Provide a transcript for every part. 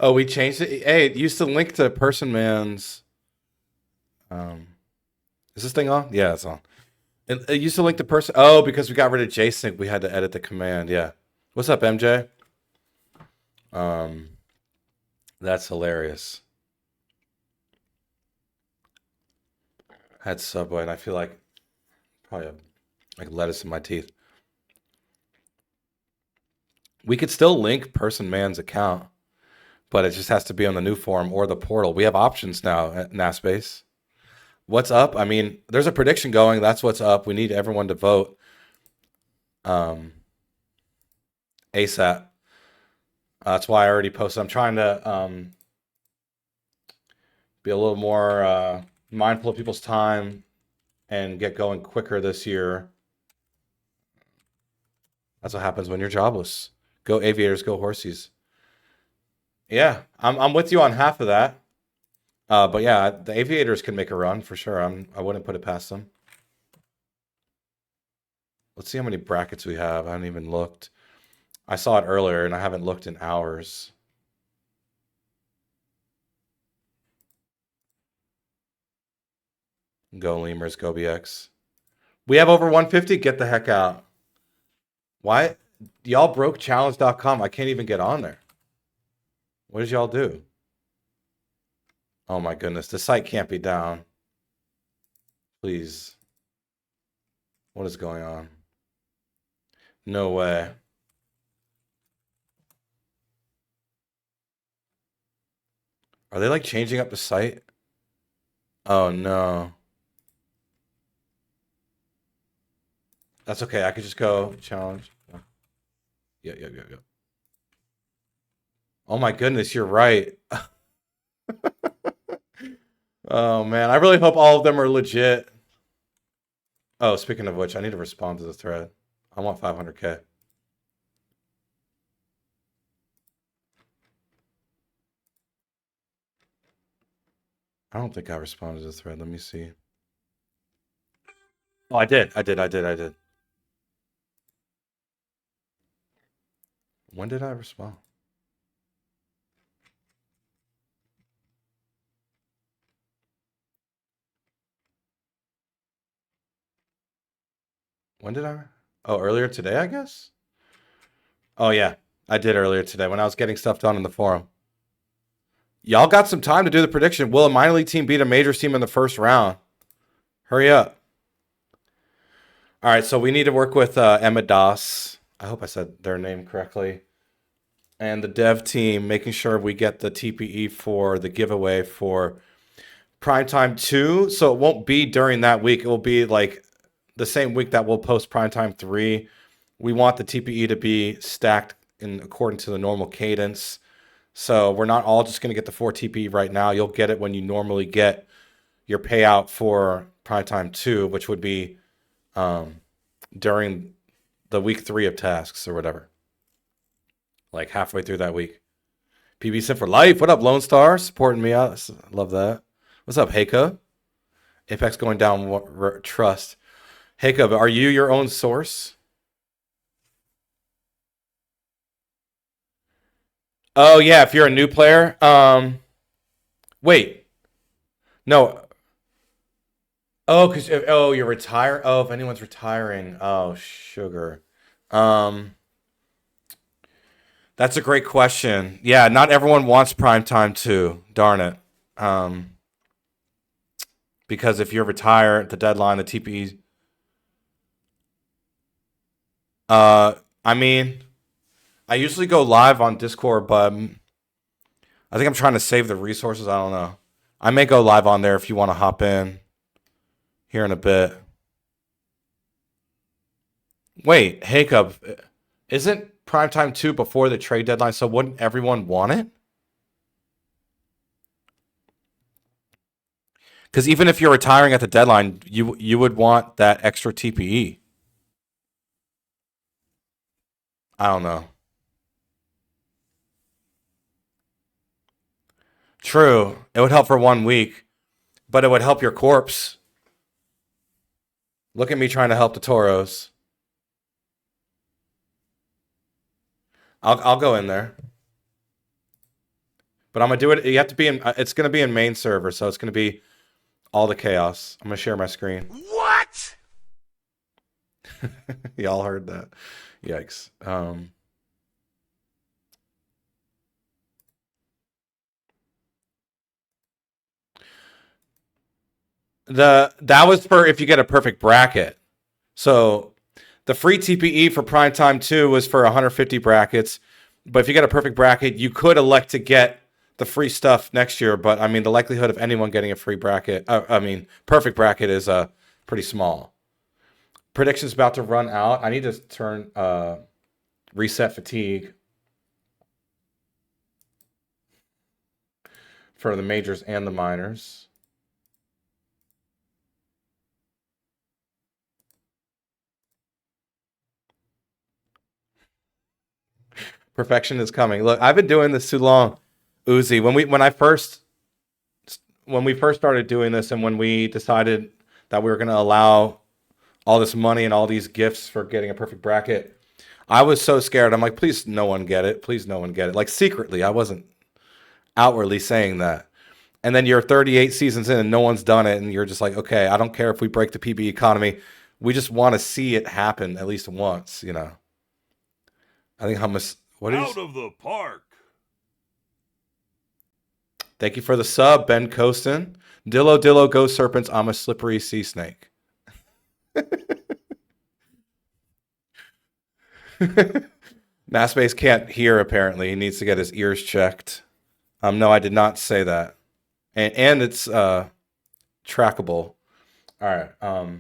Oh, we changed it. Hey, it used to link to Person Man's. Um, is this thing on? Yeah, it's on. It used to link to person. Oh, because we got rid of JSync, we had to edit the command. Yeah. What's up, MJ? Um, that's hilarious. I had Subway, and I feel like probably have, like lettuce in my teeth. We could still link Person Man's account, but it just has to be on the new forum or the portal. We have options now at NASpace. What's up? I mean, there's a prediction going. That's what's up. We need everyone to vote um, ASAP. That's why I already posted. I'm trying to be a little more mindful of people's time and get going quicker this year. That's what happens when you're jobless. Go aviators, go horsies. Yeah, I'm with you on half of that. But yeah, the aviators can make a run for sure. I wouldn't put it past them. Let's see how many brackets we have. I haven't even looked. I saw it earlier and I haven't looked in hours. Go lemurs, go BX. We have over 150. Get the heck out. Why? Y'all broke challenge.com. I can't even get on there. What did y'all do? Oh my goodness. The site can't be down. Please. What is going on? No way. Are they like changing up the site? Oh no. That's okay. I could just go challenge. Yeah, yeah, yeah, yeah. Oh my goodness, you're right. Oh man, I really hope all of them are legit. Oh, speaking of which, I need to respond to the thread. I want 500K. I don't think I responded to the thread. Let me see. Oh, I did. I did. When did I respond? When did I? Oh, earlier today, I guess? Oh, yeah. I did earlier today when I was getting stuff done in the forum. Y'all got some time to do the prediction. Will a minor league team beat a major team in the first round? Hurry up. All right, so we need to work with Emma Das. I hope I said their name correctly. And the dev team, making sure we get the TPE for the giveaway for Primetime 2. So it won't be during that week. It will be like the same week that we'll post Primetime 3. We want the TPE to be stacked in according to the normal cadence. So we're not all just going to get the 4 TPE right now. You'll get it when you normally get your payout for Primetime 2, which would be during the week 3 of tasks or whatever. Like halfway through that week. PB sent for life. What up, Lone Star? Supporting me out. Love that. What's up, Heika? Apex going down. Trust. Heika, are you your own source? Oh yeah, if you're a new player. Wait. No. Oh, cause you're retired. Oh, if anyone's retiring. Oh, sugar. Um, that's a great question. Yeah, not everyone wants prime time too. Darn it. Um, because if you're retired, the deadline, the TPE. I mean, I usually go live on Discord, but I think I'm trying to save the resources. I don't know. I may go live on there if you want to hop in here in a bit. Wait, Hiccup, isn't Primetime 2 before the trade deadline? So wouldn't everyone want it? Because even if you're retiring at the deadline, you would want that extra TPE. I don't know. True, it would help for 1 week, but it would help your corpse. Look at me trying to help the Toros. I'll go in there. But I'm gonna do it. You have to be in. It's gonna be in main server, so it's gonna be all the chaos. I'm gonna share my screen. What? Y'all heard that? Yikes. That was for if you get a perfect bracket. So the free TPE for Primetime 2 was for 150 brackets. But if you get a perfect bracket, you could elect to get the free stuff next year. But I mean, the likelihood of anyone getting a free bracket, perfect bracket is pretty small. Predictions about to run out. I need to turn reset fatigue for the majors and the minors. Perfection is coming. Look, I've been doing this too long, Uzi. When we first started doing this, and when we decided that we were going to allow all this money and all these gifts for getting a perfect bracket, I was so scared. I'm like, please, no one get it. Please, no one get it. Like secretly, I wasn't outwardly saying that. And then you're 38 seasons in and no one's done it, and you're just like, okay, I don't care if we break the PB economy. We just want to see it happen at least once, you know. I think Hummus. What is? Out of the park. Thank you for the sub, Ben Costin. Dillo Dillo Go Serpents. I'm a slippery sea snake. Massbase can't hear apparently. He needs to get his ears checked. No, I did not say that. And it's trackable. All right.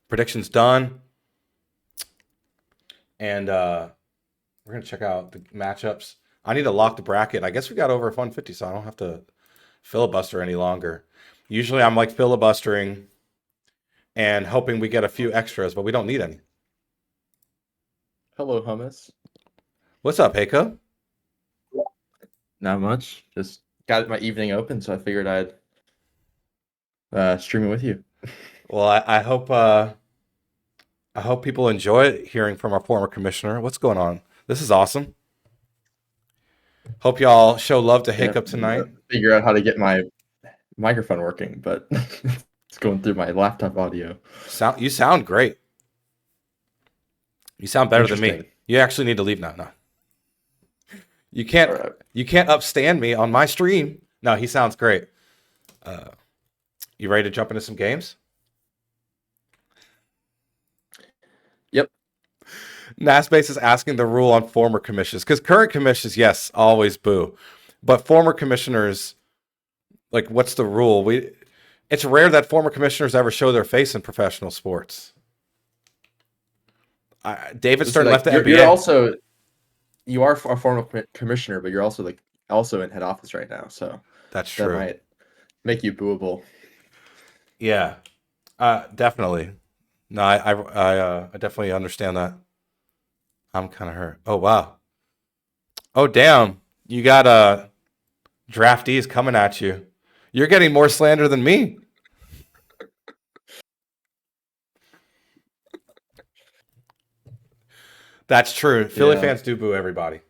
Predictions done. And we're gonna check out the matchups. I need to lock the bracket. I guess we got over 150, so I don't have to filibuster any longer. Usually I'm like filibustering and hoping we get a few extras, but we don't need any. Hello, Hummus. What's up, Heiko? Not much. Just got my evening open, so I figured I'd stream it with you. Well, I hope people enjoy hearing from our former commissioner. What's going on? This is awesome. Hope y'all show love to Hiccup tonight. Figure out how to get my microphone working, but it's going through my laptop audio. You sound great. You sound better than me. Interesting. You actually need to leave now. No. You can't upstand me on my stream. No, he sounds great. You ready to jump into some games? Yep. Nasbase is asking the rule on former commissioners, because current commissioners, yes, always boo. But former commissioners, like, what's the rule? It's rare that former commissioners ever show their face in professional sports. David Stern left the NBA. You are a former commissioner, but you're also in head office right now, so that's true. That might make you booable. Yeah, definitely. No, I definitely understand that. I'm kind of hurt. Oh wow. Oh damn. You got draftees coming at you. You're getting more slander than me. That's true. Philly fans do boo everybody.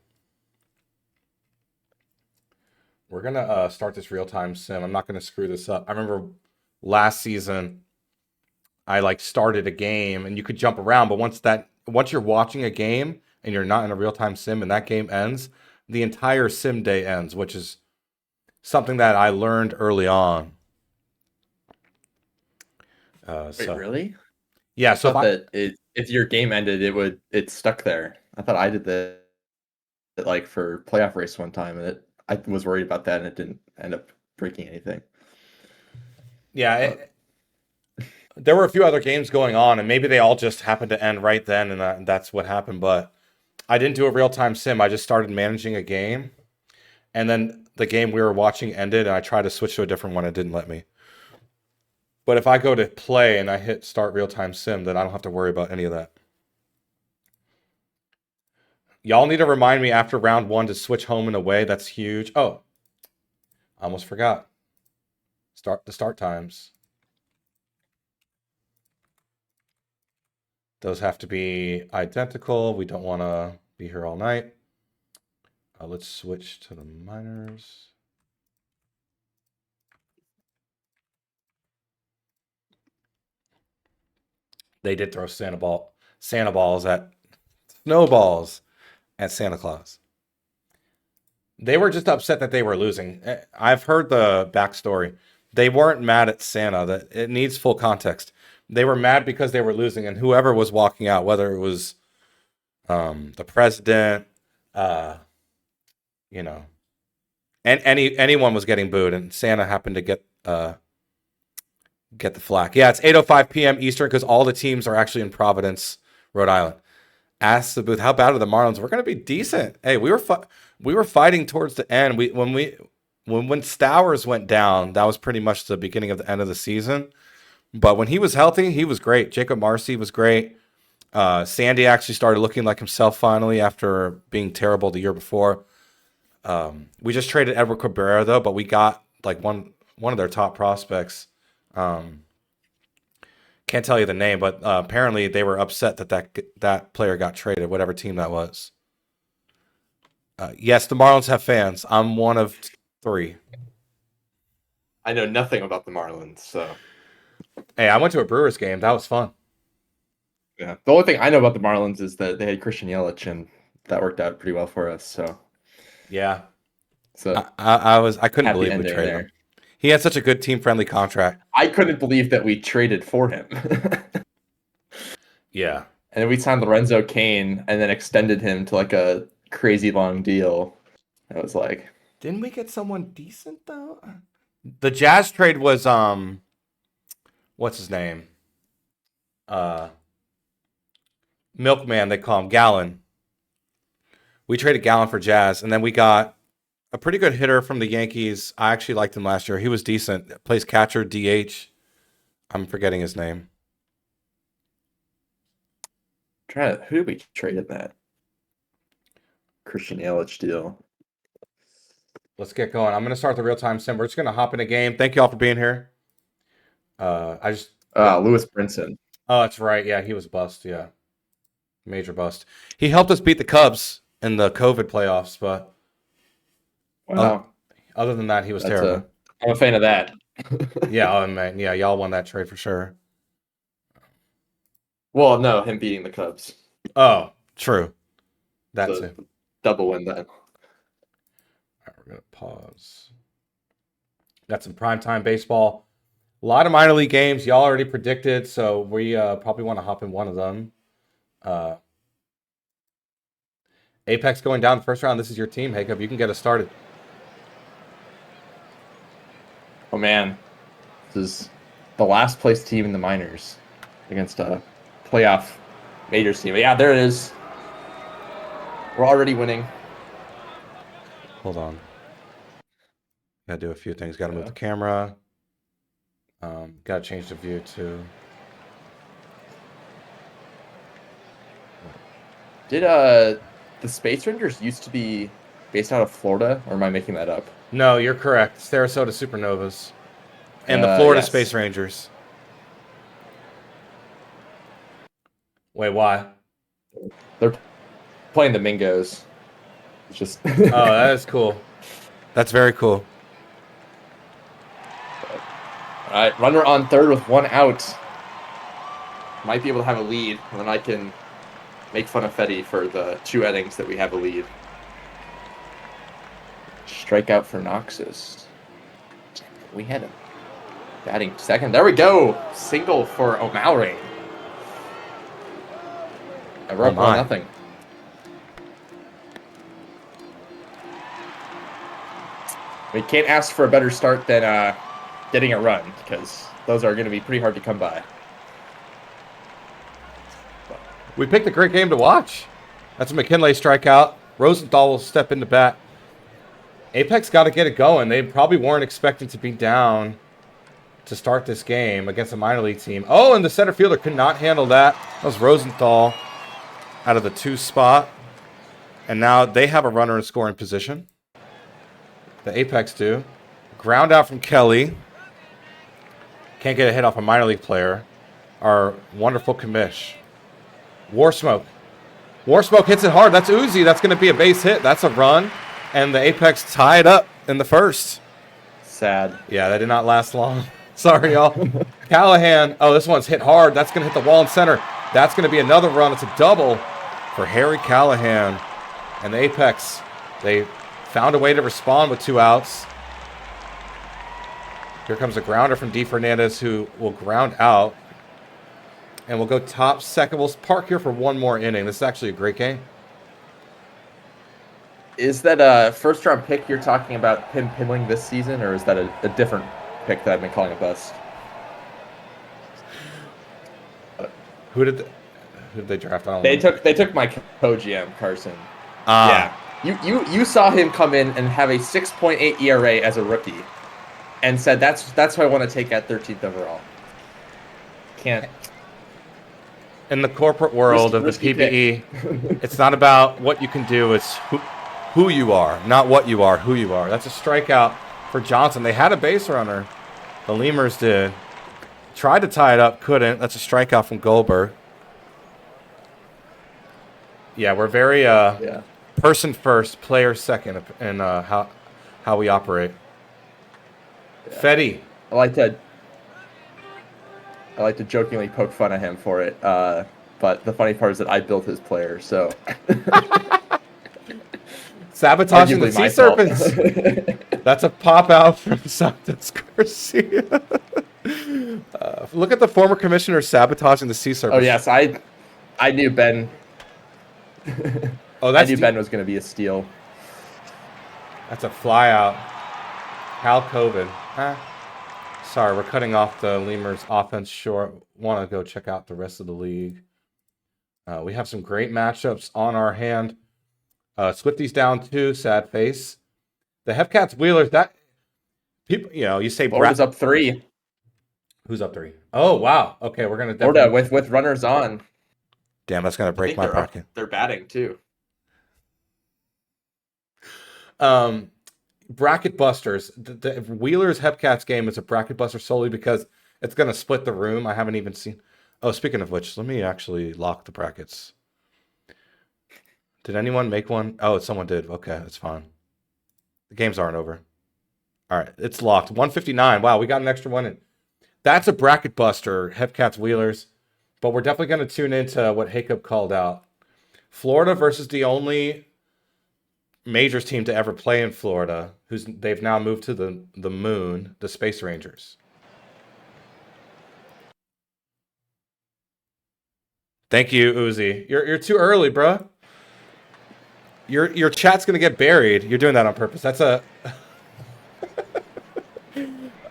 We're gonna start this real-time sim. I'm not gonna screw this up. I remember last season I started a game and you could jump around, but once you're watching a game and you're not in a real-time sim and that game ends, the entire sim day ends, which is something that I learned early on. Wait, really? Yeah. So if your game ended, it stuck there. I thought I did that for playoff race one time, and I was worried about that, and it didn't end up breaking anything. Yeah. There were a few other games going on, and maybe they all just happened to end right then, and that's what happened. But I didn't do a real-time sim. I just started managing a game, and then the game we were watching ended, and I tried to switch to a different one. It didn't let me. But if I go to play and I hit start real-time sim, then I don't have to worry about any of that. Y'all need to remind me after round 1 to switch home and away. That's huge. Oh, I almost forgot. Start times. Those have to be identical. We don't want to be here all night. Let's switch to the minors. They did throw Santa snowballs at Santa Claus. They were just upset that they were losing. I've heard the backstory. They weren't mad at Santa. That it needs full context. They were mad because they were losing, and whoever was walking out, whether it was the president, you know, and anyone was getting booed, and Santa happened to get the flack. Yeah, it's 8:05 p.m. Eastern because all the teams are actually in Providence, Rhode Island. Ask the booth, how bad are the Marlins? We're gonna be decent. Hey, we were fighting towards the end. When Stowers went down, that was pretty much the beginning of the end of the season. But when he was healthy, he was great. Jacob Marcy was great. Sandy actually started looking like himself finally after being terrible the year before. We just traded Edward Cabrera though, but we got like one of their top prospects. Can't tell you the name, but apparently they were upset that player got traded, whatever team that was. Yes, the Marlins have fans. I'm one of 3. I know nothing about the Marlins, so. Hey, I went to a Brewers game. That was fun. Yeah. The only thing I know about the Marlins is that they had Christian Yelich, and that worked out pretty well for us. So. Yeah. So I couldn't happy believe we ending traded there. him. He had such a good team-friendly contract. I couldn't believe that we traded for him. Yeah. And we signed Lorenzo Cain and then extended him to like a crazy long deal. I was like, Didn't we get someone decent though? The Jazz trade was what's his name? Milkman, they call him Gallon. We traded Gallon for Jazz, and then we got a pretty good hitter from the Yankees. I actually liked him last year. He was decent. Plays catcher, DH. I'm forgetting his name. who did we trade in that? Christian Yelich deal. Let's get going. I'm going to start the real-time sim. We're just going to hop in a game. Thank you all for being here. Lewis Brinson. Oh, that's right. Yeah, he was bust. Yeah. Major bust. He helped us beat the Cubs in the COVID playoffs, but Wow. Other than that, he was terrible. I'm a fan of that. Yeah, oh man, yeah, y'all won that trade for sure. Well, no, him beating the Cubs. Oh, true. That's it. Double win then. All right, we're gonna pause. Got some primetime baseball. A lot of minor league games. Y'all already predicted, so we probably want to hop in one of them. Apex going down the first round. This is your team, Jacob. You can get us started. Oh man, this is the last place team in the minors against a playoff majors team. But yeah, there it is. We're already winning. Hold on. Gotta do a few things. Gotta move the camera. Gotta change the view too. Did the Space Rangers used to be based out of Florida, or am I making that up? No, you're correct. Sarasota Supernovas and the Florida Space Rangers. Wait, why? They're playing the Mingos. It's just oh, that is cool. That's very cool. All right, runner on third with 1 out. Might be able to have a lead, and then I can make fun of Fetty for the 2 innings that we have a lead. Strikeout for Noxus. We had him. Batting second. There we go. Single for O'Malley. We're up 1-0. We can't ask for a better start than getting a run, because those are going to be pretty hard to come by. We picked a great game to watch. That's a McKinley strikeout. Rosenthal will step into bat. Apex got to get it going. They probably weren't expecting to be down to start this game against a minor league team. Oh, and the center fielder could not handle that. That was Rosenthal out of the 2 spot. And now they have a runner in scoring position. The Apex do. Ground out from Kelly. Can't get a hit off a minor league player. Our wonderful commish. War Smoke. War Smoke hits it hard. That's Uzi. That's going to be a base hit. That's a run. And the Apex tied up in the first. Sad. Yeah, that did not last long. Sorry, y'all. Callahan. Oh, this one's hit hard. That's going to hit the wall in center. That's going to be another run. It's a double for Harry Callahan. And the Apex, they found a way to respond with 2 outs. Here comes a grounder from D. Fernandez, who will ground out. And we'll go top second. We'll park here for one more inning. This is actually a great game. Is that a first-round pick you're talking about him piddling this season, or is that a different pick that I've been calling a bust? Who did they draft? I don't know. They took my co-GM, Carson. Yeah. You saw him come in and have a 6.8 ERA as a rookie, and said that's who I want to take at 13th overall. Can't. In the corporate world of the PPE, it's not about what you can do, it's who you are, not what you are, who you are. That's a strikeout for Johnson. They had a base runner. The Lemurs did. Tried to tie it up, couldn't. That's a strikeout from Goldberg. Yeah, we're very person first, player second in how we operate. Yeah. Fetty. I like to jokingly poke fun at him for it, but the funny part is that I built his player, so... Sabotaging the Sea Serpents. That's a pop out from Santos Garcia. Look at the former commissioner sabotaging the Sea Serpents. Oh, yes, I knew Ben... I knew Ben was going to be a steal. That's a fly out. Hal COVID. Sorry, we're cutting off the Lemurs offense short. Want to go check out the rest of the league. We have some great matchups on our hand. Swifties down 2, sad face. The Hefcats Wheelers, that people, you say Florida's up 3. Who's up 3? Oh, wow. Okay, we're gonna Florida with runners on. Damn, that's gonna break my pocket. They're batting too. Bracket busters. The Wheelers Hepcats game is a bracket buster solely because it's going to split the room. I haven't even seen. Oh, speaking of which, let me actually lock the brackets. Did anyone make one? Oh, someone did. Okay, that's fine. The games aren't over. All right, it's locked. 159. Wow, we got an extra one in. That's a bracket buster, Hepcats Wheelers. But we're definitely going to tune into what Jacob called out. Florida versus the only Majors team to ever play in Florida, they've now moved to the moon, the Space Rangers. Thank you, Uzi. You're too early, bro. Your chat's gonna get buried. You're doing that on purpose. That's a.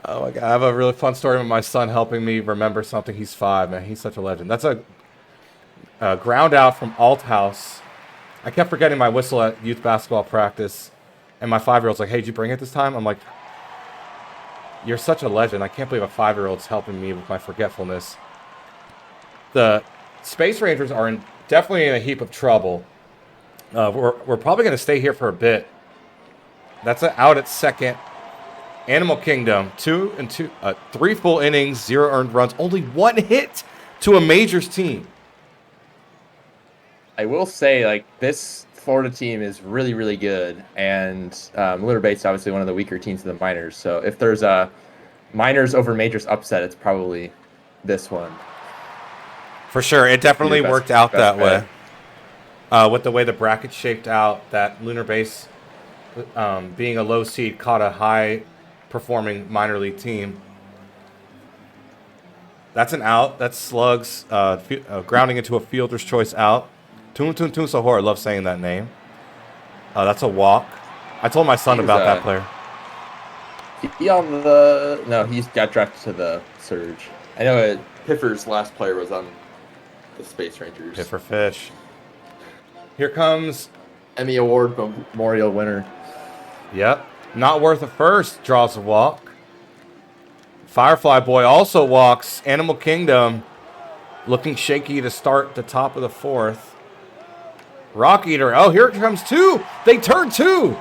Oh my god, I have a really fun story with my son helping me remember something. He's 5, man. He's such a legend. That's a ground out from Alt House. I kept forgetting my whistle at youth basketball practice, and my 5-year-old's like, "Hey, did you bring it this time?" I'm like, "You're such a legend. I can't believe a 5-year-old's helping me with my forgetfulness." The Space Rangers are definitely in a heap of trouble. We're probably going to stay here for a bit. That's an out at second. Animal Kingdom, 3 full innings, 0 earned runs, only 1 hit to a Majors team. I will say, this Florida team is really, really good, and Lunar Bait's obviously one of the weaker teams in the minors. So if there's a minors over Majors upset, it's probably this one. For sure, it definitely worked out that way. With the way the bracket shaped out, that Lunar Base, being a low seed, caught a high-performing minor league team. That's an out. That's Slugs grounding into a fielder's choice out. Tun Sahor, I love saying that name. That's a walk. I told my son about that player. He's got drafted to the Surge. I know Piffer's last player was on the Space Rangers. Piffer Fish. Here comes Emmy Award Memorial winner. Yep. Not worth a first. Draws a walk. Firefly Boy also walks. Animal Kingdom looking shaky to start the top of the 4th. Rock Eater. Oh, here comes 2. They turn 2.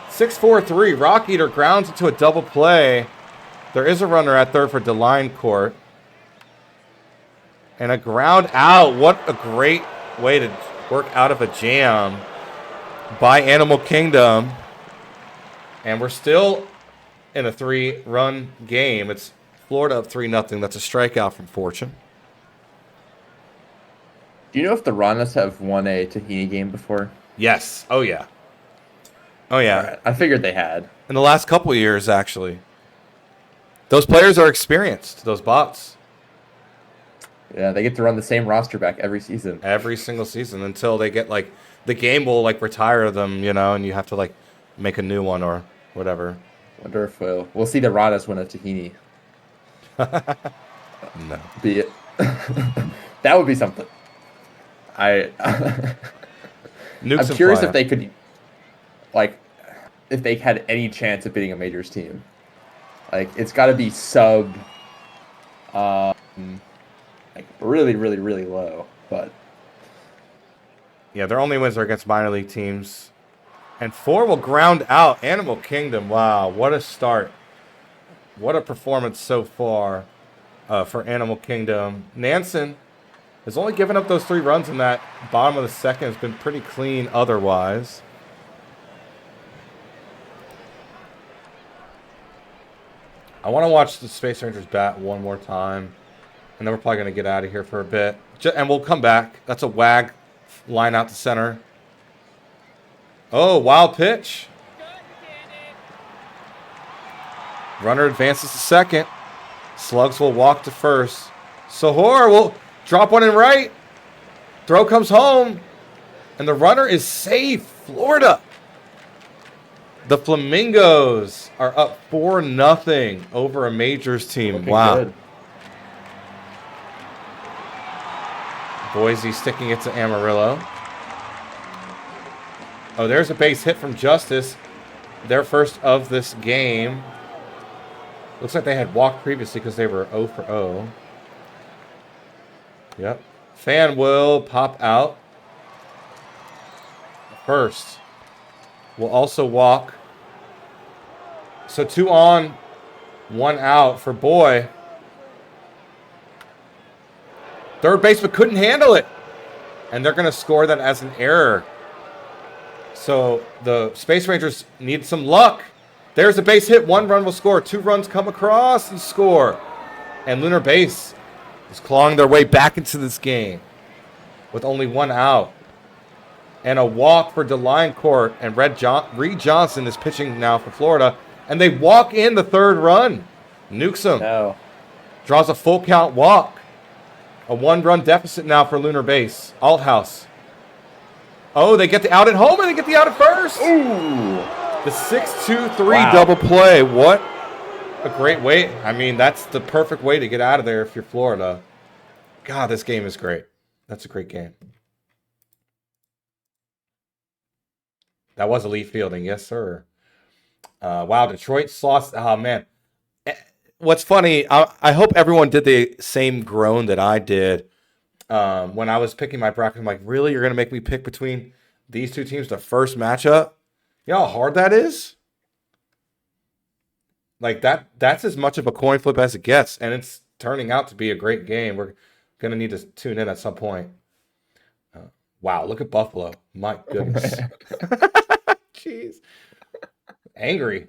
6-4-3. Rock Eater grounds into a double play. There is a runner at third for DeLine Court. And a ground out. What a great way to work out of a jam by Animal Kingdom. And we're still in a 3-run game. It's Florida up 3-0. That's a strikeout from Fortune. Do you know if the Ranas have won a Tahini game before? Yes. Oh, yeah. Oh, yeah. All right. I figured they had. In the last couple of years, actually. Those players are experienced, those bots. Yeah, they get to run the same roster back every season. Every single season until they get, like, the game will, like, retire them, you know, and you have to, like, make a new one or whatever. Wonder if we'll see the Ranas win a Tahini. No. Be it. That would be something. I'm curious if they could, like, if they had any chance of beating a Majors team. Like, it's got to be sub, like, really, really, really low. But yeah, their only wins are against minor league teams. And 4 will ground out Animal Kingdom. Wow, what a start. What a performance so far for Animal Kingdom. Nansen has only given up those 3 runs in that bottom of the second. Has been pretty clean otherwise. I want to watch the Space Rangers bat one more time. And then we're probably going to get out of here for a bit. And we'll come back. That's a wag line out to center. Oh, wild pitch. Runner advances to second. Slugs will walk to first. Sohor will drop one in right. Throw comes home. And the runner is safe. Florida. The Flamingos are up 4-0 over a Majors team. looking Wow. good. Boise sticking it to Amarillo. Oh, there's a base hit from Justice. Their first of this game. Looks like they had walked previously because they were 0 for 0. Yep. Fan will pop out. First will also walk. So 2 on, 1 out for Boy. Third baseman couldn't handle it. And they're going to score that as an error. So the Space Rangers need some luck. There's a base hit. 1 run will score. 2 runs come across and score. And Lunar Base is clawing their way back into this game with only 1 out. And a walk for DeLioncourt. And Reed Johnson is pitching now for Florida. And they walk in the 3rd run. Nukes him. No. Draws a full count walk. A 1-run deficit now for Lunar Base. Althouse. Oh, they get the out at home and they get the out at first. Ooh. The 6-2-3 double play. What a great way. I mean, that's the perfect way to get out of there if you're Florida. God, this game is great. That's a great game. That was elite fielding. Yes, sir. Wow, Detroit's lost. Oh, man. What's funny, I hope everyone did the same groan that I did when I was picking my bracket. I'm like, really? You're going to make me pick between these 2 teams the first matchup? You know how hard that is? Like, that's as much of a coin flip as it gets, and it's turning out to be a great game. We're going to need to tune in at some point. Wow, look at Buffalo. My goodness. Jeez. Angry.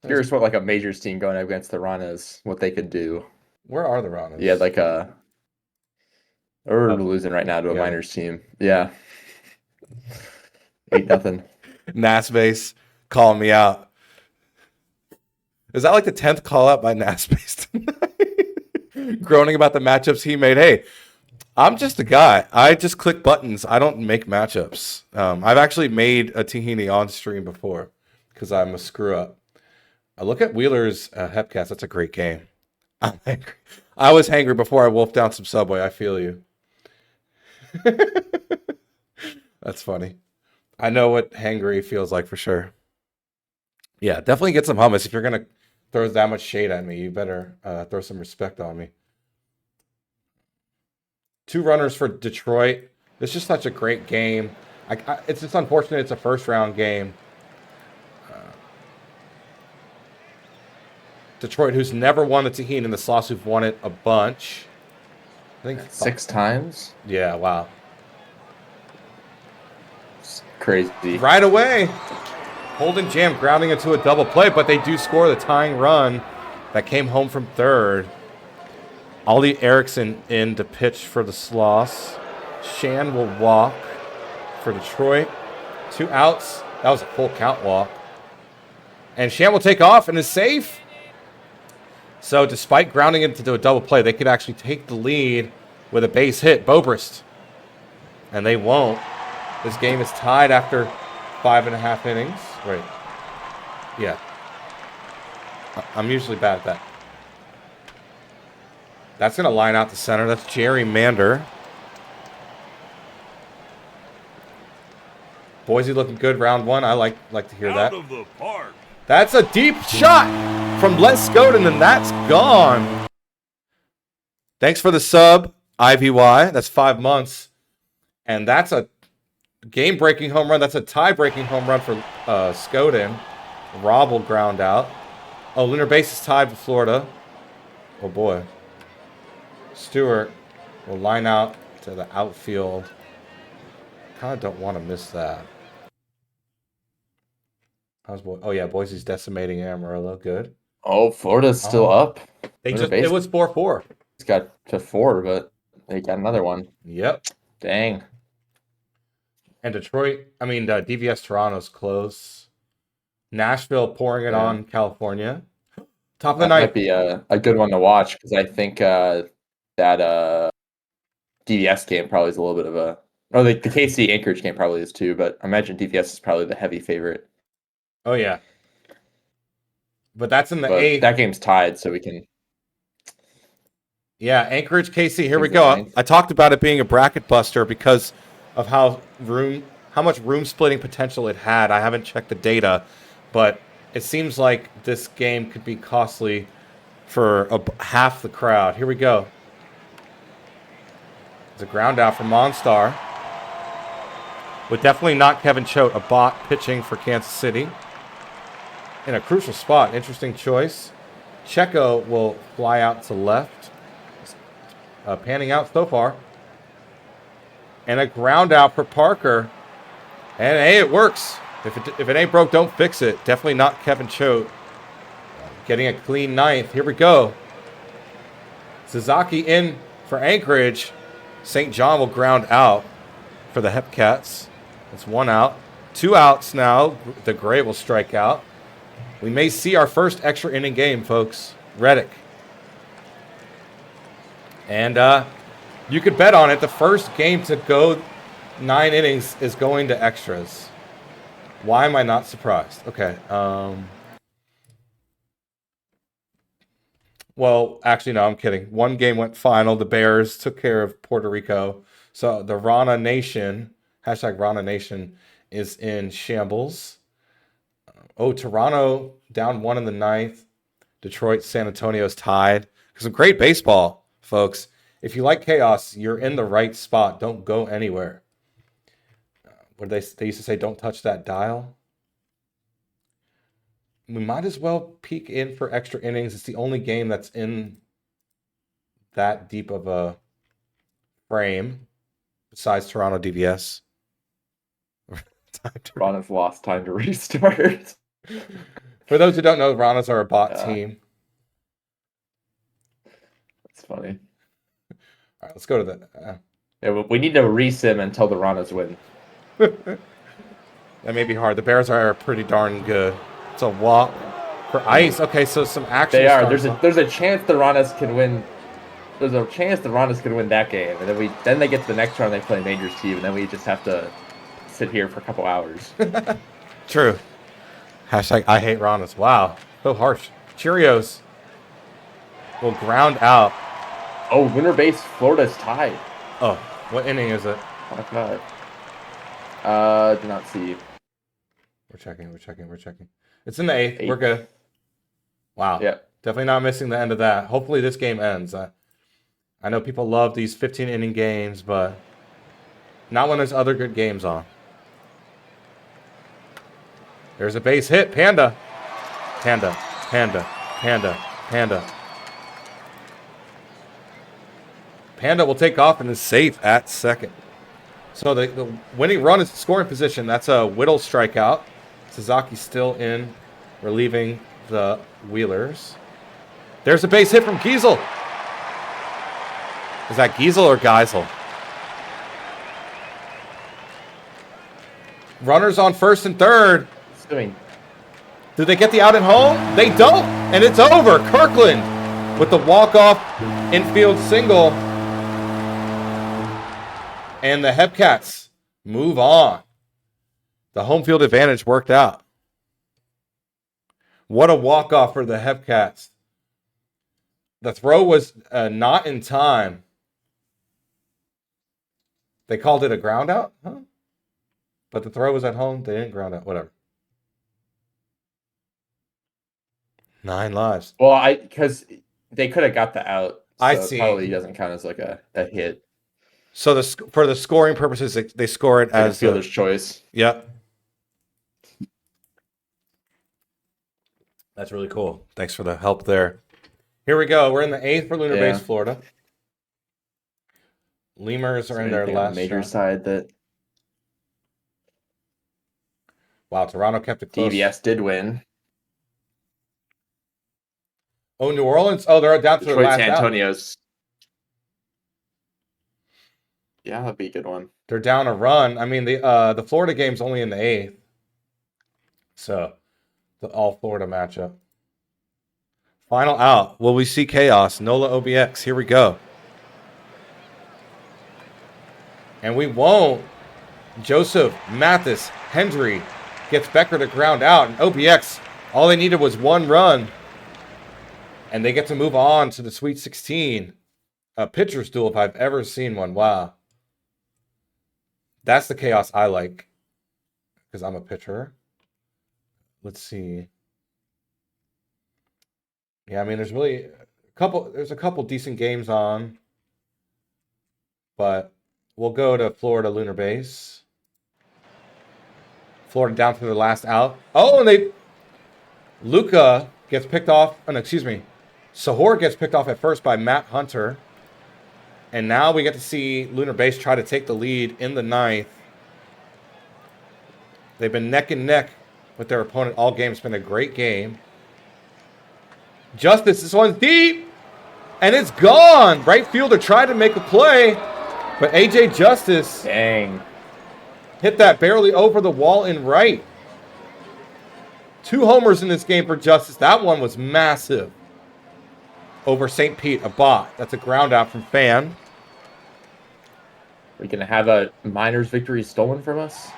Curious what like a Majors team going up against the Ranas, what they could do. Where are the Rollins? Yeah, like we're losing right now to a minors team. Yeah. 8-0. Nasbase calling me out. Is that like the 10th call out by Nasbase tonight? Groaning about the matchups he made. Hey, I'm just a guy. I just click buttons. I don't make matchups. I've actually made a Tahini on stream before because I'm a screw up. I look at Wheeler's Hepcast. That's a great game. I'm angry. I was hangry before I wolfed down some Subway. I feel you. That's funny. I know what hangry feels like for sure. Yeah, definitely get some hummus. If you're going to throw that much shade at me, you better throw some respect on me. 2 runners for Detroit. It's just such a great game. It's just unfortunate it's a first-round game. Detroit, who's never won the Tahini, and the Sloths who've won it a bunch. I think 6 times. Yeah, wow. It's crazy. Right away. Holden Jam grounding into a double play, but they do score the tying run that came home from third. Ollie Erickson in to pitch for the Sloss. Shan will walk for Detroit. 2 outs. That was a full count walk. And Shan will take off and is safe. So despite grounding into a double play, they could actually take the lead with a base hit. Bobrist. And they won't. This game is tied after 5.5 innings. Right. Yeah. I'm usually bad at that. That's going to line out the center. That's Jerry Mander. Boise looking good round 1. I like to hear that. Out of the park. That's a deep shot from Les Godin, and that's gone. Thanks for the sub, IVY. That's 5 months. And that's a game-breaking home run. That's a tie-breaking home run for Skodin. Rob will ground out. Oh, Lunar Base is tied for Florida. Oh, boy. Stewart will line out to the outfield. Kind of don't want to miss that. Oh, yeah, Boise's decimating Amarillo. Good. Oh, Florida's still up. It was 4-4. It's got to 4, but they got another one. Yep. Dang. And DVS Toronto's close. Nashville pouring it on California. Top of the That night. might be a good one to watch because I think that DVS game probably is a little bit of a... Oh, the KC Anchorage game probably is too, but I imagine DVS is probably the heavy favorite. Oh, yeah. But that's in the But 8th. that game's tied, so we can... Yeah, Anchorage, KC. Here we go. I talked about it being a bracket buster because of how much room splitting potential it had. I haven't checked the data, but it seems like this game could be costly for half the crowd. Here we go. It's a ground out from Monstar. Would definitely not Kevin Choate, a bot pitching for Kansas City. In a crucial spot. Interesting choice. Checo will fly out to left. Panning out so far. And a ground out for Parker. And hey, it works. If it ain't broke, don't fix it. Definitely not Kevin Choate. Getting a clean 9th. Here we go. Suzuki in for Anchorage. St. John will ground out for the Hepcats. That's 1 out. 2 outs now. The Gray will strike out. We may see our first extra inning game, folks. Reddick. And you could bet on it. The first game to go 9 innings is going to extras. Why am I not surprised? Okay. Well, actually, no, I'm kidding. 1 game went final. The Bears took care of Puerto Rico. So the Rana Nation, #Rana Nation, is in shambles. Toronto down 1 in the 9th. Detroit, San Antonio's tied. Some great baseball, folks. If you like chaos, you're in the right spot. Don't go anywhere. What they used to say, don't touch that dial. We might as well peek in for extra innings. It's the only game that's in that deep of a frame besides Toronto DVS. Toronto's lost time to restart. For those who don't know, Ranas are a bot team. That's funny. All right, let's go to the... Yeah, we need to resim until the Ranas win. That may be hard. The Bears are pretty darn good. It's a walk for ice. Okay, so some action. They are. There's a chance the Ranas can win. There's a chance the Ranas can win that game, and then they get to the next round. They play a Majors team, and then we just have to sit here for a couple hours. True. # I hate Ranas. Wow, so harsh. Cheerios will ground out. Oh, winner base. Florida's tied. Oh, what inning is it? Oh God. Do not see. We're checking. It's in the 8th. We're good. Wow. Yeah. Definitely not missing the end of that. Hopefully this game ends. I know people love these 15-inning games, but not when there's other good games on. There's a base hit. Panda. Panda. Panda will take off and is safe at second. So the winning run is the scoring position. That's a Whittle strikeout. Suzuki still in, relieving the Wheelers. There's a base hit from Giesel. Is that Giesel or Geisel? Runners on first and third. Do they get the out at home? They don't, and it's over. Kirkland with the walk-off infield single. And the Hepcats move on. The home field advantage worked out. What a walk-off for the Hepcats. The throw was not in time. They called it a ground out? Huh? But the throw was at home. They didn't ground out. Whatever. 9 lives. Well, because they could have got the out. So I see. It probably doesn't count as like a hit. So for the scoring purposes, they score it as fielder's choice. Yep. That's really cool. Thanks for the help there. Here we go. We're in the 8th for Lunar Base, Florida. Lemurs are in their last major shot. side that. Wow, Toronto kept it close. DVS did win. Oh, New Orleans. Oh, they're down to the last San out. Antonio's. Yeah, that'd be a good one. They're down a run. I mean, the Florida game's only in the 8th. So, the all-Florida matchup. Final out. Will we see chaos? Nola OBX. Here we go. And we won't. Joseph, Mathis, Hendry gets Becker to ground out. And OBX, all they needed was 1 run. And they get to move on to the Sweet 16. A pitcher's duel if I've ever seen one. Wow. That's the chaos I like. Because I'm a pitcher. Let's see. Yeah, I mean, there's a couple decent games on. But we'll go to Florida Lunar Base. Florida down to the last out. Oh, and Luca gets picked off. Oh, no, excuse me. Sahor gets picked off at first by Matt Hunter. And now we get to see Lunar Base try to take the lead in the 9th. They've been neck and neck with their opponent all game. It's been a great game. Justice, this one's deep. And it's gone. Right fielder tried to make a play. But AJ Justice Dang. hit that barely over the wall in right. 2 homers in this game for Justice. That one was massive. Over St. Pete, a bot. That's a ground out from Fan. We gonna have a Miners victory stolen from us?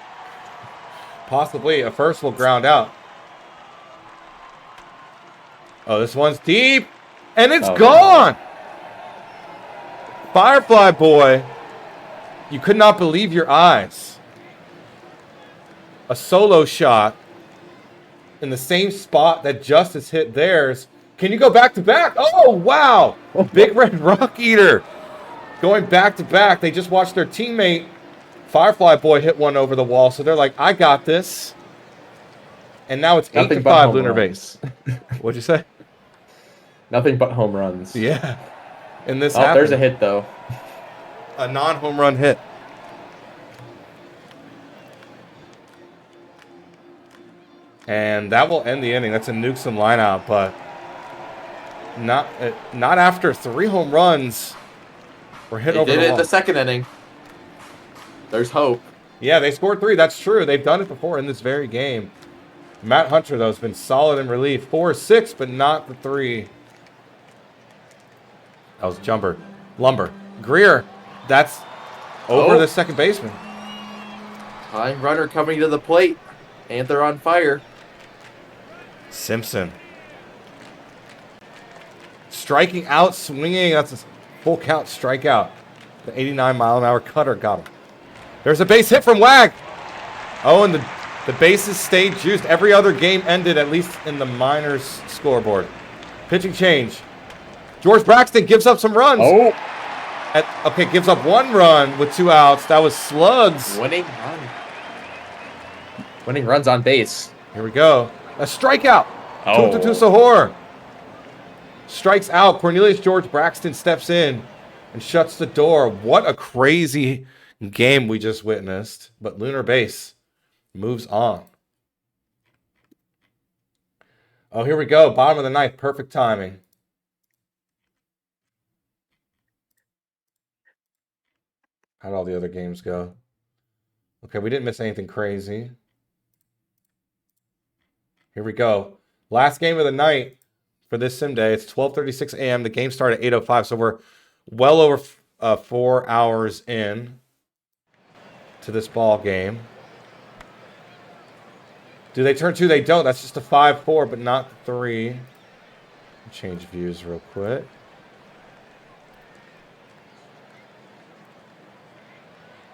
Possibly. A first will ground out. Oh, this one's deep. And it's gone. Firefly boy. You could not believe your eyes. A solo shot in the same spot that Justice hit theirs. Can you go back to back? Oh, wow. Big Red Rock Eater going back to back. They just watched their teammate, Firefly Boy, hit one over the wall. So they're like, I got this. And now it's 8-5 Lunar Base. What'd you say? Nothing but home runs. Yeah. And this there's a hit, though. A non-home run hit. And that will end the inning. That's a Newsom lineout, but not after 3 home runs were hit over the wall. They did it in the second inning. There's hope. Yeah, they scored 3. That's true. They've done it before in this very game. Matt Hunter, though, has been solid in relief. 4-6, but not the 3. That was Lumber. Greer, that's over the second baseman. High runner coming to the plate. Anther on fire. Simpson. Striking out, swinging. That's a full count strikeout. The 89-mile-an-hour cutter got him. There's a base hit from Wag. Oh, and the bases stayed juiced. Every other game ended, at least in the Miners scoreboard. Pitching change. George Braxton gives up some runs. Gives up 1 run with 2 outs. That was Slugs. Winning runs on base. Here we go. A strikeout. To Sahor. Strikes out. Cornelius George Braxton steps in. and shuts the door. What a crazy game we just witnessed. But Lunar Base moves on. Oh, here we go. Bottom of the ninth. Perfect timing. How'd all the other games go? Okay, we didn't miss anything crazy. Here we go. Last game of the night for this sim day. It's 12:36 a.m. The game started at 8:05, so we're well over 4 hours in to this ball game. Do they turn two? They don't. That's just a 5-4, but not the 3. Change views real quick.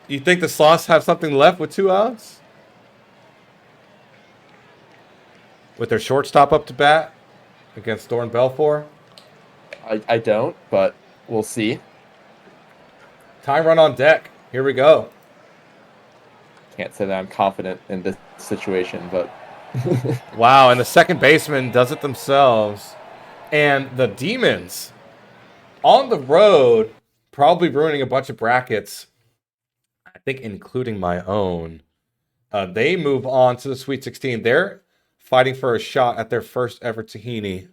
You think the Sloths have something left with 2 outs? With their shortstop up to bat against Thorn Belfour? I don't, but we'll see. Time run on deck. Here we go. Can't say that I'm confident in this situation, but Wow, and the second baseman does it themselves. And the Demons on the road, probably ruining a bunch of brackets, I think including my own. They move on to the Sweet 16. They're fighting for a shot at their first ever Tahini.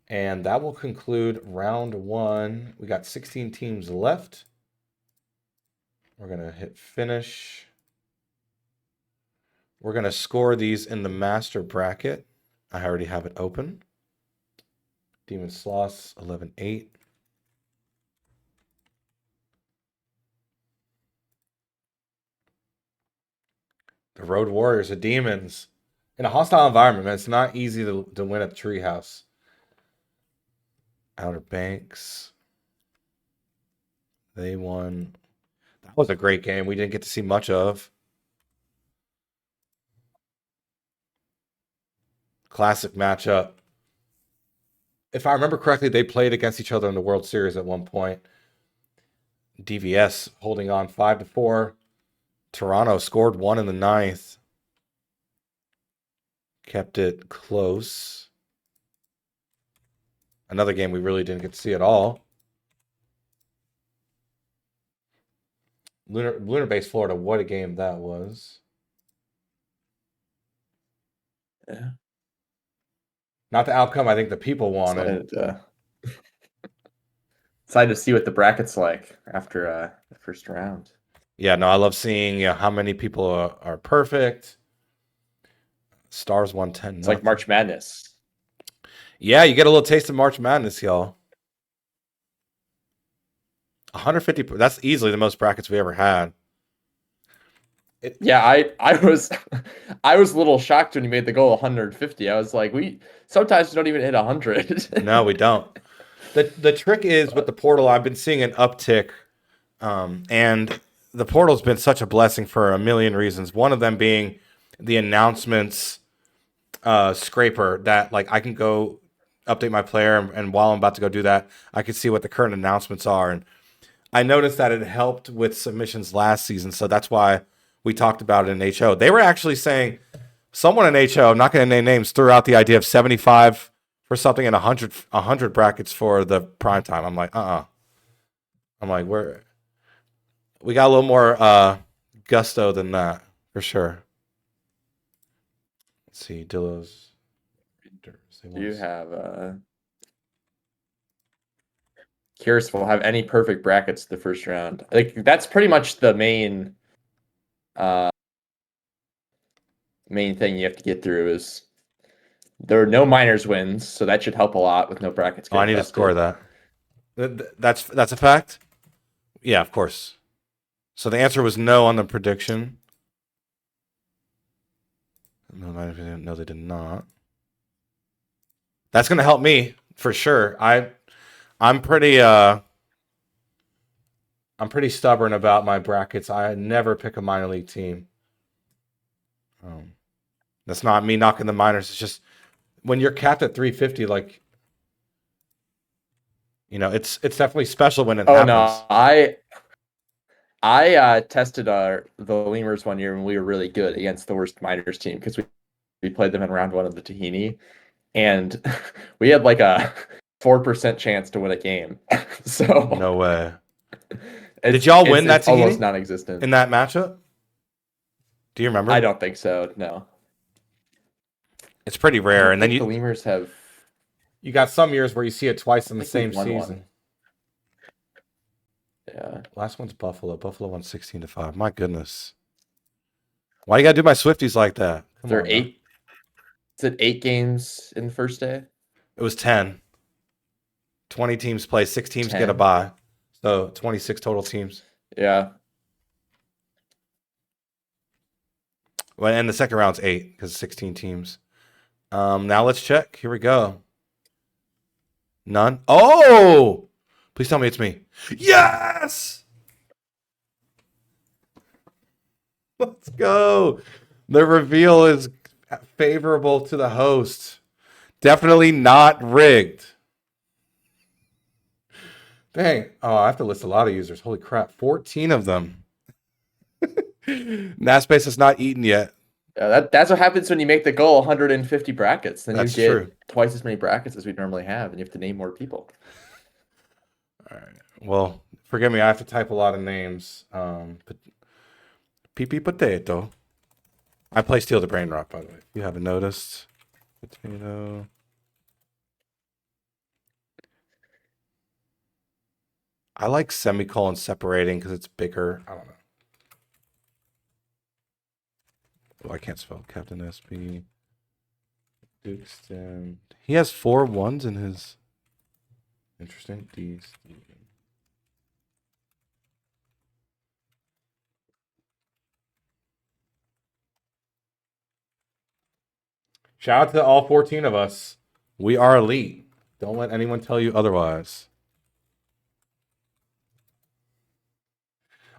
And that will conclude round 1. We got 16 teams left. We're going to hit finish. We're going to score these in the master bracket. I already have it open. Demon Sloths, 11-8. The Road Warriors, the Demons. In a hostile environment, man, it's not easy to win at the Treehouse. Outer Banks. They won. That was a great game. We didn't get to see much of. Classic matchup. If I remember correctly, they played against each other in the World Series at one point. DVS holding on 5-4. Toronto scored 1 in the 9th. Kept it close. Another game we really didn't get to see at all. Lunar Base, Florida. What a game that was. yeah. Not the outcome I think the people wanted. Excited to see what the bracket's like after the first round. Yeah, no, I love seeing how many people are perfect. Stars 110. It's like March Madness. Yeah, you get a little taste of March Madness, y'all. 150. That's easily the most brackets we ever had. Yeah, I was I was a little shocked when you made the goal 150. I was like, we sometimes don't even hit 100. No, we don't. The trick is with the portal, I've been seeing an uptick, and the portal's been such a blessing for a million reasons. One of them being the announcements scraper that like I can go update my player, and while I'm about to go do that, I can see what the current announcements are. And I noticed that it helped with submissions last season, so that's why we talked about it in HO. They were actually saying, someone in HO, I'm not going to name names, threw out the idea of 75 for something and 100 brackets for the prime time. I'm like, I'm like, we got a little more gusto than that, for sure. Let's see, Dillo's. You have curious if we'll have any perfect brackets the first round. Like that's pretty much the main thing you have to get through is there are no minors wins, so that should help a lot with no brackets. Oh, I need to score that. That's a fact? Yeah, of course. So the answer was no on the prediction. No, they did not. That's going to help me for sure. I'm pretty stubborn about my brackets. I never pick a minor league team. That's not me knocking the minors. It's just when you're capped at 350, like, you know, it's definitely special when it happens. No, I tested the Lemurs one year when we were really good against the worst minors team because we played them in round 1 of the Tahini, and we had like a 4% chance to win a game. So No way. Did y'all win that it's almost Tahini non-existent. in that matchup? Do you remember? I don't think so. No. It's pretty I rare. don't And then think the Lemurs have. you got some years where you see it twice in the I think same we've won one. season. Yeah. Last one's Buffalo. Buffalo won 16-5. My goodness. Why you gotta do my Swifties like that? Come There on, are man. 8. Is it 8 games in the first day? It was 10. 20 teams play. 6 teams get a 10. bye. So 26 total teams. Yeah. Well, and the second round's 8 because 16 teams. Now let's check. Here we go. None. Oh! Please tell me it's me. Yes! Let's go. The reveal is favorable to the host. Definitely not rigged. Dang. Oh, I have to list a lot of users. Holy crap. 14 of them. Naspace is not eaten yet. That's what happens when you make the goal 150 brackets. Then That's you get true. twice as many brackets as we normally have, and you have to name more people. All right. Well, forgive me. I have to type a lot of names. PP Potato. I play Steal the Brain Rock, by the way. If you haven't noticed. Potato. I like semicolon separating because it's bigger. I don't know. Oh, I can't spell Captain SB. Dukeston. He has 4 ones in his. Interesting. D. Steven. Shout out to all 14 of us. We are elite. Don't let anyone tell you otherwise.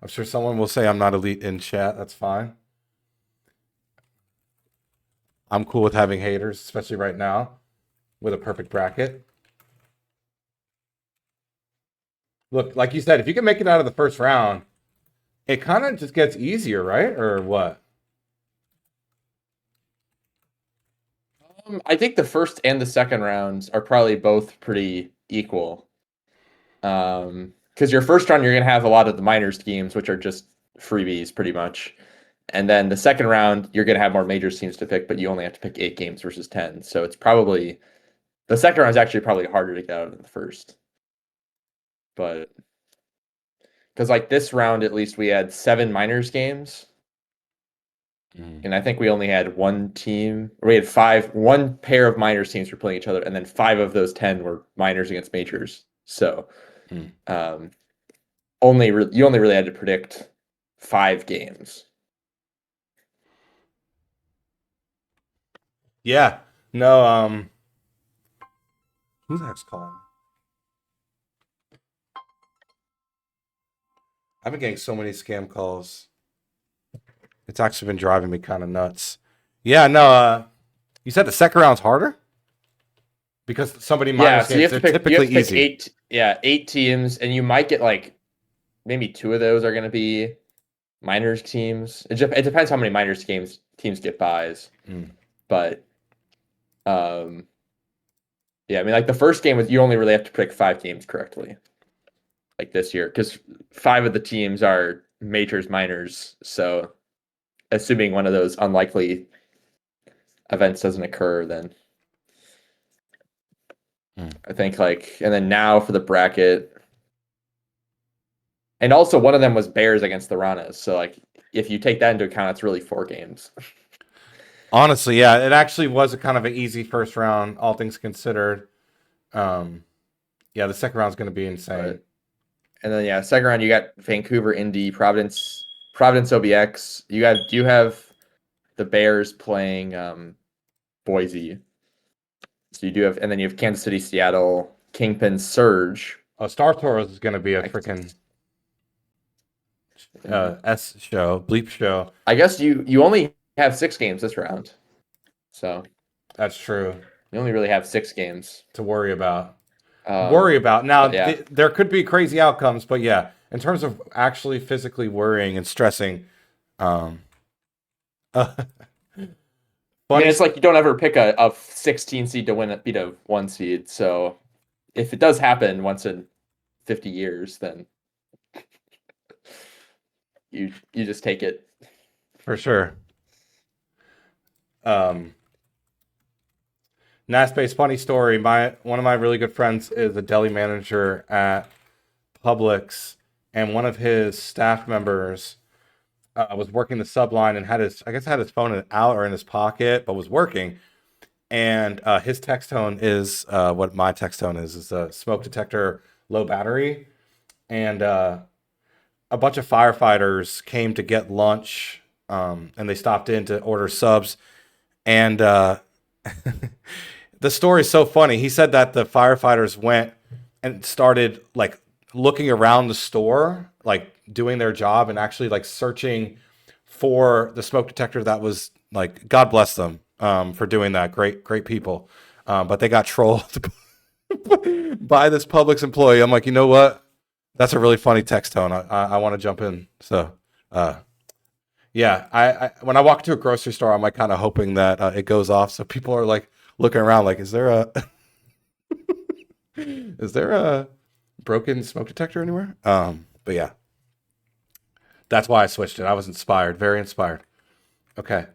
I'm sure someone will say I'm not elite in chat. That's fine. I'm cool with having haters, especially right now with a perfect bracket. Look, like you said, if you can make it out of the first round, it kind of just gets easier, right? Or what? I think the first and the second rounds are probably both pretty equal. Because your first round, you're going to have a lot of the minors teams, which are just freebies pretty much. And then the second round, you're going to have more majors teams to pick, but you only have to pick 8 games versus 10. So it's probably, the second round is actually probably harder to get out than the first. But, because like this round, at least we had 7 minors games. And I think we only had one team, or we had one pair of minors teams were playing each other, and then 5 of those 10 were minors against majors. So, you only really had to predict 5 games. Yeah. No, who the heck's calling? I've been getting so many scam calls. It's actually been driving me kind of nuts. Yeah, no, you said the second round's harder? Because somebody minus So you games, have to they're pick, typically easy. 8 teams, and you might get like maybe 2 of those are going to be minors teams. It depends how many minors teams get buys. But yeah, I mean, like the first game was you only really have to pick 5 games correctly, like this year, because 5 of the teams are majors, minors. So, assuming one of those unlikely events doesn't occur, then I think and then now for the bracket, and also one of them was Bears against the Ranas. So like, if you take that into account, it's really 4 games. Honestly, yeah, it actually was a kind of an easy first round, all things considered. Yeah, the second round's going to be insane. And then second round you got Vancouver, Indy, Providence, OBX. You have the Bears playing Boise. So you do have, and then you have Kansas City, Seattle, Kingpin, Surge. Star Tours is going to be a freaking S show, bleep show. I guess you only have 6 games this round, so that's true. You only really have 6 games to worry about. Now, there could be crazy outcomes, but yeah, in terms of actually physically worrying and stressing, I mean, it's like you don't ever pick a 16 seed to beat a 1 seed, so if it does happen once in 50 years, then you just take it. For sure. NASPACE funny story. One of my really good friends is a deli manager at Publix, and one of his staff members was working the sub line and had his phone out or in his pocket, but was working. And his text tone is what my text tone is a smoke detector, low battery, and a bunch of firefighters came to get lunch, and they stopped in to order subs, and the story is so funny. He said that the firefighters went and started like looking around the store, like doing their job and actually like searching for the smoke detector that was like, God bless them for doing that. Great people. But they got trolled by this Publix employee. I'm like, you know what? That's a really funny text tone. I want to jump in. So, yeah, I when I walk into a grocery store, I'm like kind of hoping that it goes off. So people are like looking around, like, is there a is there a broken smoke detector anywhere? But yeah, that's why I switched it. I was inspired, very inspired. Okay.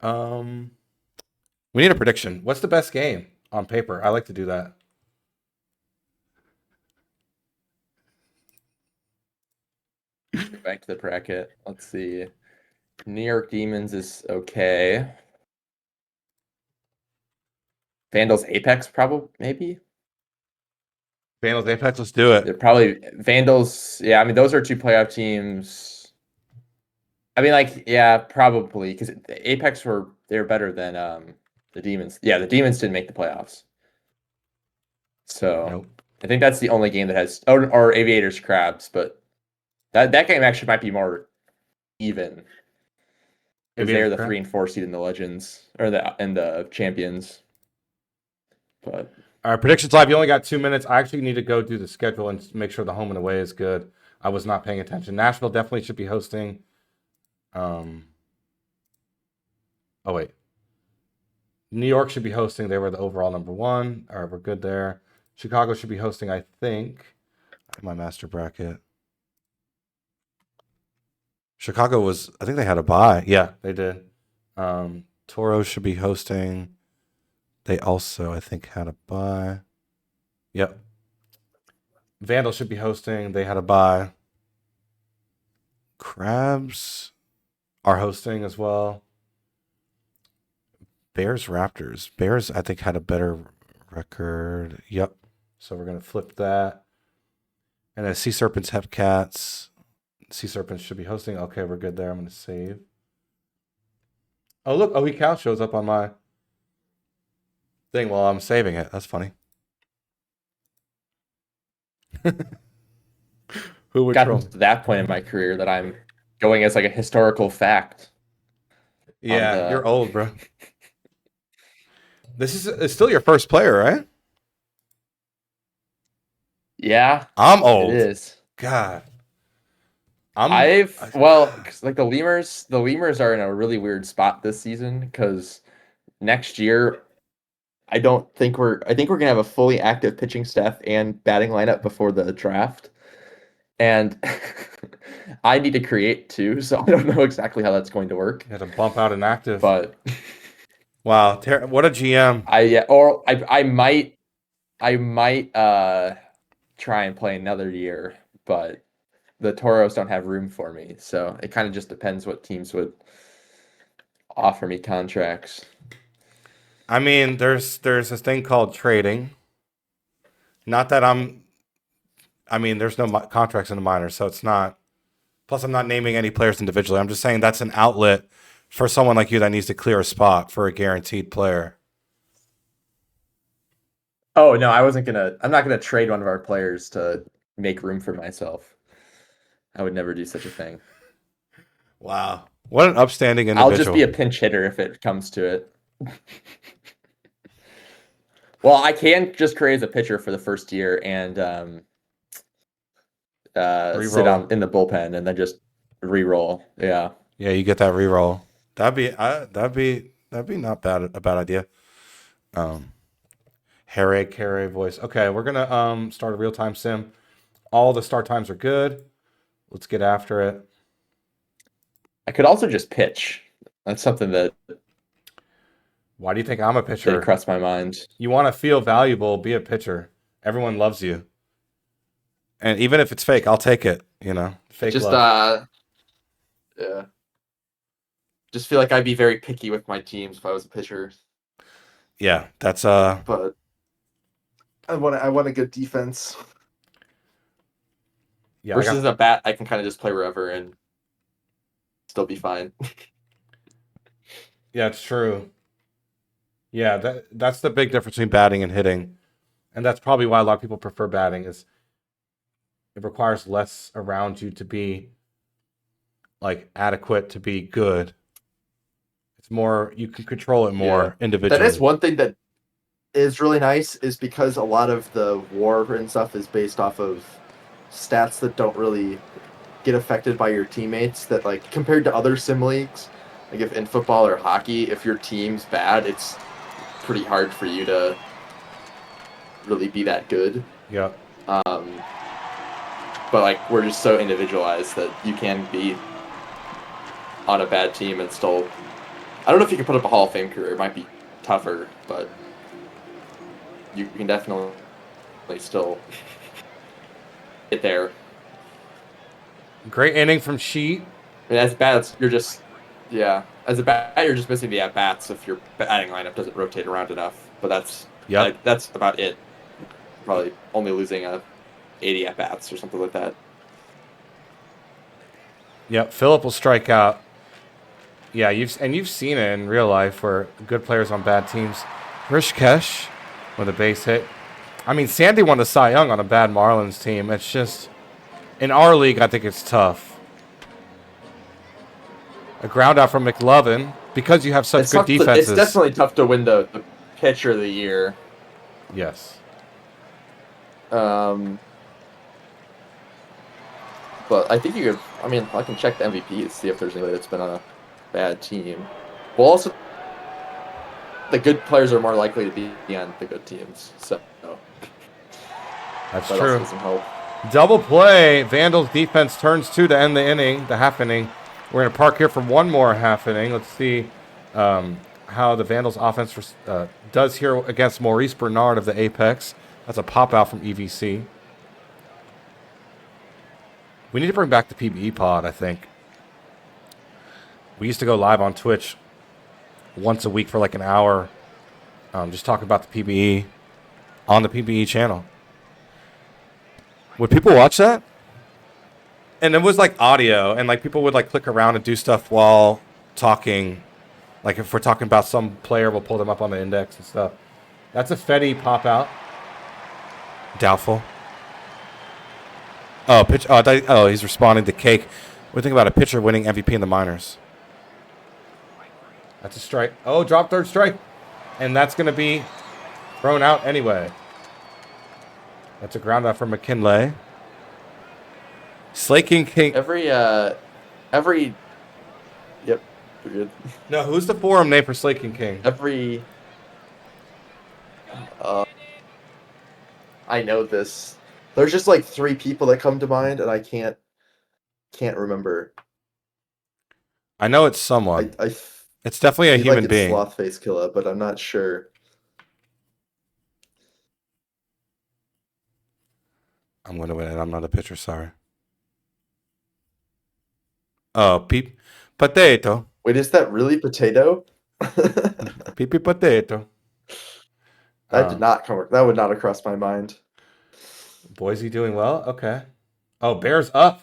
We need a prediction. What's the best game on paper? I like to do that. Back to the bracket. Let's see. New York Demons is okay. Vandals Apex, probably, maybe. Vandals Apex, let's do it. They're probably Vandals. Yeah, I mean, those are two playoff teams. I mean, like, yeah, probably because Apex they're better than the Demons. Yeah, the Demons didn't make the playoffs, so Nope. I think that's the only game that has or Aviators Crabs, but that game actually might be more even because they're the 3 and 4 seed in the Legends or the Champions. But all right, predictions live. You only got 2 minutes. I actually need to go do the schedule and make sure the home and away is good. I was not paying attention. Nashville definitely should be hosting. Oh wait, New York should be hosting. They were the overall number one. All right, we're good there. Chicago should be hosting. I think my master bracket. Chicago was. I think they had a bye. Yeah, they did. Toro should be hosting. They also, I think, had a bye. Yep. Vandal should be hosting. They had a bye. Crabs are hosting as well. Bears Raptors. Bears, I think, had a better record. Yep. So we're going to flip that. And then Sea Serpents have Cats. Sea Serpents should be hosting. Okay, we're good there. I'm going to save. Oh, look. Oh, Cow shows up on my thing while I'm saving it. That's funny. Who would got to that point in my career that I'm going as like a historical fact. Yeah, you're old, bro. It's still your first player, right? Yeah, I'm old. It is. God. Cause like the lemurs are in a really weird spot this season because next year I think we're gonna have a fully active pitching staff and batting lineup before the draft. And I need to create too, so I don't know exactly how that's going to work. You had to bump out an active. But wow, what a GM. I might try and play another year, but the Toros don't have room for me, so it kind of just depends what teams would offer me contracts. I mean, there's this thing called trading. Not that there's no contracts in the minors, so it's not. Plus, I'm not naming any players individually. I'm just saying that's an outlet for someone like you that needs to clear a spot for a guaranteed player. Oh no, I'm not gonna trade one of our players to make room for myself. I would never do such a thing. Wow. What an upstanding individual. I'll just be a pinch hitter if it comes to it. Well, I can just create as a pitcher for the first year and sit in the bullpen and then just re-roll. Yeah. Yeah, you get that re-roll. That'd be not a bad idea. Harry Carey voice. Okay, we're gonna start a real-time sim. All the start times are good. Let's get after it. I could also just pitch. That's something that Why do you think I'm a pitcher? crossed my mind. You want to feel valuable, be a pitcher. Everyone loves you. And even if it's fake, I'll take it, Fake Just love. yeah. Just feel like I'd be very picky with my teams if I was a pitcher. Yeah, that's But I want a good defense. yeah, Versus a bat, I can kind of just play wherever and still be fine. yeah, it's true. Yeah, that's the big difference between batting and hitting. And that's probably why a lot of people prefer batting is it requires less around you to be like adequate to be good. It's more you can control it more individually. That is one thing that is really nice is because a lot of the war and stuff is based off of stats that don't really get affected by your teammates that like compared to other sim leagues, like if in football or hockey, if your team's bad, it's pretty hard for you to really be that good. Yeah. But like we're just so individualized that you can be on a bad team and still I don't know if you can put up a Hall of Fame career. It might be tougher, but you can definitely still get there. Great inning from Sheet. I mean, as bats, you're just as a bat, you're just missing the at bats if your batting lineup doesn't rotate around enough. But that's that's about it. Probably only losing 80 at bats or something like that. Yep, Phillip will strike out. Yeah, you've seen it in real life where good players on bad teams. Rishikesh with a base hit. I mean, Sandy won the Cy Young on a bad Marlins team. It's just in our league, I think it's tough. A ground out from McLovin because you have such good defenses. It's definitely tough to win the pitcher of the year. Yes. But I think you could. I mean, I can check the MVP to see if there's anybody that's been on a bad team. Well, also, the good players are more likely to be on the good teams. So that's that true. Also doesn't help. Double play. Vandals defense turns 2 to end the inning, the half inning. We're going to park here for one more half inning. Let's see how the Vandals offense does here against Maurice Bernard of the Apex. That's a pop out from EVC. We need to bring back the PBE pod, I think. We used to go live on Twitch once a week for like an hour, just talking about the PBE on the PBE channel. Would people watch that? And it was like audio, and like people would like click around and do stuff while talking. Like if we're talking about some player, we'll pull them up on the index and stuff. That's a Fetty pop out. Doubtful. Oh, pitch. Oh, he's responding to Cake. What do you think about a pitcher winning MVP in the minors? That's a strike. Oh, drop third strike. And that's going to be thrown out anyway. That's a ground out for McKinley. Slaking King. Yep. We're good. No, who's the forum name for Slaking King? I know this. There's just like 3 people that come to mind, and I can't remember. I know it's someone. It's definitely a human being. Slothface Killer, but I'm not sure. I'm going to win it. I'm not a pitcher, sorry. Oh, potato. Wait, is that really potato? Potato. That did not come. That would not have crossed my mind. Boise doing well? Okay. Oh, Bears up.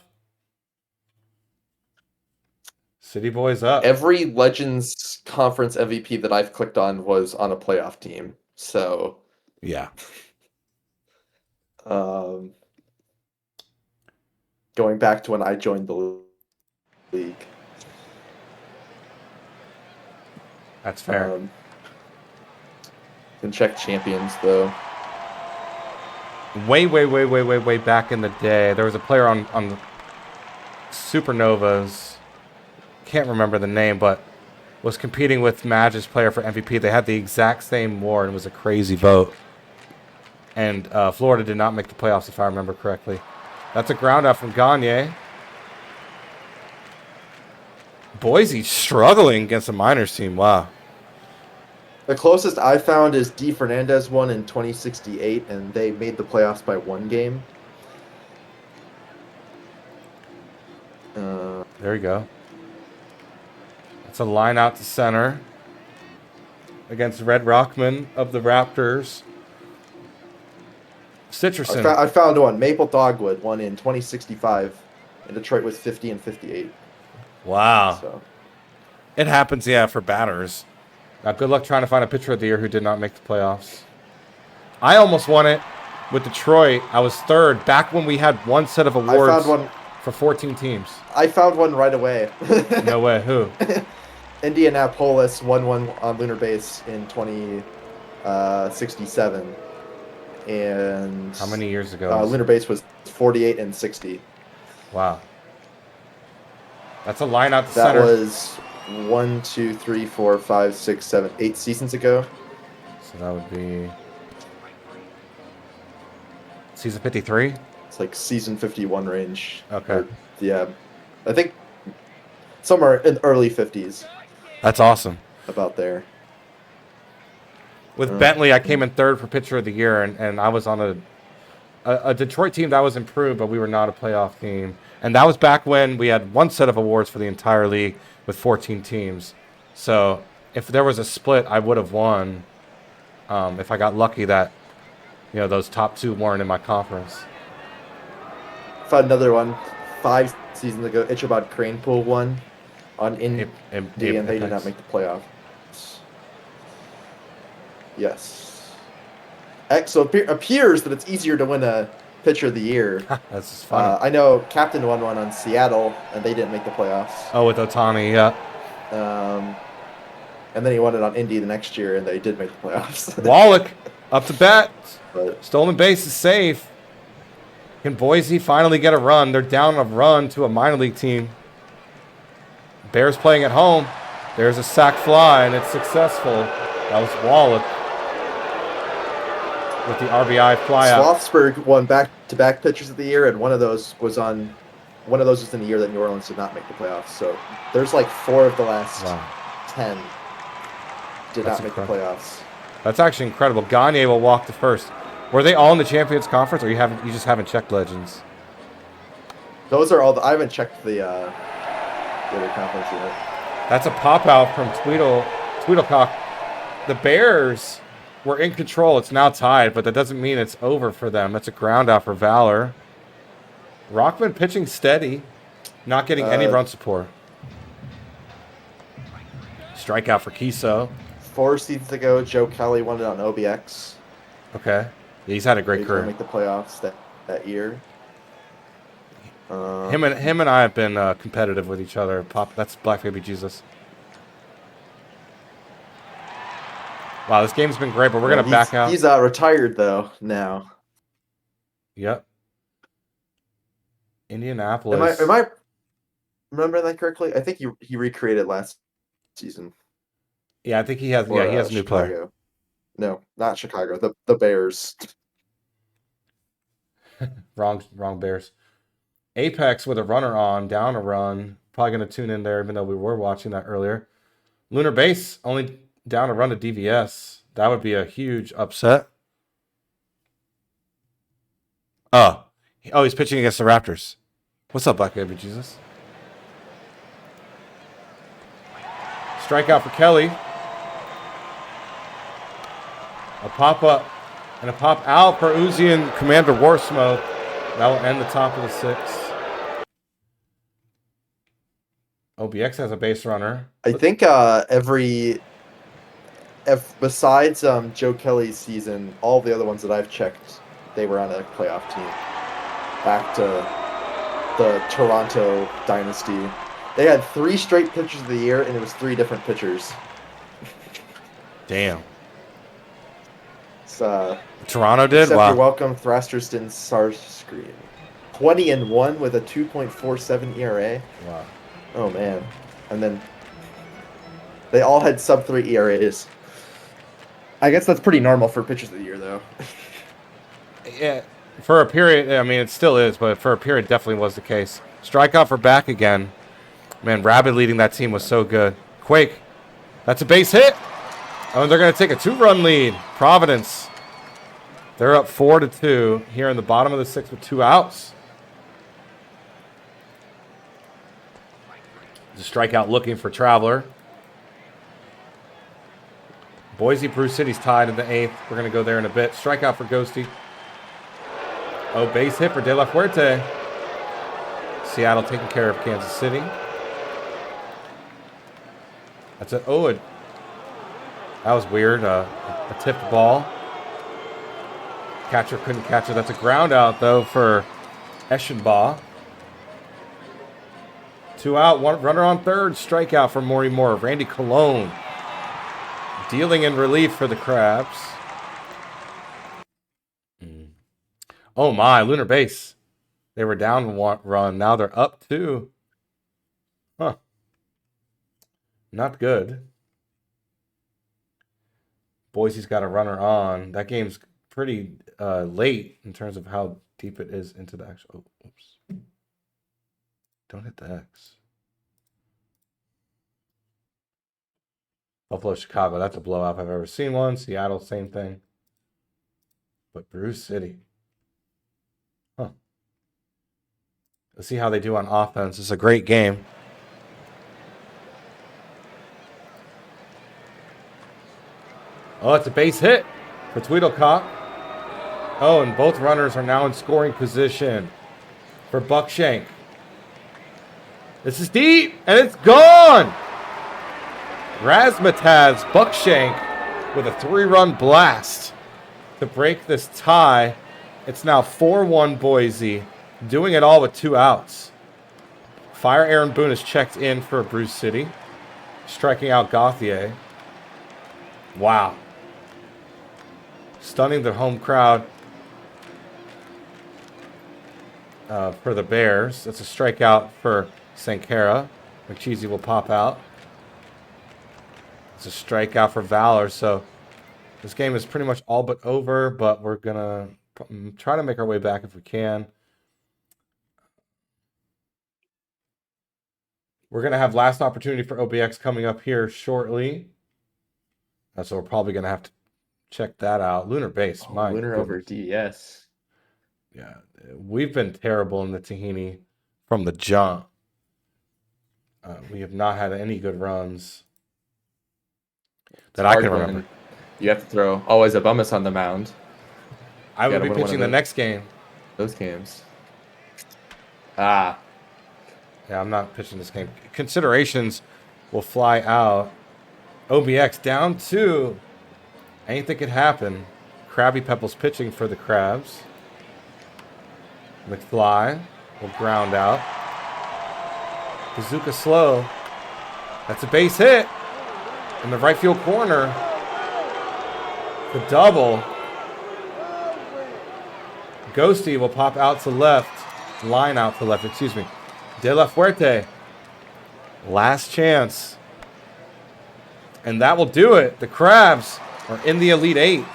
City Boys up. Every Legends Conference MVP that I've clicked on was on a playoff team. So yeah. Going back to when I joined the league. That's fair. Can check champions though. Way back in the day, there was a player on the Supernovas. Can't remember the name, but was competing with Magic's player for MVP. They had the exact same war, and it was a crazy vote. And Florida did not make the playoffs, if I remember correctly. That's a ground out from Gagne. Boise struggling against a minors team. Wow. The closest I found is D. Fernandez won in 2068, and they made the playoffs by 1 game. There you go. It's a line out to center against Red Rockman of the Raptors. Citrusson. I found one. Maple Dogwood won in 2065, and Detroit was 50 and 58. Wow. So. It happens, yeah, for batters. Now, good luck trying to find a pitcher of the year who did not make the playoffs. I almost won it with Detroit. I was third back when we had one set of awards. I found one for 14 teams. I found one right away. No way. Who? Indianapolis won one on lunar base in 2067. And how many years ago? Lunar base was 48 and 60. Wow. That's a line out the center. That was 1, 2, 3, 4, 5, 6, 7, 8 seasons ago. So that would be season 53? It's like season 51 range. Okay. Or, yeah. I think somewhere in the early 50s. That's awesome. About there. With Bentley, I came in third for pitcher of the year, and I was on a Detroit team that was improved, but we were not a playoff team. And that was back when we had one set of awards for the entire league with 14 teams. So if there was a split, I would have won if I got lucky that, you know, those top two weren't in my conference. Found another one 5 seasons ago. Ichabod Cranepool won on Indy, and they did not make the playoffs. Yes. So it appears that it's easier to win a pitcher of the year. That's just funny. I know Captain won one on Seattle, and they didn't make the playoffs. Oh, with Otani, yeah. And then he won it on Indy the next year, and they did make the playoffs. Wallach up to bat. But Stolen base is safe. Can Boise finally get a run? They're down a run to a minor league team. Bears playing at home. There's a sac fly, and it's successful. That was Wallach with the RBI flyout. Slothsburg won back-to-back pitchers of the year, and one of those was in the year that New Orleans did not make the playoffs. So there's like 4 of the last 10 did not make the playoffs. That's actually incredible. Gagne will walk to first. Were they all in the Champions Conference, or you just haven't checked Legends? Those are all. I haven't checked the other conference yet. That's a pop out from Tweedlecock. The Bears were in control. It's now tied, but that doesn't mean it's over for them. That's a ground out for Valor. Rockman pitching steady, not getting any run support. Strikeout for Kiso. 4 seasons ago, Joe Kelly won it on OBX. Okay. Yeah, he's had a great career. Make the playoffs that year. Him and I have been competitive with each other. That's Black Baby Jesus. Wow, this game's been great, but we're gonna back out. He's retired though now. Yep. Indianapolis. Am I remembering that correctly? I think he recreated last season. Yeah, I think he has. He has a new player. No, not Chicago. The Bears. Wrong Bears. Apex with a runner on, down a run. Probably going to tune in there, even though we were watching that earlier. Lunar base only down a run to DVS. That would be a huge upset. Oh, he's pitching against the Raptors. What's up, Black Baby Jesus? Strikeout for Kelly. A pop up and a pop out for Uzi and Commander Warsmoke. That will end the top of the 6th. OBX has a base runner. I think besides Joe Kelly's season, all the other ones that I've checked, they were on a playoff team. Back to the Toronto dynasty. They had 3 straight pitchers of the year, and it was 3 different pitchers. Damn. Toronto did? Wow. You're welcome, Thrasterston Starscream. 20-1 with a 2.47 ERA. Wow. Oh, man. And then they all had sub-3 ERAs. I guess that's pretty normal for pitchers of the year, though. Yeah, for a period, I mean, it still is, but for a period, definitely was the case. Strikeout for back again. Man, Rabbit leading that team was so good. Quake, that's a base hit. Oh, and they're going to take a 2-run lead. Providence. They're up 4-2 here in the bottom of the 6th with 2 outs. The strikeout looking for Traveler. Boise, Brew City's tied in the 8th. We're going to go there in a bit. Strikeout for Ghosty. Oh, base hit for De La Fuerte. Seattle taking care of Kansas City. That's it. Oh, that was weird. A tipped ball. Catcher couldn't catch it. That's a ground out, though, for Eschenbaugh. 2 out, 1 runner on third. Strikeout for Maury Moore. Randy Colon dealing in relief for the Crabs. Oh, my. Lunar base. They were down 1 run. Now they're up 2. Huh. Not good. Boise's got a runner on. That game's pretty late in terms of how deep it is into the actual. Oh, oops. Don't hit the X. Buffalo, Chicago. That's a blowout if I've ever seen one. Seattle, same thing. But Bruce City. Huh. Let's see how they do on offense. It's a great game. Oh, it's a base hit for Tweedlecock. Oh, and both runners are now in scoring position for Buckshank. This is deep, and it's gone! Razmataz Buckshank with a 3-run blast to break this tie. It's now 4-1 Boise, doing it all with 2 outs. Fire Aaron Boone is checked in for Bruce City, striking out Gauthier. Wow. Stunning the home crowd for the Bears. That's a strikeout for Sankara. McCheesy will pop out. It's a strikeout for Valor. So this game is pretty much all but over, but we're going to try to make our way back if we can. We're going to have last opportunity for OBX coming up here shortly. So we're probably going to have to check that out. Lunar base. My Lunar goodness. over DES. Yeah, we've been terrible in the Tahini from the jump. We have not had any good runs that I can remember. You have to throw always a Bummus on the mound. I will be pitching the next game. Those games. Ah. Yeah, I'm not pitching this game. Considerations will fly out. OBX down 2. Anything could happen. Krabby Pepple's pitching for the Crabs. McFly will ground out. Bazooka slow. That's a base hit in the right field corner. The double. Ghosty will pop out to left. Line out to left, excuse me. De La Fuerte. Last chance. And that will do it. The Crabs are in the Elite 8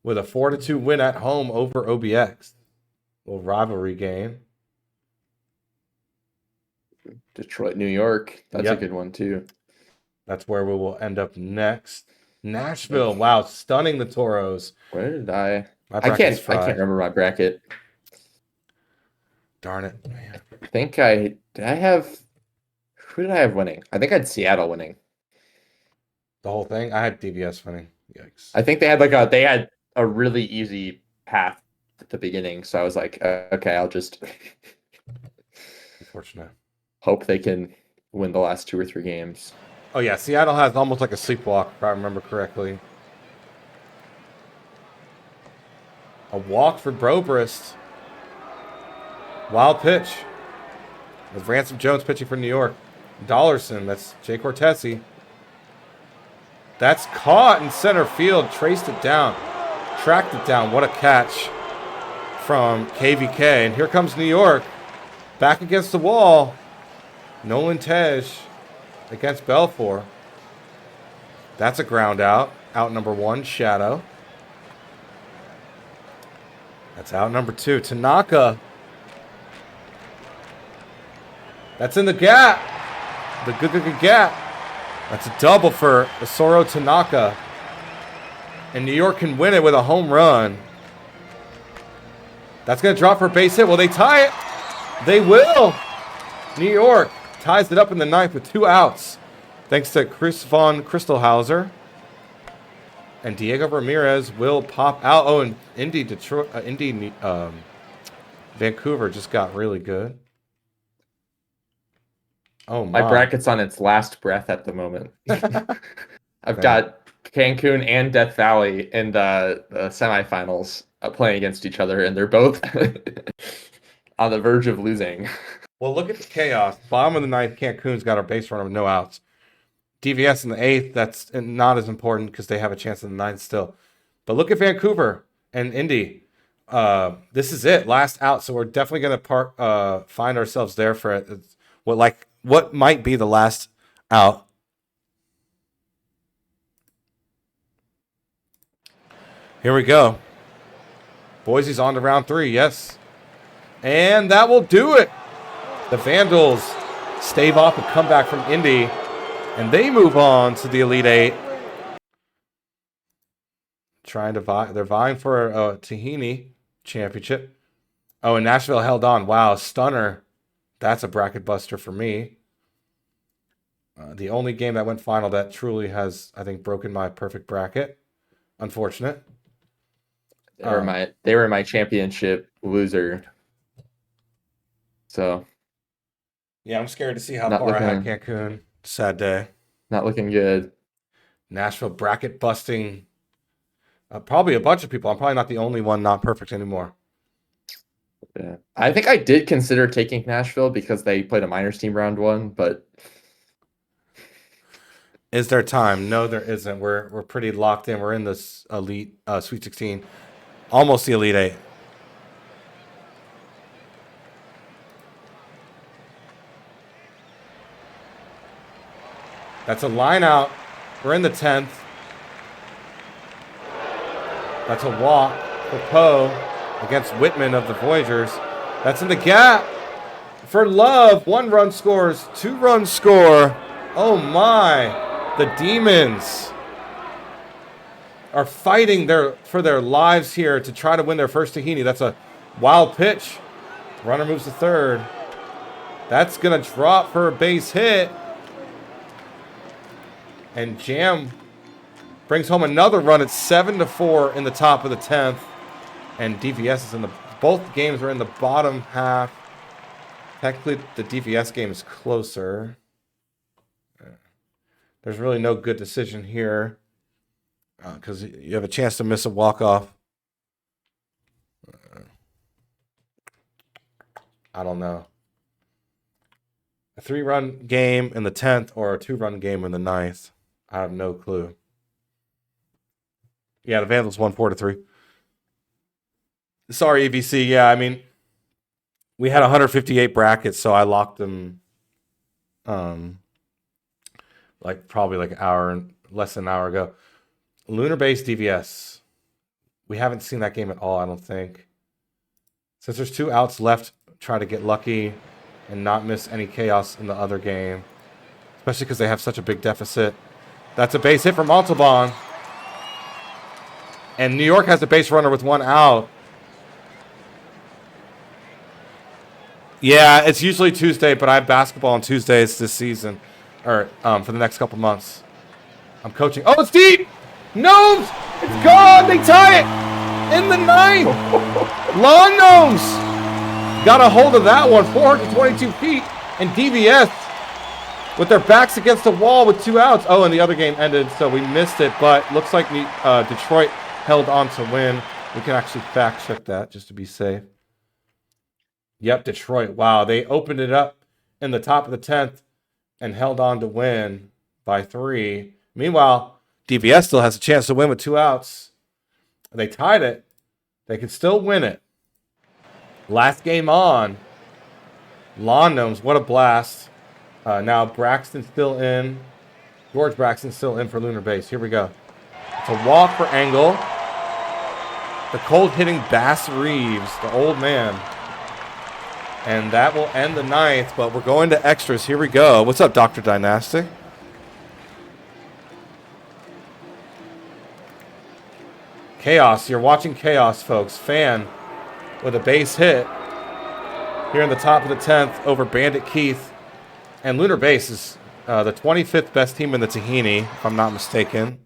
with a 4-2 win at home over OBX. Little rivalry game. Detroit, New York. That's Yep. a good one, too. That's where we will end up next. Nashville. Wow, stunning the Toros. Where did I can't remember my bracket. Darn it, man. I think who did I have winning? I think I had Seattle winning. The whole thing? I had DVS winning. Yikes. I think they had a really easy path at the beginning, so I was like, okay, I'll just Unfortunate. hope they can win the last 2 or 3 games. Oh, yeah. Seattle has almost like a sleepwalk, if I remember correctly. A walk for Brobrist. Wild pitch. With Ransom Jones pitching for New York. Dollarson, that's Jay Cortese. That's caught in center field. Traced it down. Tracked it down. What a catch from KVK. And here comes New York. Back against the wall. Nolan Tej against Belfour. That's a ground out. Out number 1, Shadow. That's out number 2. Tanaka. That's in the gap. The good gap. That's a double for Isoro Tanaka. And New York can win it with a home run. That's going to drop for a base hit. Will they tie it? They will. New York ties it up in the 9th with 2 outs. Thanks to Chris von Christelhauser. And Diego Ramirez will pop out. Oh, and Vancouver just got really good. Oh, my bracket's on its last breath at the moment. I've got Cancun and Death Valley in the semifinals playing against each other, and they're both on the verge of losing. Well, look at the chaos. Bottom of the 9th, Cancun's got our base runner with no outs. DVS in the 8th, that's not as important because they have a chance in the 9th still. But look at Vancouver and Indy. This is it, last out. So we're definitely going to find ourselves there for what might be the last out. Here we go. Boise's on to round 3, yes. And that will do it. The Vandals stave off a comeback from Indy, and they move on to the Elite 8. They're vying for a Tahini championship. Oh, and Nashville held on. Wow, stunner. That's a bracket buster for me. The only game that went final that truly has, I think, broken my perfect bracket. Unfortunate. They were my championship loser. So yeah, I'm scared to see how far I had Cancun. Sad day. Not looking good. Nashville bracket busting. Probably a bunch of people. I'm probably not the only one not perfect anymore. Yeah, I think I did consider taking Nashville because they played a minors team round 1, but is there time? No, there isn't. We're pretty locked in. We're in this Elite Sweet 16, almost the Elite 8. That's a line out. We're in the 10th. That's a walk for Poe against Whitman of the Voyagers. That's in the gap for Love. 1 run scores, 2 runs score. Oh my. The Demons are fighting for their lives here to try to win their first Tahini. That's a wild pitch. Runner moves to 3rd. That's going to drop for a base hit. And Jam brings home another run at 7-4 in the top of the 10th. And DVS is both games are in the bottom half. Technically, the DVS game is closer. There's really no good decision here because you have a chance to miss a walk-off. I don't know. A 3-run game in the 10th or a 2-run game in the 9th. I have no clue. Yeah, the Vandals won 4-3. Sorry, EVC. Yeah, I mean, we had 158 brackets, so I locked them probably less than an hour ago. Lunar Base DVS. We haven't seen that game at all, I don't think. Since there's 2 outs left, try to get lucky and not miss any chaos in the other game. Especially because they have such a big deficit. That's a base hit from Montalban. And New York has a base runner with 1 out. Yeah, it's usually Tuesday, but I have basketball on Tuesdays this season. Or for the next couple months. I'm coaching. Oh, it's deep! Gnomes! It's gone! They tie it! In the 9th! Lawn Gnomes! Got a hold of that one. 422 feet. And DVS with their backs against the wall with 2 outs. Oh, and the other game ended, so we missed it. But looks like Detroit held on to win. We can actually fact check that just to be safe. Yep, Detroit. Wow, they opened it up in the top of the 10th and held on to win by 3. Meanwhile, DVS still has a chance to win with 2 outs. They tied it. They can still win it. Last game on. Lawn Gnomes, what a blast. Now Braxton's still in. George Braxton's still in for Lunar Base. Here we go. It's a walk for Engel. the cold hitting Bass Reeves, the old man. And that will end the ninth, but we're going to extras. Here we go. What's up, Dr. Dynastic? Chaos. You're watching Chaos, folks. Fan with a base hit here in the top of the 10th over Bandit Keith. And Lunar Base is the 25th best team in the Tahini, if I'm not mistaken.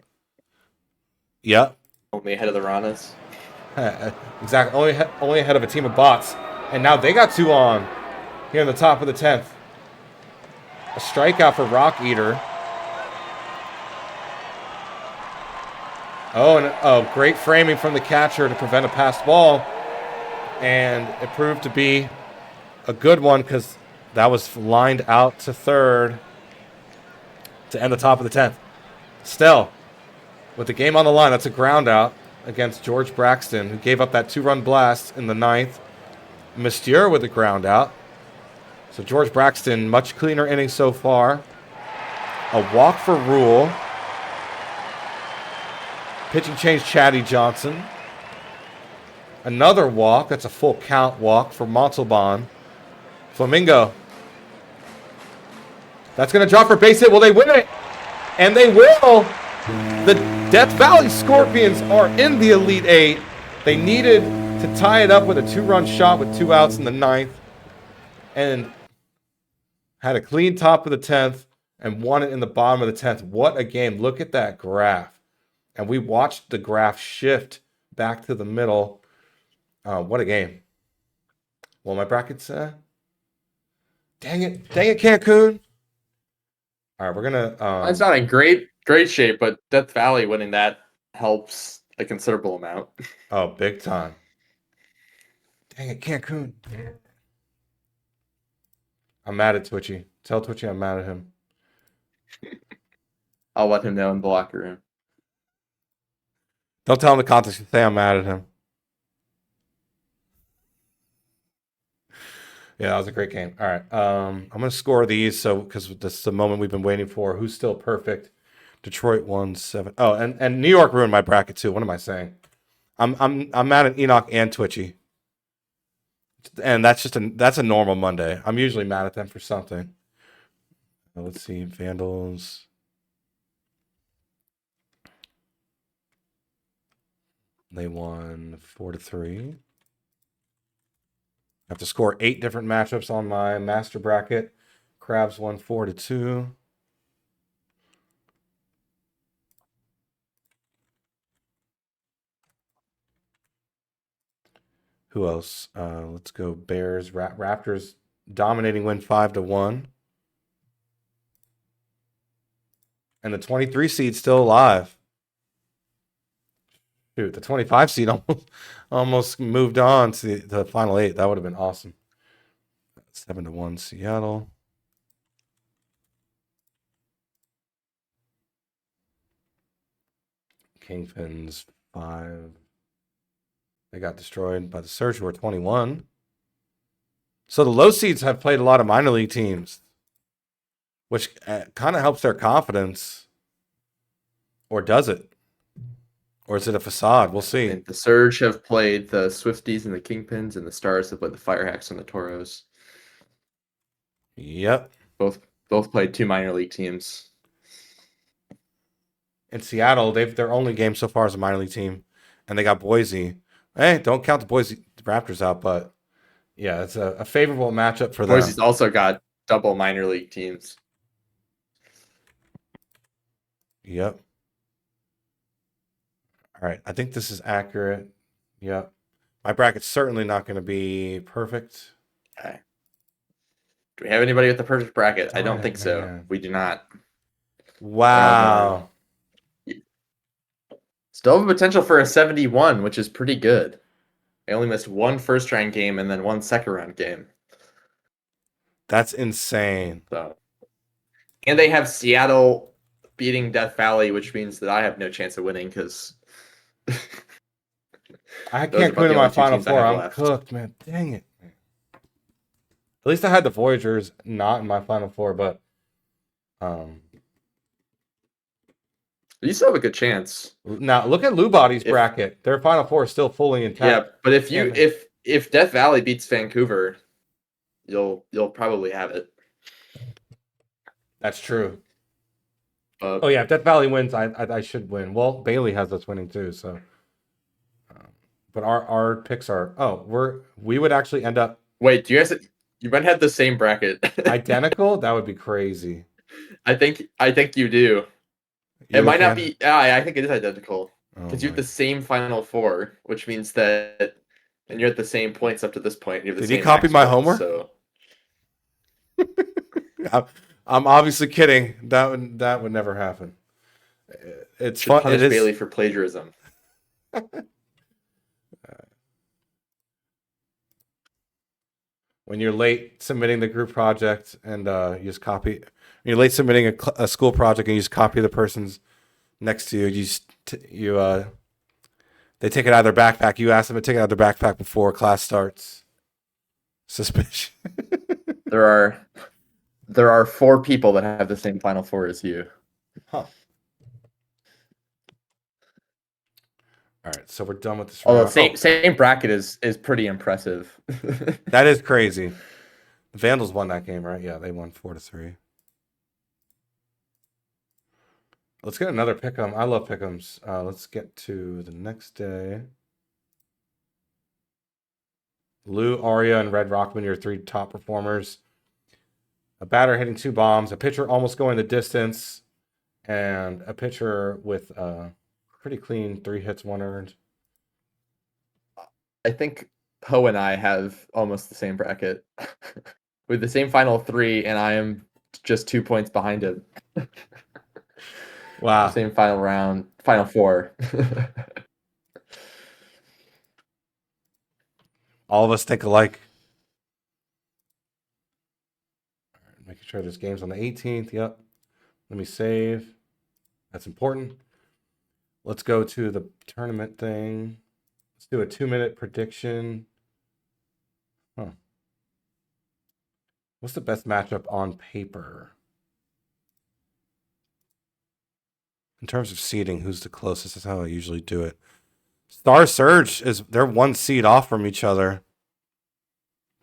Yep. Only ahead of the Ranas. Exactly. Only ahead of a team of bots. And now they got 2 on here in the top of the 10th. A strikeout for Rock Eater. Oh, and great framing from the catcher to prevent a passed ball. And it proved to be a good one because that was lined out to third to end the top of the 10th. Still, with the game on the line, that's a ground out against George Braxton, who gave up that 2-run blast in the 9th. Mystere with a ground out. So George Braxton, much cleaner inning so far. A walk for Rule. Pitching change, Chatty Johnson. Another walk. That's a full count walk for Montalban. Flamingo. That's going to drop for base hit. Will they win it? And they will. The Death Valley Scorpions are in the Elite Eight. They needed to tie it up with a 2-run shot with 2 outs in the 9th. And had a clean top of the 10th and won it in the bottom of the 10th. What a game. Look at that graph. And we watched the graph shift back to the middle. What a game. Well, my brackets... Dang it, Cancun. All right, we're going to... It's not in great shape, but Death Valley winning that helps a considerable amount. Oh, big time. Dang it, Cancun. I'm mad at Twitchy. Tell Twitchy I'm mad at him. I'll let him know in the locker room. Don't tell him the contest. Say I'm mad at him. Yeah, that was a great game. All right. I'm going to score these because this is the moment we've been waiting for. Who's still perfect? Detroit 1-7. Oh, and New York ruined my bracket too. What am I saying? I'm mad at Enoch and Twitchy. And that's a normal Monday. I'm usually mad at them for something. Let's see. Vandals. They won 4-3. I have to score 8 different matchups on my master bracket. Crabs won 4-2. Who else? Let's go Bears. Raptors dominating win 5-1. And the 23 seed still alive. Shoot, the 25 seed almost moved on to the final 8. That would have been awesome. 7-1 Seattle. Kingpins 5. They got destroyed by the Surge, who are 21. So the low seeds have played a lot of minor league teams, which kind of helps their confidence. Or does it? Or is it a facade? We'll see. And the Surge have played the Swifties and the Kingpins, and the Stars have played the Firehacks and the Toros. Yep. Both played 2 minor league teams. In Seattle, their only game so far is a minor league team, and they got Boise. Hey, don't count the Boise Raptors out, but yeah, it's a favorable matchup for them. Boise's also got double minor league teams. Yep. All right, I think this is accurate. Yep. My bracket's certainly not going to be perfect. Okay. Do we have anybody with the perfect bracket? I don't Darn think it, so. man. We do not. Wow. Still have a potential for a 71, which is pretty good. They only missed 1 first-round game and then 1 second-round game. That's insane. So, and they have Seattle beating Death Valley, which means that I have no chance of winning because I those are can't about quit the in my only 2 final teams I 4. have I'm left. cooked, man. Dang it. At least I had the Voyagers not in my final 4, but You're You still have a good chance. Now look at Lubody's If- bracket. Their Final Four is still fully Yeah, intact. but if And- if Death Valley beats Vancouver, you'll probably have it. That's true. But Oh yeah, if Death Valley wins, I should win. Well, Bailey has us winning too, so. But our picks are we would actually end up wait, you might have the same bracket. identical. That would be crazy. I think you do. You're It might not looking be. I think it is identical at- because oh you have my- the same Final Four, which means that, and you're at the same points up to this point. You have the Did he same copy max my points, homework? So I'm obviously kidding. That would never happen. It's should fun. punish It is. Bailey for plagiarism. When you're late submitting the group project and you just copy. When you're late submitting a school project and you just copy the person's next to you. They take it out of their backpack. You ask them to take it out of their backpack before class starts. Suspicion. There are 4 people that have the same Final Four as you. Huh. All right, so we're done with this. Although round. same bracket is pretty impressive. That is crazy. The Vandals won that game, right? Yeah, they won 4-3. Let's get another pick'em. I love pick'ems. Let's get to the next day. Lou, Aria, and Red Rockman, your 3 top performers. A batter hitting 2 bombs, a pitcher almost going the distance, and a pitcher with pretty clean 3 hits, 1 earned. I think Poe and I have almost the same bracket with the same final 3, and I am just 2 points behind him. Wow. Same final 4. All of us think alike. All right, making sure this game's on the 18th. Yep. Let me save. That's important. Let's go to the tournament thing. Let's do a 2-minute prediction. Huh. What's the best matchup on paper? In terms of seeding, who's the closest? That's how I usually do it. Star Surge they're 1 seed off from each other.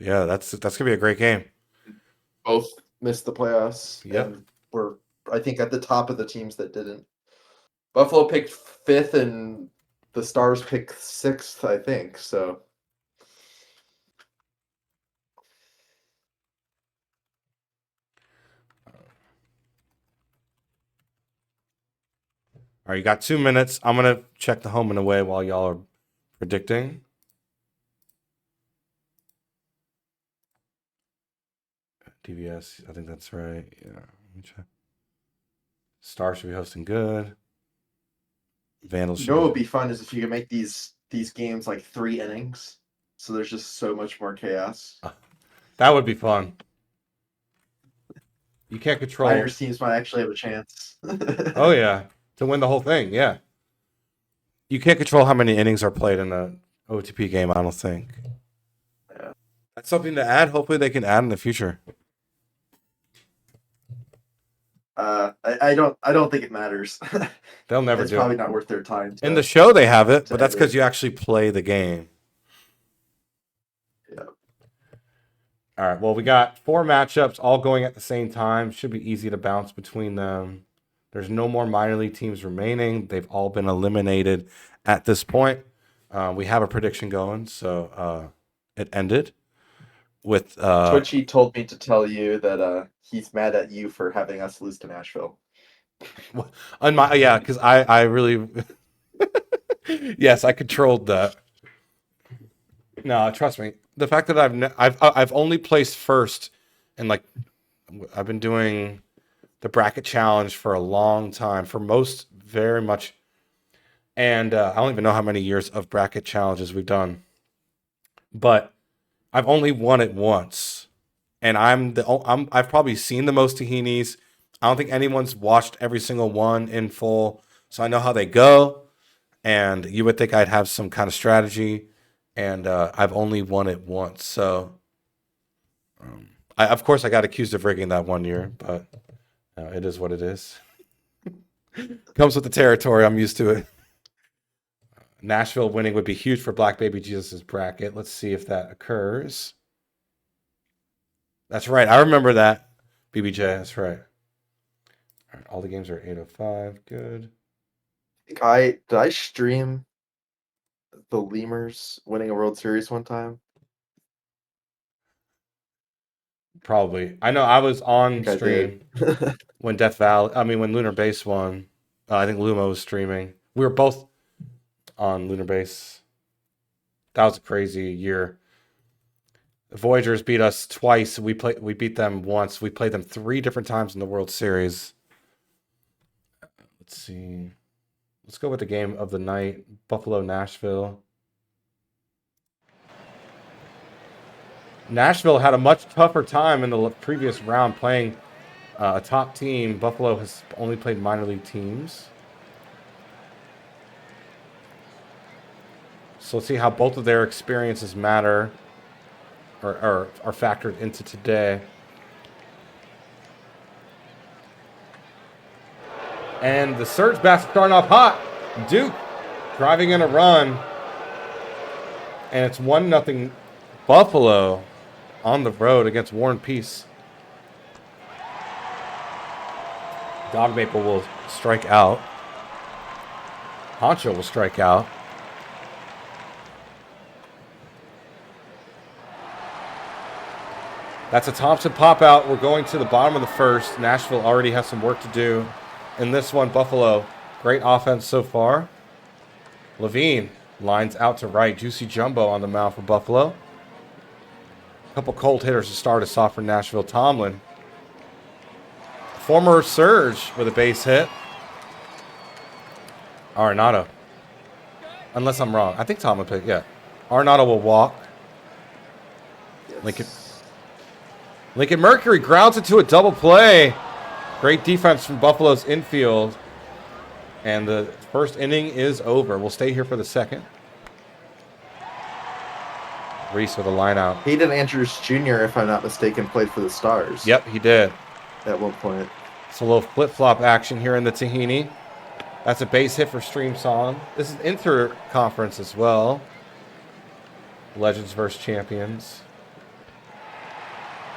Yeah, that's gonna be a great game. Both missed the playoffs. Yep. And we're, I think, at the top of the teams that didn't. Buffalo picked 5th, and the Stars picked 6th, I think. So All right, you got 2 minutes. I'm gonna check the home and away while y'all are predicting. DVS, I think that's right. Yeah, let me check. Star should be hosting good. Vandals you should know what would be fun is if you could make these games like 3 innings. So there's just so much more chaos. That would be fun. You can't control. Miners teams might actually have a chance. Oh yeah, to win the whole thing. Yeah. You can't control how many innings are played in a OTP game. I don't think. Yeah. That's something to add. Hopefully, they can add in the future. I don't think it matters. They'll never It's do probably it. not worth their time. In the show, they have it, but that's edit. because you actually play the game. Yeah. All right. Well, we got 4 matchups all going at the same time. Should be easy to bounce between them. There's no more minor league teams remaining. They've all been eliminated at this point. We have a prediction going, so it ended with Twitchy told me to tell you that he's mad at you for having us lose to Nashville. because I really yes, I controlled that. No, trust me. The fact that I've only placed first, and like I've been doing the bracket challenge for a long time, for most very much, and I don't even know how many years of bracket challenges we've done, but I've only won it once, and I've probably seen the most tahinis. I don't think anyone's watched every single one in full, so I know how they go, and you would think I'd have some kind of strategy, and I've only won it once, so of course I got accused of rigging that one year, but it is what it is. Comes with the territory. I'm used to it. Nashville winning would be huge for Black Baby Jesus' bracket. Let's see if that occurs. That's right. I remember that. BBJ, that's right. All right, all the games are 8:05. Good. Did I stream the Lemurs winning a World Series one time? Probably. I know I was on I think I stream did. when when Lunar Base won. I think Lumo was streaming. We were both on Lunar Base. That was a crazy year. The Voyagers beat us twice. We beat them once. We played them 3 different times in the World Series. Let's see. Let's go with the game of the night. Buffalo, Nashville. Nashville had a much tougher time in the previous round playing a top team. Buffalo has only played minor league teams. So let's see how both of their experiences matter or are factored into today. And the Surge Bats starting off hot. Duke driving in a run. And it's 1-0 Buffalo on the road against War and Peace. Dog Maple will strike out. Honcho will strike out. That's a Thompson pop out. We're going to the bottom of the first. Nashville already has some work to do. In this one, Buffalo, great offense so far. Levine lines out to right. Juicy Jumbo on the mound for Buffalo. A couple cold hitters to start us off for Nashville. Tomlin. Former Surge with a base hit. Arenado. Unless I'm wrong. I think Tomlin picked, yeah. Arenado will walk. Yes. Lincoln Mercury grounds into a double play. Great defense from Buffalo's infield. And the first inning is over. We'll stay here for the second. Reese with a line out. Hayden Andrews Jr., if I'm not mistaken, played for the Stars. Yep, he did. At one point. It's a little flip-flop action here in the Tahini. That's a base hit for Stream Song. This is inter-conference as well. Legends versus Champions.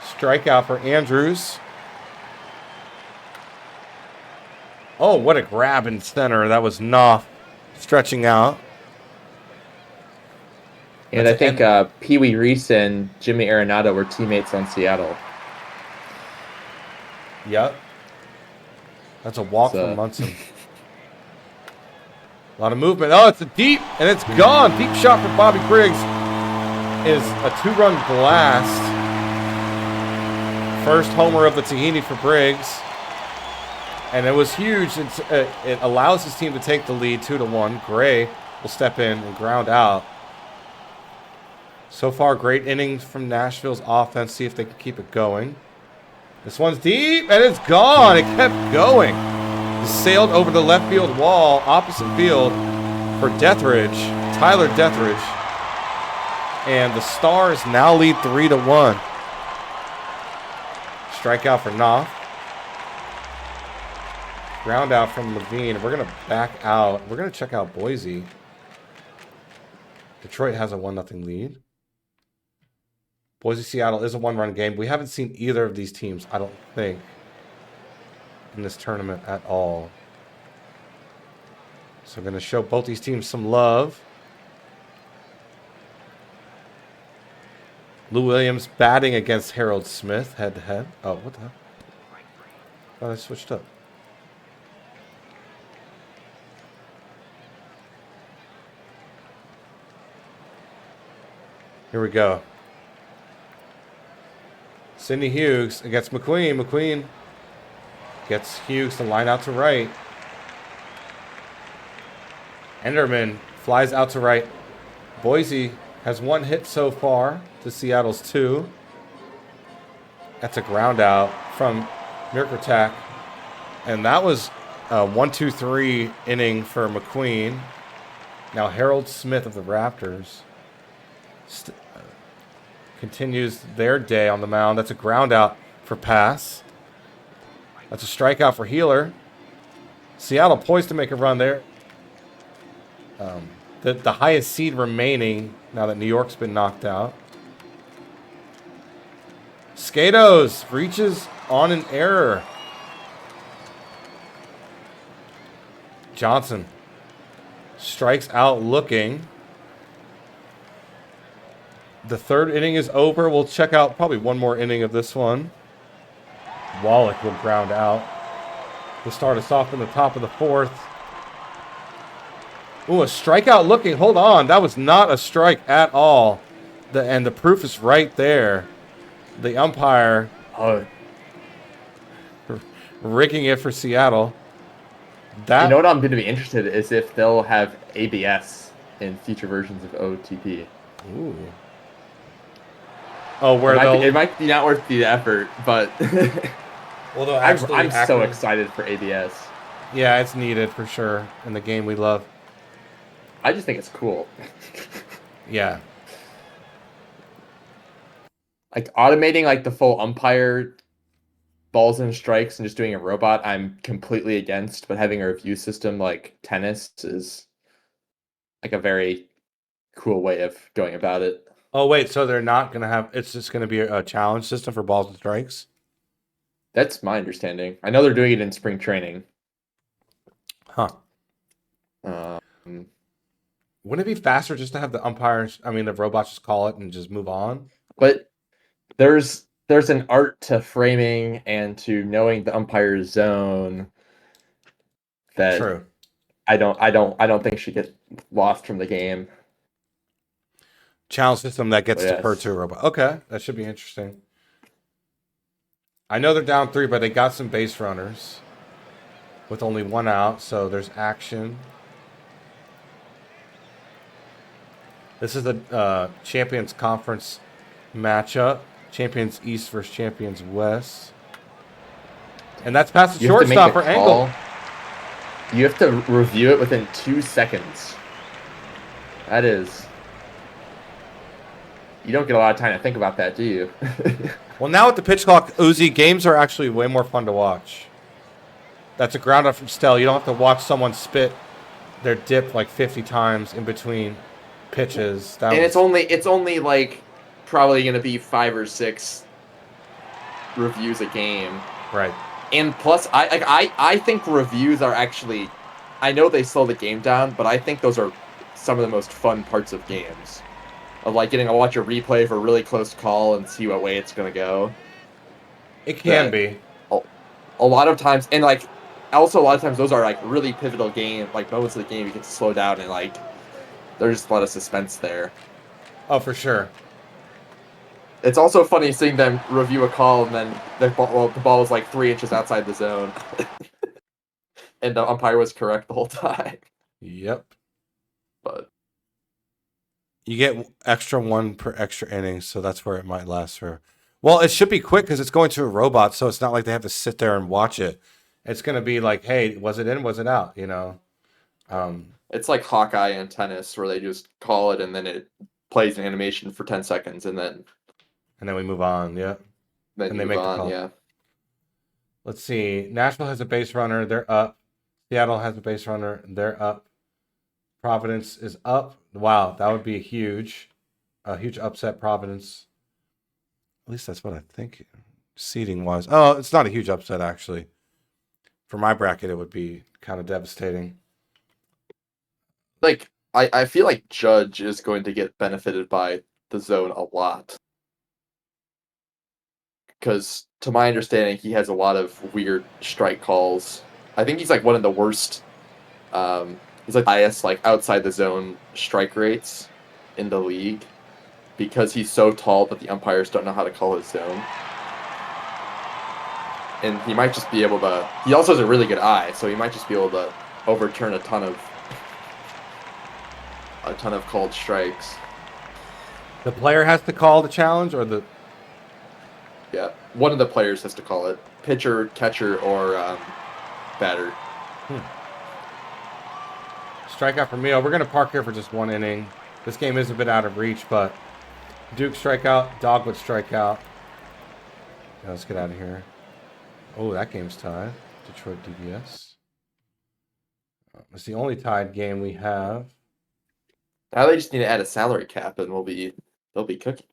Strikeout for Andrews. Oh, what a grab in center. That was Knopf stretching out. And I think Pee Wee Reese and Jimmy Arenado were teammates on Seattle. Yep. That's a walk from Munson. A lot of movement. Oh, it's a deep, and it's gone. Deep shot for Bobby Briggs is a 2-run blast. First homer of the Tahini for Briggs. And it was huge. It allows his team to take the lead 2-1. Gray will step in and ground out. So far, great innings from Nashville's offense. See if they can keep it going. This one's deep, and it's gone. It kept going. It sailed over the left field wall, opposite field for Deathridge, Tyler Deathridge. And the Stars now lead 3-1. Strikeout for Knopf. Ground out from Levine. We're going to back out. We're going to check out Boise. Detroit has a 1-0 lead. Boise-Seattle is a 1-run game. We haven't seen either of these teams, I don't think, in this tournament at all. So I'm going to show both these teams some love. Lou Williams batting against Harold Smith head-to-head. Oh, what the hell? Oh, I switched up. Here we go. Sidney Hughes against McQueen. McQueen gets Hughes to line out to right. Enderman flies out to right. Boise has 1 hit so far to Seattle's 2. That's a ground out from Mirkertak. And that was a 1-2-3 inning for McQueen. Now Harold Smith of the Raptors continues their day on the mound. That's a ground out for Pass. That's a strikeout for Healer. Seattle poised to make a run there. The highest seed remaining now that New York's been knocked out. Skatos reaches on an error. Johnson strikes out looking. The third inning is over. We'll check out probably one more inning of this one. Wallach will ground out. We'll start us off in the top of the fourth. Ooh, a strikeout looking. Hold on. That was not a strike at all. And the proof is right there. The umpire rigging it for Seattle. You know what I'm going to be interested in is if they'll have ABS in future versions of OTP. Ooh. Oh, where it might be not worth the effort, but well, I'm so excited for ABS. Yeah, it's needed for sure in the game we love. I just think it's cool. Yeah. Like automating like the full umpire balls and strikes and just doing a robot, I'm completely against, but having a review system like tennis is like a very cool way of going about it. Oh, wait, so they're not going to have, it's just going to be a challenge system for balls and strikes? That's my understanding. I know they're doing it in spring training. Huh. Wouldn't it be faster just to have the umpires, the robots just call it and just move on? But there's an art to framing and to knowing the umpire's zone that True. I don't think should get lost from the game. Challenge system that gets deferred to a robot. Okay, that should be interesting. I know they're down 3, but they got some base runners with only 1 out, so there's action. This is the Champions Conference matchup. Champions East versus Champions West. And that's past the shortstop for Engel. You have to review it within 2 seconds. That is... You don't get a lot of time to think about that, do you? Well, now with the pitch clock, Uzi, games are actually way more fun to watch. That's a ground out from Stell. You don't have to watch someone spit their dip like 50 times in between pitches. It's only like probably going to be 5 or 6 reviews a game. Right. And plus, I think reviews are actually... I know they slow the game down, but I think those are some of the most fun parts of games. Of like getting to watch a replay for a really close call and see what way it's going to go. It can be. A lot of times, and like, also a lot of times those are like really pivotal game, like moments of the game you get to slow down and like, there's a lot of suspense there. Oh, for sure. It's also funny seeing them review a call and then the ball was like 3 inches outside the zone. And the umpire was correct the whole time. Yep. But you get extra 1 per extra inning, so that's where it might last for. Well, it should be quick because it's going to a robot, so it's not like they have to sit there and watch it. It's going to be like, hey, was it in, was it out, you know? It's like Hawkeye and tennis where they just call it and then it plays an animation for 10 seconds and then we move on, yeah. Then they make the call. Yeah. Let's see. Nashville has a base runner, they're up. Seattle has a base runner, they're up. Providence is up. Wow, that would be a huge upset, Providence. At least that's what I think seeding was. Oh, it's not a huge upset, actually. For my bracket, it would be kind of devastating. Like, I feel like Judge is going to get benefited by the zone a lot. Because, to my understanding, he has a lot of weird strike calls. I think he's like one of the worst... he's like highest like outside the zone strike rates in the league because he's so tall that the umpires don't know how to call his zone. And he might just be able to... He also has a really good eye, so he might just be able to overturn a ton of called strikes. The player has to call the challenge, or the... Yeah, one of the players has to call it. Pitcher, catcher, or batter. Strikeout for Mio. We're going to park here for just 1 inning. This game is a bit out of reach, but Duke strikeout, Dogwood strikeout. Now let's get out of here. Oh, that game's tied. Detroit DBS. It's the only tied game we have. Now they just need to add a salary cap, and they'll be cooking.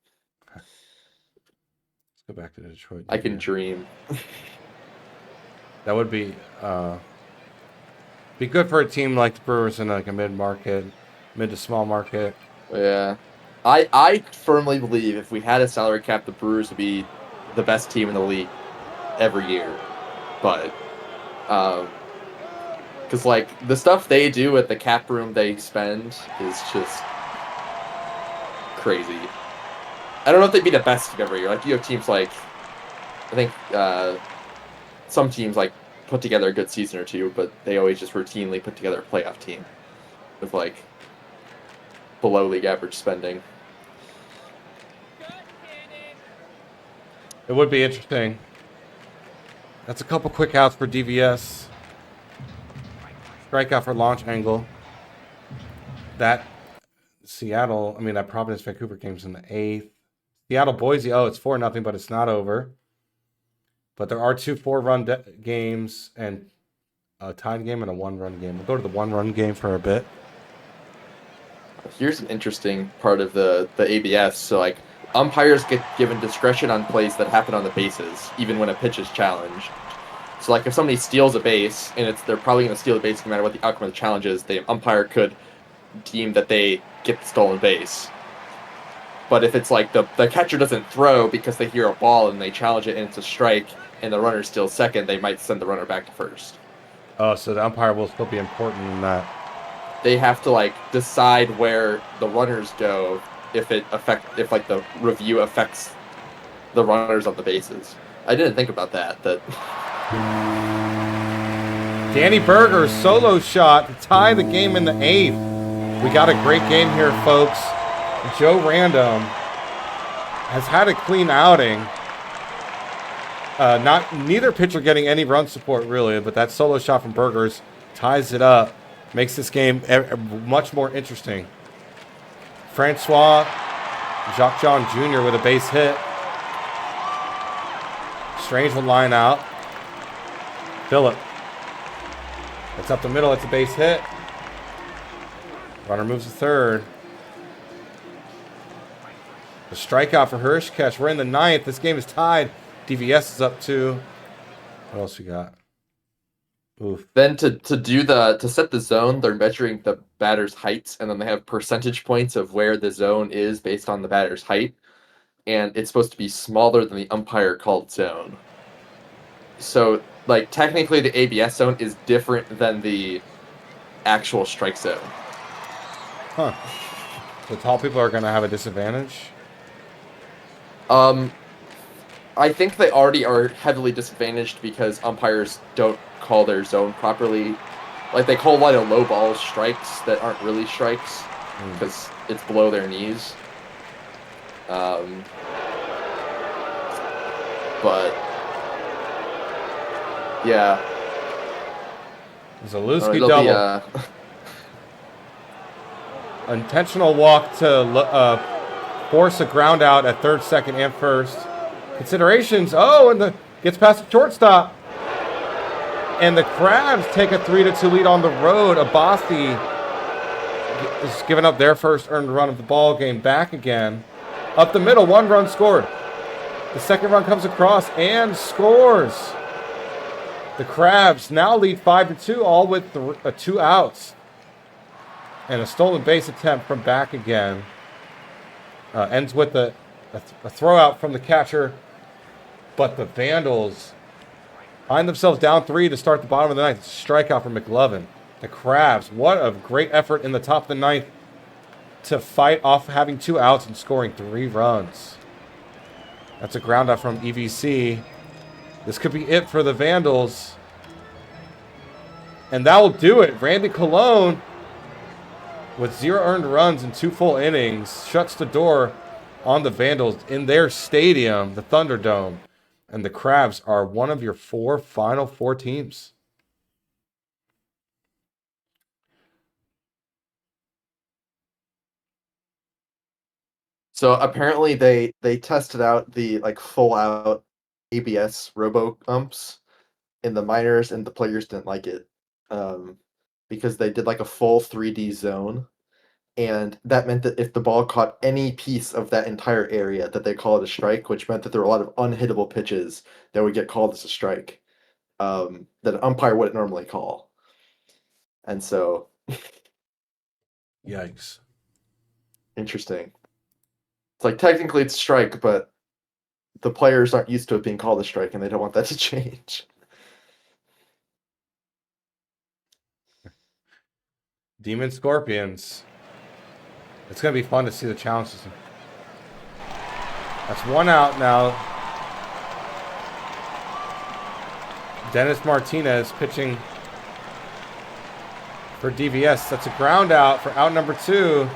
Let's go back to Detroit. I can dream. That would be good for a team like the Brewers in like a mid to small market. Yeah, I firmly believe if we had a salary cap, the Brewers would be the best team in the league every year. But, because like the stuff they do at the cap room they spend is just crazy. I don't know if they'd be the best team every year. Like you have teams like, I think some teams like put together a good season or two, but they always just routinely put together a playoff team with like below league average spending. It would be interesting. That's a couple quick outs for DVS. Strikeout for launch angle. That Providence Vancouver game's in the 8th. Seattle Boise, it's 4-0, but it's not over. But there are 2 4-run games and a tied game and a 1-run game. We'll go to the 1-run game for a bit. Here's an interesting part of the ABS. So like umpires get given discretion on plays that happen on the bases, even when a pitch is challenged. So like if somebody steals a base and they're probably going to steal the base no matter what the outcome of the challenge is, the umpire could deem that they get the stolen base. But if it's like the catcher doesn't throw because they hear a ball and they challenge it and it's a strike and the runner steals second, they might send the runner back to first. Oh, so the umpire will still be important in that. They have to like decide where the runners go if like the review affects the runners on the bases. I didn't think about that. Danny Berger's solo shot to tie the game in the 8th. We got a great game here, folks. Joe Random has had a clean outing. Neither pitcher getting any run support really, but that solo shot from Berger's ties it up, makes this game much more interesting. Francois Jacques John Jr. with a base hit. Strange will line out. Phillip. It's up the middle. It's a base hit. Runner moves to third. A strikeout for Hirschketch. We're in the 9th. This game is tied. DVS is up 2. What else we got? Oof. Then to set the zone, they're measuring the batter's heights, and then they have percentage points of where the zone is based on the batter's height, and it's supposed to be smaller than the umpire called zone. So, like technically, the ABS zone is different than the actual strike zone. Huh. So tall people are going to have a disadvantage? I think they already are heavily disadvantaged because umpires don't call their zone properly. Like, they call a lot of low ball strikes that aren't really strikes because it's below their knees. But yeah. Zalewski double. Intentional walk to force a ground out at third, second, and first. Considerations. And gets past the shortstop. And the Crabs take a 3-2 lead on the road. Abasi is giving up their first earned run of the ball game. Back again. Up the middle, 1 run scored. The second run comes across and scores. The Crabs now lead 5-2, all with 2 outs. And a stolen base attempt from back again. Ends with a throw out from the catcher. But the Vandals find themselves down 3 to start the bottom of the 9th. Strikeout from McLovin. The Crabs, what a great effort in the top of the 9th to fight off having 2 outs and scoring 3 runs. That's a ground out from EVC. This could be it for the Vandals. And that will do it. Randy Colon, with 0 earned runs in 2 full innings, shuts the door on the Vandals in their stadium, the Thunderdome. And the Crabs are one of your final 4 teams. So apparently they tested out the like full out ABS robo umps in the minors, and the players didn't like it because they did like a full 3D zone. And that meant that if the ball caught any piece of that entire area, that they call it a strike, which meant that there were a lot of unhittable pitches that would get called as a strike, that an umpire wouldn't normally call. And so, Yikes. interesting. It's like technically it's a strike, but the players aren't used to it being called a strike, and they don't want that to change. Demon Scorpions. It's going to be fun to see the challenges. That's one out now. Dennis Martinez pitching for DVS. That's a ground out for out number 2.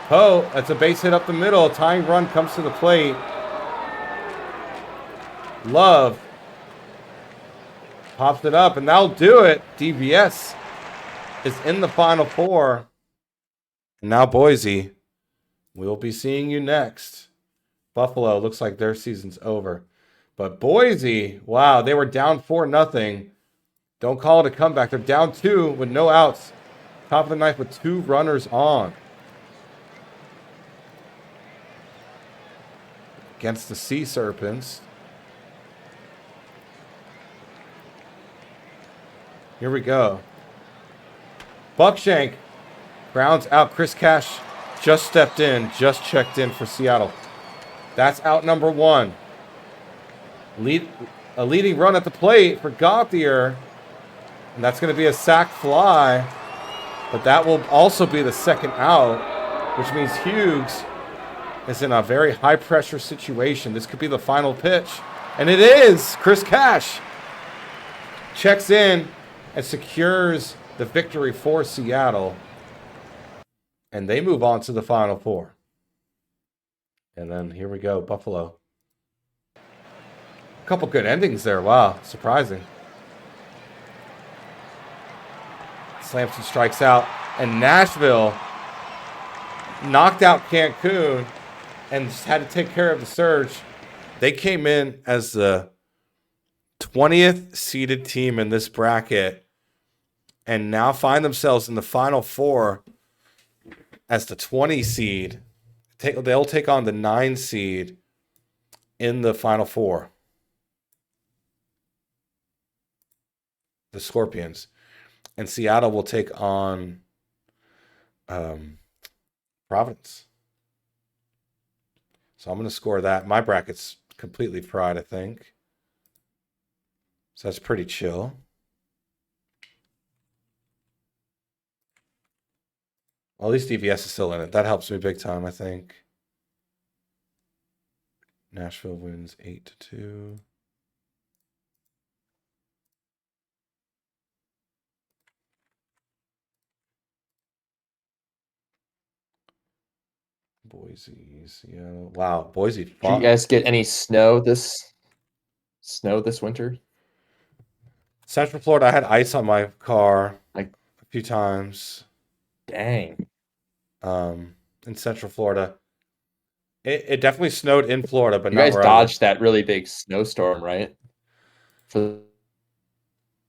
Poe, that's a base hit up the middle. Tying run comes to the plate. Love pops it up, and that'll do it. DVS is in the Final Four. And now Boise, we'll be seeing you next. Buffalo, looks like their season's over. But Boise, wow, they were down 4-0. Don't call it a comeback. They're down 2 with no outs. Top of the ninth with 2 runners on. Against the Sea Serpents. Here we go. Buckshank grounds out. Chris Cash just stepped in, just checked in for Seattle. That's out number 1. A leading run at the plate for Gauthier. And that's going to be a sac fly. But that will also be the second out, which means Hughes is in a very high-pressure situation. This could be the final pitch. And it is! Chris Cash checks in and secures the victory for Seattle. And they move on to the Final Four. And then here we go, Buffalo. A couple good endings there. Wow, surprising. Slamson strikes out. And Nashville knocked out Cancun and just had to take care of the surge. They came in as the 20th seeded team in this bracket and now find themselves in the Final Four as the 20 seed. They'll take on the 9 seed in the Final Four. The Scorpions. And Seattle will take on Providence. So I'm going to score that. My bracket's completely fried, I think. So that's pretty chill. Well, at least DVS is still in it. That helps me big time, I think. Nashville wins 8-2. Boise, Seattle. Wow, Boise. Did you guys get any snow this winter? Central Florida, I had ice on my car Like, a few times. dang. In Central Florida. It definitely snowed in Florida, but You not guys where I live. dodged that really big snowstorm, right? For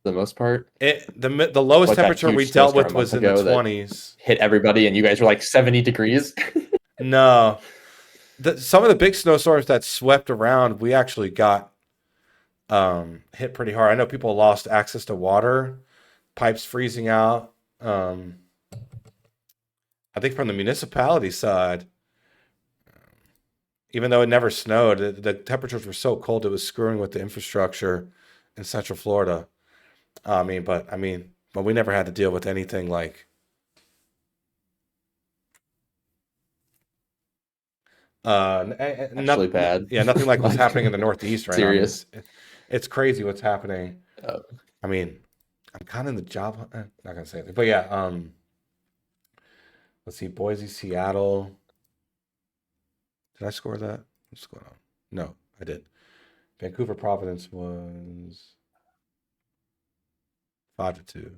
the most part. The lowest Like that temperature we huge dealt with snowstorm a was in month the ago that 20s. hit everybody, and you guys were like 70 degrees. No. Some of the big snowstorms that swept around, we actually got hit pretty hard. I know people lost access to water, pipes freezing out. I think from the municipality side, even though it never snowed, the temperatures were so cold it was screwing with the infrastructure in Central Florida. But we never had to deal with anything like Actually bad. Yeah, nothing like what's happening in the Northeast right Serious. now. It's crazy what's happening. Uh, I'm kind of in the job. Not gonna say anything, but yeah. Let's see, Boise, Seattle. Did I score that? What's going on? No, I did. Vancouver, Providence was 5-2.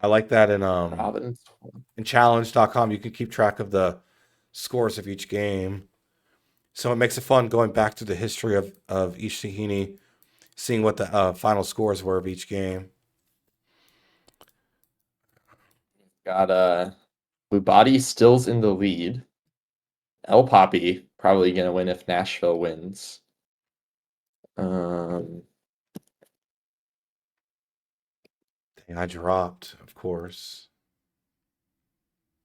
I like that Providence. in challenge.com. You can keep track of the scores of each game. So it makes it fun going back to the history of each Tahini seeing what the final scores were of each game. Got Lubati still's in the lead. El Papi probably gonna win if Nashville wins. Dang, I dropped, of course,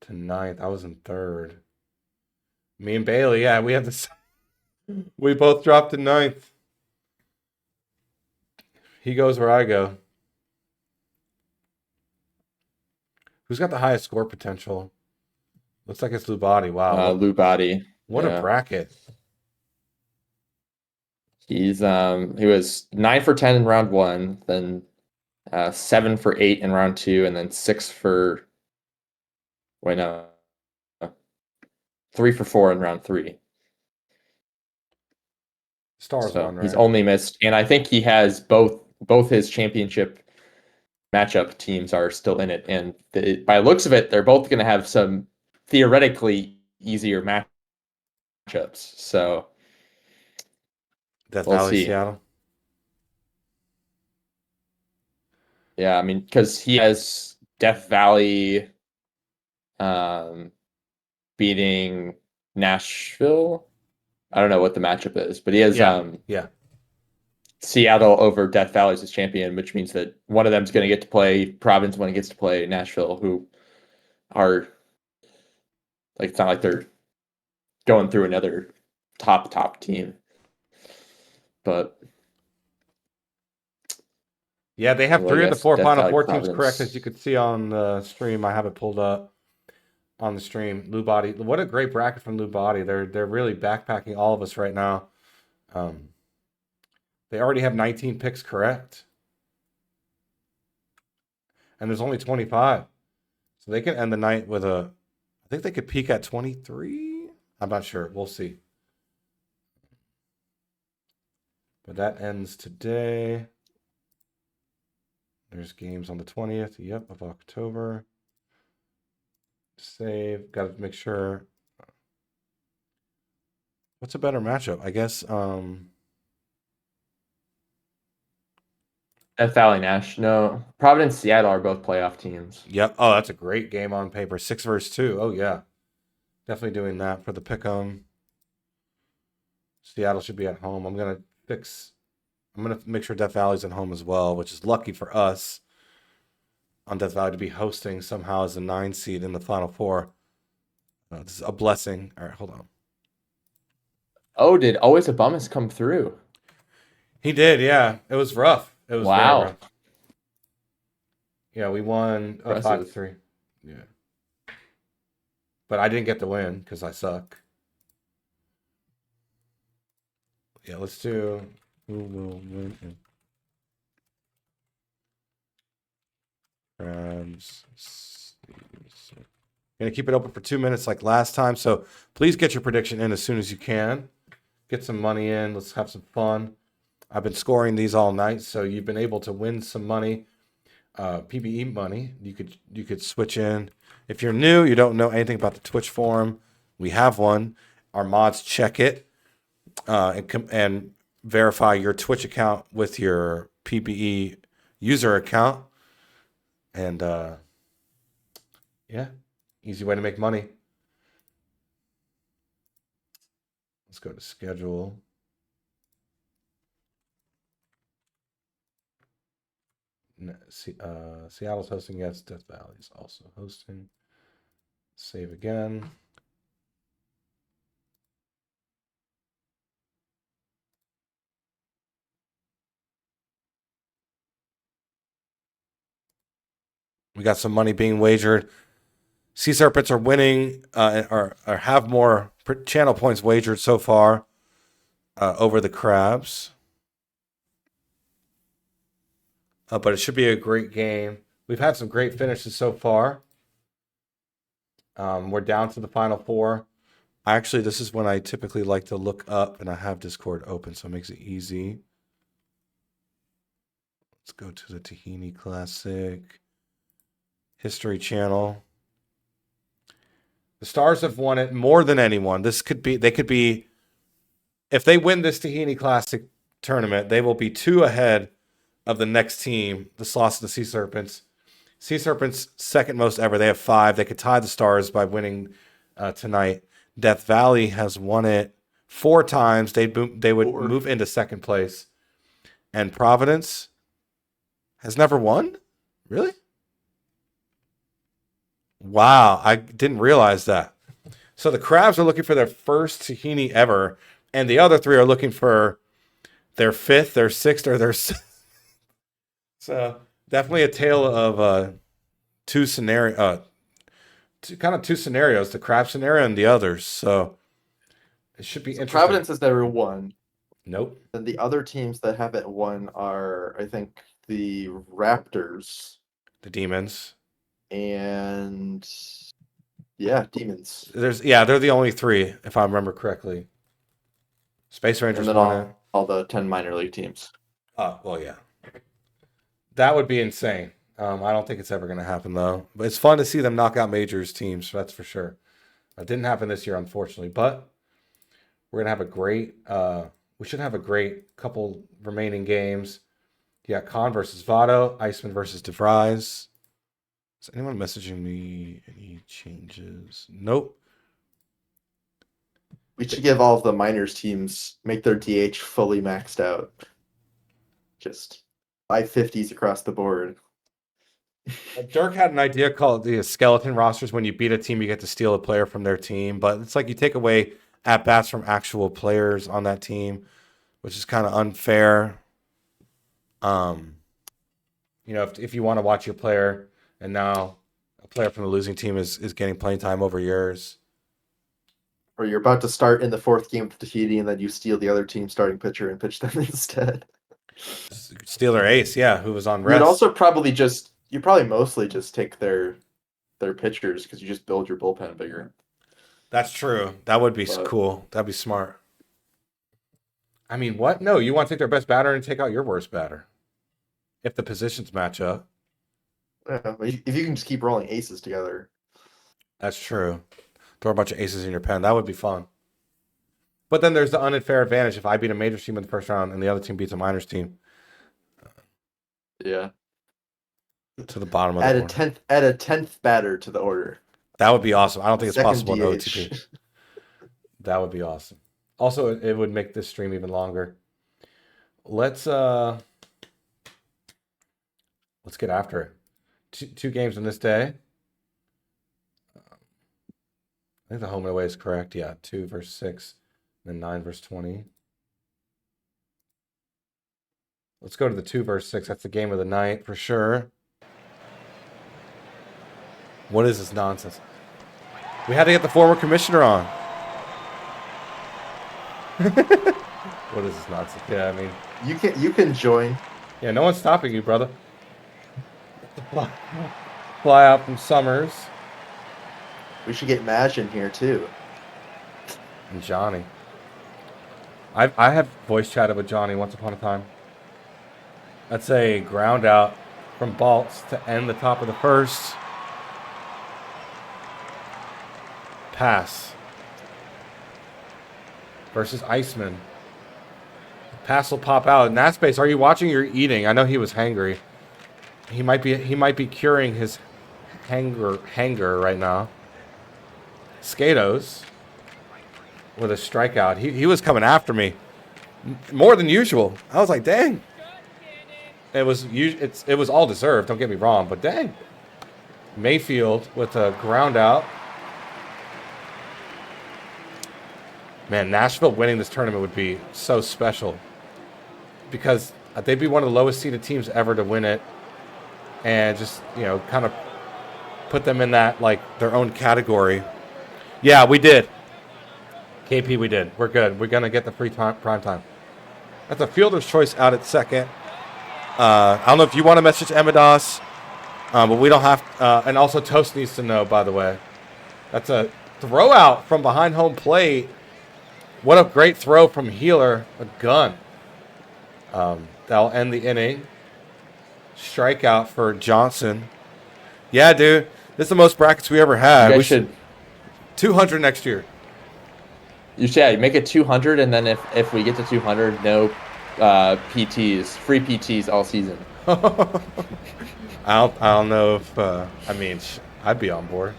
to 9th. I was in 3rd. Me and Bailey, yeah, we have this. We both dropped to 9th. He goes where I go. Who's got the highest score potential? Looks like it's Lubati. Wow. Lubati. What a bracket. He's he was 9 for 10 in round 1, then 7 for 8 in round 2, and then 6 for 3 for 4 in round 3. Stars so one, right? He's only missed, and I think he has both his championship matchup teams are still in it, and by looks of it, they're both going to have some theoretically easier matchups. So Death we'll Valley, see. Seattle. Yeah, I mean, because he has Death Valley beating Nashville. I don't know what the matchup is, but he has Seattle over Death Valley as his champion, which means that one of them is going to get to play Providence, one gets to play Nashville, who are like, it's not like they're going through another top team. But yeah, they have 3 of the 4 Death Final Valley, Four Providence. teams correct, as you could see on the stream. I have it pulled up on the stream. Lubati, what a great bracket from Lubati. They're really backpacking all of us right now. They already have 19 picks correct, and there's only 25, so they can end the night with a. I think they could peak at 23. I'm not sure. We'll see. But that ends today. There's games on the 20th, of October. Save. Got to make sure. What's a better matchup? I guess. Death Valley Nash. No, Providence, Seattle are both playoff teams. Yep. Oh, that's a great game on paper. 6 versus 2. Oh yeah, definitely doing that for the pick'em. Seattle should be at home. I'm gonna make sure Death Valley's at home as well, which is lucky for us on Death Valley to be hosting somehow as a 9 seed in the Final Four. This is a blessing. All right, hold on. Oh, did Always Abumas come through? He did, yeah. It was rough. It was very rough. Yeah, we won 5-3. Yeah. But I didn't get the win because I suck. Yeah, let's do who will win. Gonna keep it open for 2 minutes like last time, so please get your prediction in as soon as you can. Get some money in. Let's have some fun. I've been scoring these all night, so you've been able to win some money, PBE money. You could switch in. If you're new, you don't know anything about the Twitch forum, we have one. Our mods check it and verify your Twitch account with your PBE user account. And yeah, easy way to make money. Let's go to schedule. Seattle's hosting, yes. Death Valley's also hosting. Save again. We got some money being wagered. Sea Serpents are winning or have more channel points wagered so far over the Crabs. But it should be a great game. We've had some great finishes so far. We're down to the Final Four. Actually, this is when I typically like to look up, and I have Discord open, so it makes it easy. Let's go to the Tahini Classic History Channel. The Stars have won it more than anyone. They could be, if they win this Tahini Classic tournament, they will be 2 ahead of the next team, the Sloths and the Sea Serpents. Sea Serpents second most ever. They have 5. They could tie the Stars by winning tonight. Death Valley has won it 4 times. They would 4. move into second place. And Providence has never won? Really? Wow, I didn't realize that. So the Crabs are looking for their first Tahini ever, and the other 3 are looking for their 5th, their 6th, or their 7th. So definitely a tale of two scenarios, the Crab scenario and the others. So it should be interesting. Providence has never won. Nope. And the other teams that haven't won are, I think, the Raptors The Demons. and Demons. They're the only 3, if I remember correctly. Space Rangers And then won it. all the 10 minor league teams. Well, yeah. That would be insane. I don't think it's ever going to happen, though. But it's fun to see them knock out majors teams, that's for sure. It didn't happen this year, unfortunately. But we're going to have a great... we should have a great couple remaining games. You got Khan versus Votto, Iceman versus DeVries. Is anyone messaging me any changes? Nope. We should give all of the minors teams, make their DH fully maxed out. Just 550s across the board. Dirk had an idea called the skeleton rosters. When you beat a team, you get to steal a player from their team. But it's like you take away at-bats from actual players on that team, which is kind of unfair. If you want to watch your player, and now a player from the losing team is getting playing time over yours. Or you're about to start in the 4th game with Tahiti, and then you steal the other team's starting pitcher and pitch them instead. Steal their ace, who was on You'd rest. also probably mostly just take their pitchers because you just build your bullpen bigger. That's true. That would be cool. That'd be smart. I mean, what? No, you want to take their best batter and take out your worst batter. If the positions match up. Yeah, if you can just keep rolling aces together. That's true. Throw a bunch of aces in your pen. That would be fun. But then there's the unfair advantage. If I beat a major team in the first round and the other team beats a minors team. Yeah. To the bottom of Add the order. Add a 10th batter to the order. That would be awesome. I don't think it's Second possible in DH. OTP. That would be awesome. Also, it would make this stream even longer. Let's get after it. Two games in this day. I think the home and away is correct. Yeah, 2 versus 6, then 9 versus 20. Let's go to the 2 versus 6. That's the game of the night for sure. What is this nonsense? We had to get the former commissioner on. What is this nonsense? Yeah, I mean, you can join. yeah, no one's stopping you, brother. Fly out from Summers. We should get Madge in here too. And Johnny. I have voice chatted with Johnny once upon a time. That's a ground out from Baltz to end the top of the first. Pass. Versus Iceman. Pass will pop out. Natspace, are you watching or eating? I know he was hangry. He might be curing his hanger right now. Skatos with a strikeout. He was coming after me more than usual. I was like, dang. It was all deserved. Don't get me wrong, but dang. Mayfield with a ground out. Man, Nashville winning this tournament would be so special because they'd be one of the lowest seeded teams ever to win it, and just kind of put them in that like their own category. Yeah, we did. KP, we did. We're good. We're going to get the free prime time. That's a fielder's choice out at second. I don't know if you want to message Emidas, but we don't have... and also Toast needs to know, by the way. That's a throw out from behind home plate. What a great throw from Healer. A gun. That'll end the inning. Strikeout for Johnson. Yeah, dude. This is the most brackets we ever had. We should... 200 next year. You should make it 200, and then if we get to 200, no PTs, free PTs all season. I don't know if I mean I'd be on board.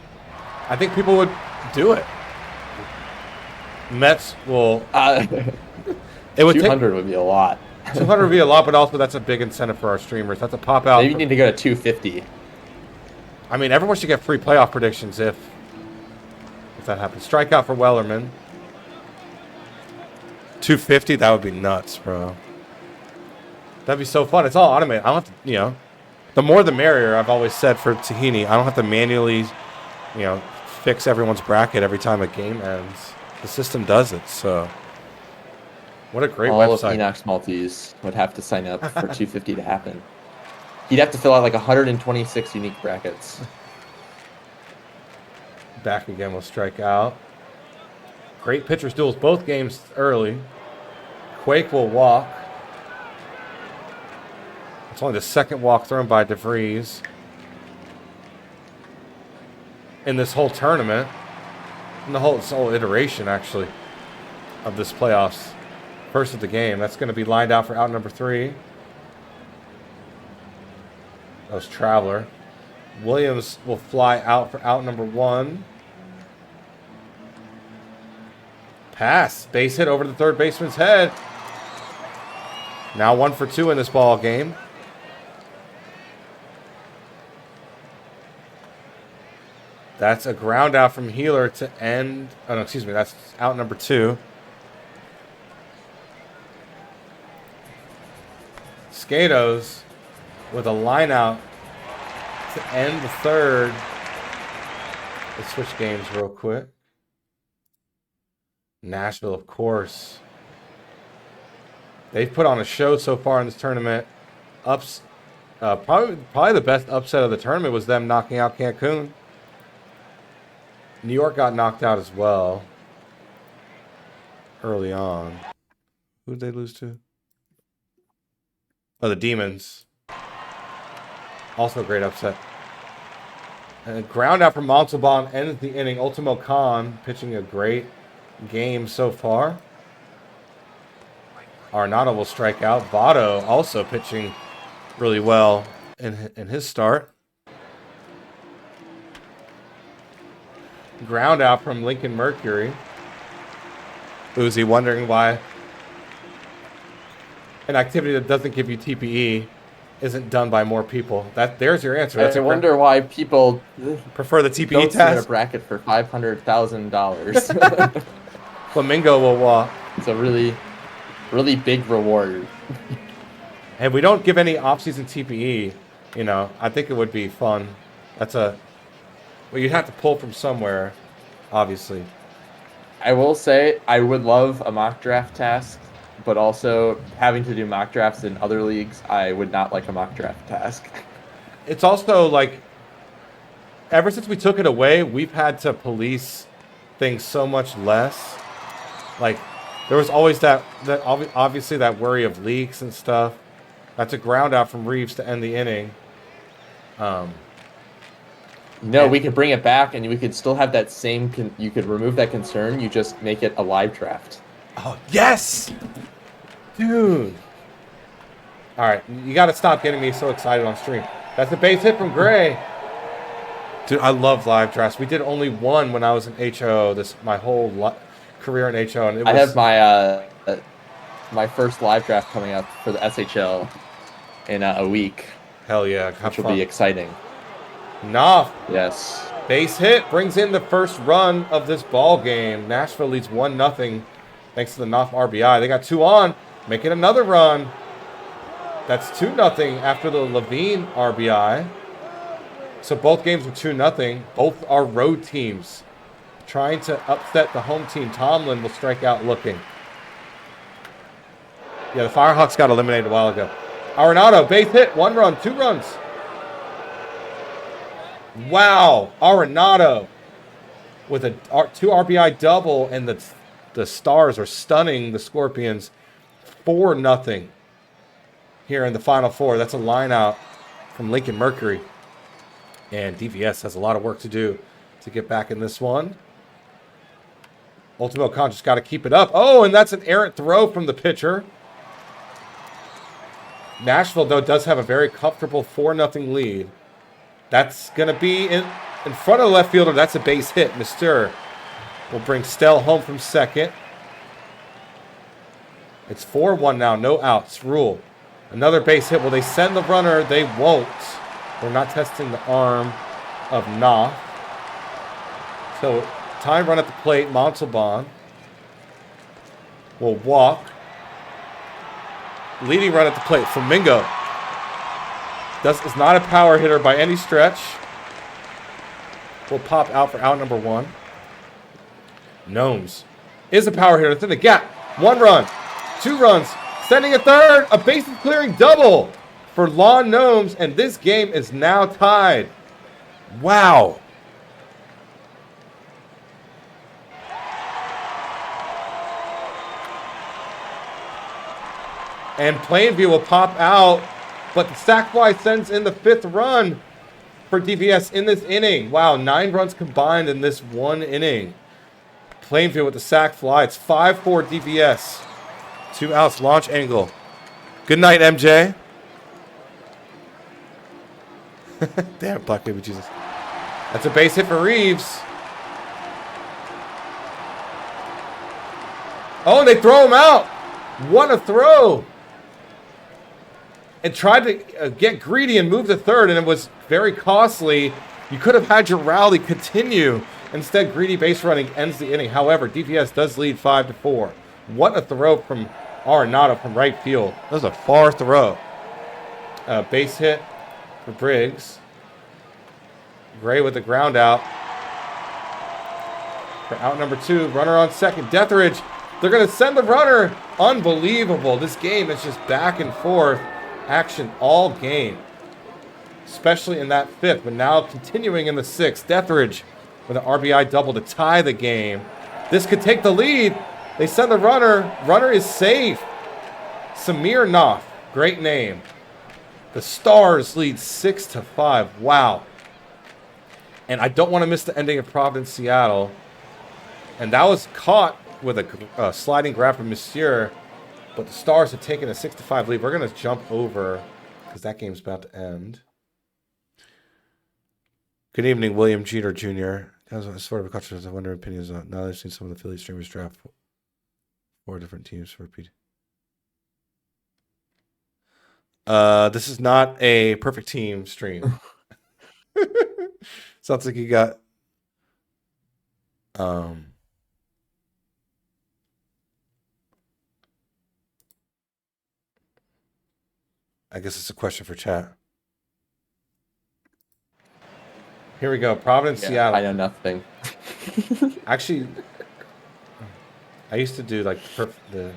I think people would do it. Mets will. It would 200 would be a lot. 200 would be a lot, but also that's a big incentive for our streamers. That's a pop out. Maybe you need to go to 250. I mean, everyone should get free playoff predictions if that happens. Strikeout for Wellerman. 250, that would be nuts, bro. That'd be so fun. It's all automated. I don't have to, the more the merrier, I've always said for Tahini. I don't have to manually, fix everyone's bracket every time a game ends. The system does it, so. What a great All website. of Enoch's multis would have to sign up for 250 to happen. He'd have to fill out like 126 unique brackets. Back again will strike out. Great pitchers duels both games early. Quake will walk. It's only the second walk thrown by DeVries in this whole tournament. In this whole iteration, actually, of this playoffs. First of the game. That's going to be lined out for out number 3. That was Traveler. Williams will fly out for out number 1. Pass. Base hit over the third baseman's head. Now 1 for 2 in this ball game. That's a ground out from Healer to end. Oh, no, excuse me. That's out number 2. Skatos with a line out to end the third. Let's switch games real quick. Nashville, of course. They've put on a show so far in this tournament. Probably the best upset of the tournament was them knocking out Cancun. New York got knocked out as well early on. Who did they lose to? Oh, the Demons. Also a great upset. And a ground out from Montalban ends the inning. Ultimo Khan pitching a great game so far. Arnado will strike out. Votto also pitching really well in his start. Ground out from Lincoln Mercury. Uzi wondering why an activity that doesn't give you TPE isn't done by more people. There's your answer. I wonder why people prefer the TPE don't submit a test. bracket for $500,000. Flamingo will walk. It's a really, really big reward. And we don't give any off-season TPE. I think it would be fun. Well, you'd have to pull from somewhere, obviously. I will say I would love a mock draft task, but also having to do mock drafts in other leagues, I would not like a mock draft task. It's also like, ever since we took it away, we've had to police things so much less. Like, there was always that obviously that worry of leaks and stuff. That's a ground out from Reeves to end the inning. We could bring it back, and we could still have that same. You could remove that concern. You just make it a live draft. Oh yes, dude! All right, you got to stop getting me so excited on stream. That's a base hit from Gray. Dude, I love live drafts. We did only one when I was in HO. My whole career in HO, and I have my first live draft coming up for the SHL in a week. Hell yeah, which will be exciting. Knopf. Yes. Base hit brings in the first run of this ball game. Nashville leads 1-0 thanks to the Knopf RBI. They got 2 on, making another run. That's 2-0 after the Levine RBI. So both games were 2-0. Both are road teams trying to upset the home team. Tomlin will strike out looking. Yeah, the Firehawks got eliminated a while ago. Arenado, base hit, 1 run, 2 runs. Wow, Arenado with a 2 RBI double, and the Stars are stunning the Scorpions 4-0 here in the Final Four. That's a line out from Lincoln Mercury. And DVS has a lot of work to do to get back in this one. Ultimo Con just got to keep it up. Oh, and that's an errant throw from the pitcher. Nashville, though, does have a very comfortable 4-0 lead. That's going to be in front of the left fielder. That's a base hit. Mr. will bring Stell home from second. It's 4-1 now. No outs. Rule. Another base hit. Will they send the runner? They won't. We're not testing the arm of Knopf. So, time run at the plate. Montalban will walk. Leading run at the plate. Flamingo. Is not a power hitter by any stretch. Will pop out for out number 1. Gnomes is a power hitter. It's in the gap. 1 run. 2 runs. Sending a third. A bases clearing double for Lawn Gnomes. And this game is now tied. Wow. And Plainview will pop out. But the sac fly sends in the 5th run for DVS in this inning. Wow, 9 runs combined in this 1 inning. Plainview with the sac fly. It's 5-4 DVS. 2 outs, launch angle. Good night, MJ. Damn it, Black Baby Jesus. That's a base hit for Reeves. Oh, and they throw him out. What a throw. And tried to get greedy and move to third, and it was very costly. You could have had your rally continue. Instead, greedy base running ends the inning. However, DPS does lead 5-4. What a throw from Arenado from right field. That was a far throw. Base hit for Briggs. Gray with the ground out. For out number 2, runner on second. Deathridge, they're going to send the runner. Unbelievable. This game is just back and forth. Action all game, especially in that 5th, but now continuing in the 6th. Deathridge with an RBI double to tie the game. This could take the lead. They send the runner. Runner is safe. Samir Knopf, great name. The Stars lead 6-5. Wow. And I don't want to miss the ending of Providence, Seattle. And that was caught with a sliding grab from Monsieur. But the Stars have taken a 6-5 lead. We're going to jump over because that game's about to end. Good evening, William Jeter Jr. That was sort of a question. I wonder opinions on. Now that I've seen some of the Philly streamers draft 4 different teams for repeat. This is not a perfect team stream. Sounds like you got I guess it's a question for chat. Here we go. Providence, Seattle. I know nothing. Actually, I used to do like the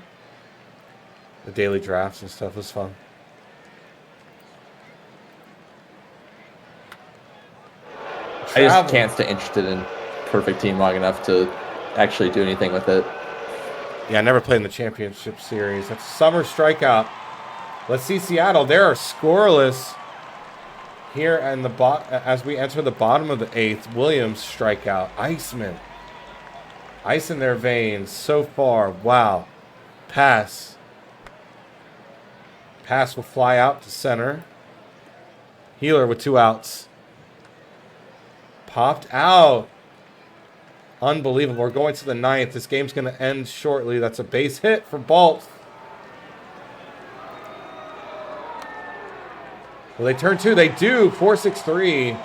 daily drafts and stuff. It was fun. I just can't stay interested in Perfect Team long enough to actually do anything with it. Yeah, I never played in the championship series. That's summer strikeout. Let's see Seattle. They are scoreless here in the as we enter the bottom of the 8th. Williams strikeout. Iceman. Ice in their veins so far. Wow. Pass. Pass will fly out to center. Healer with 2 outs. Popped out. Unbelievable. We're going to the 9th. This game's going to end shortly. That's a base hit for Balt. Well, they turn 2. They do. 4-6-3.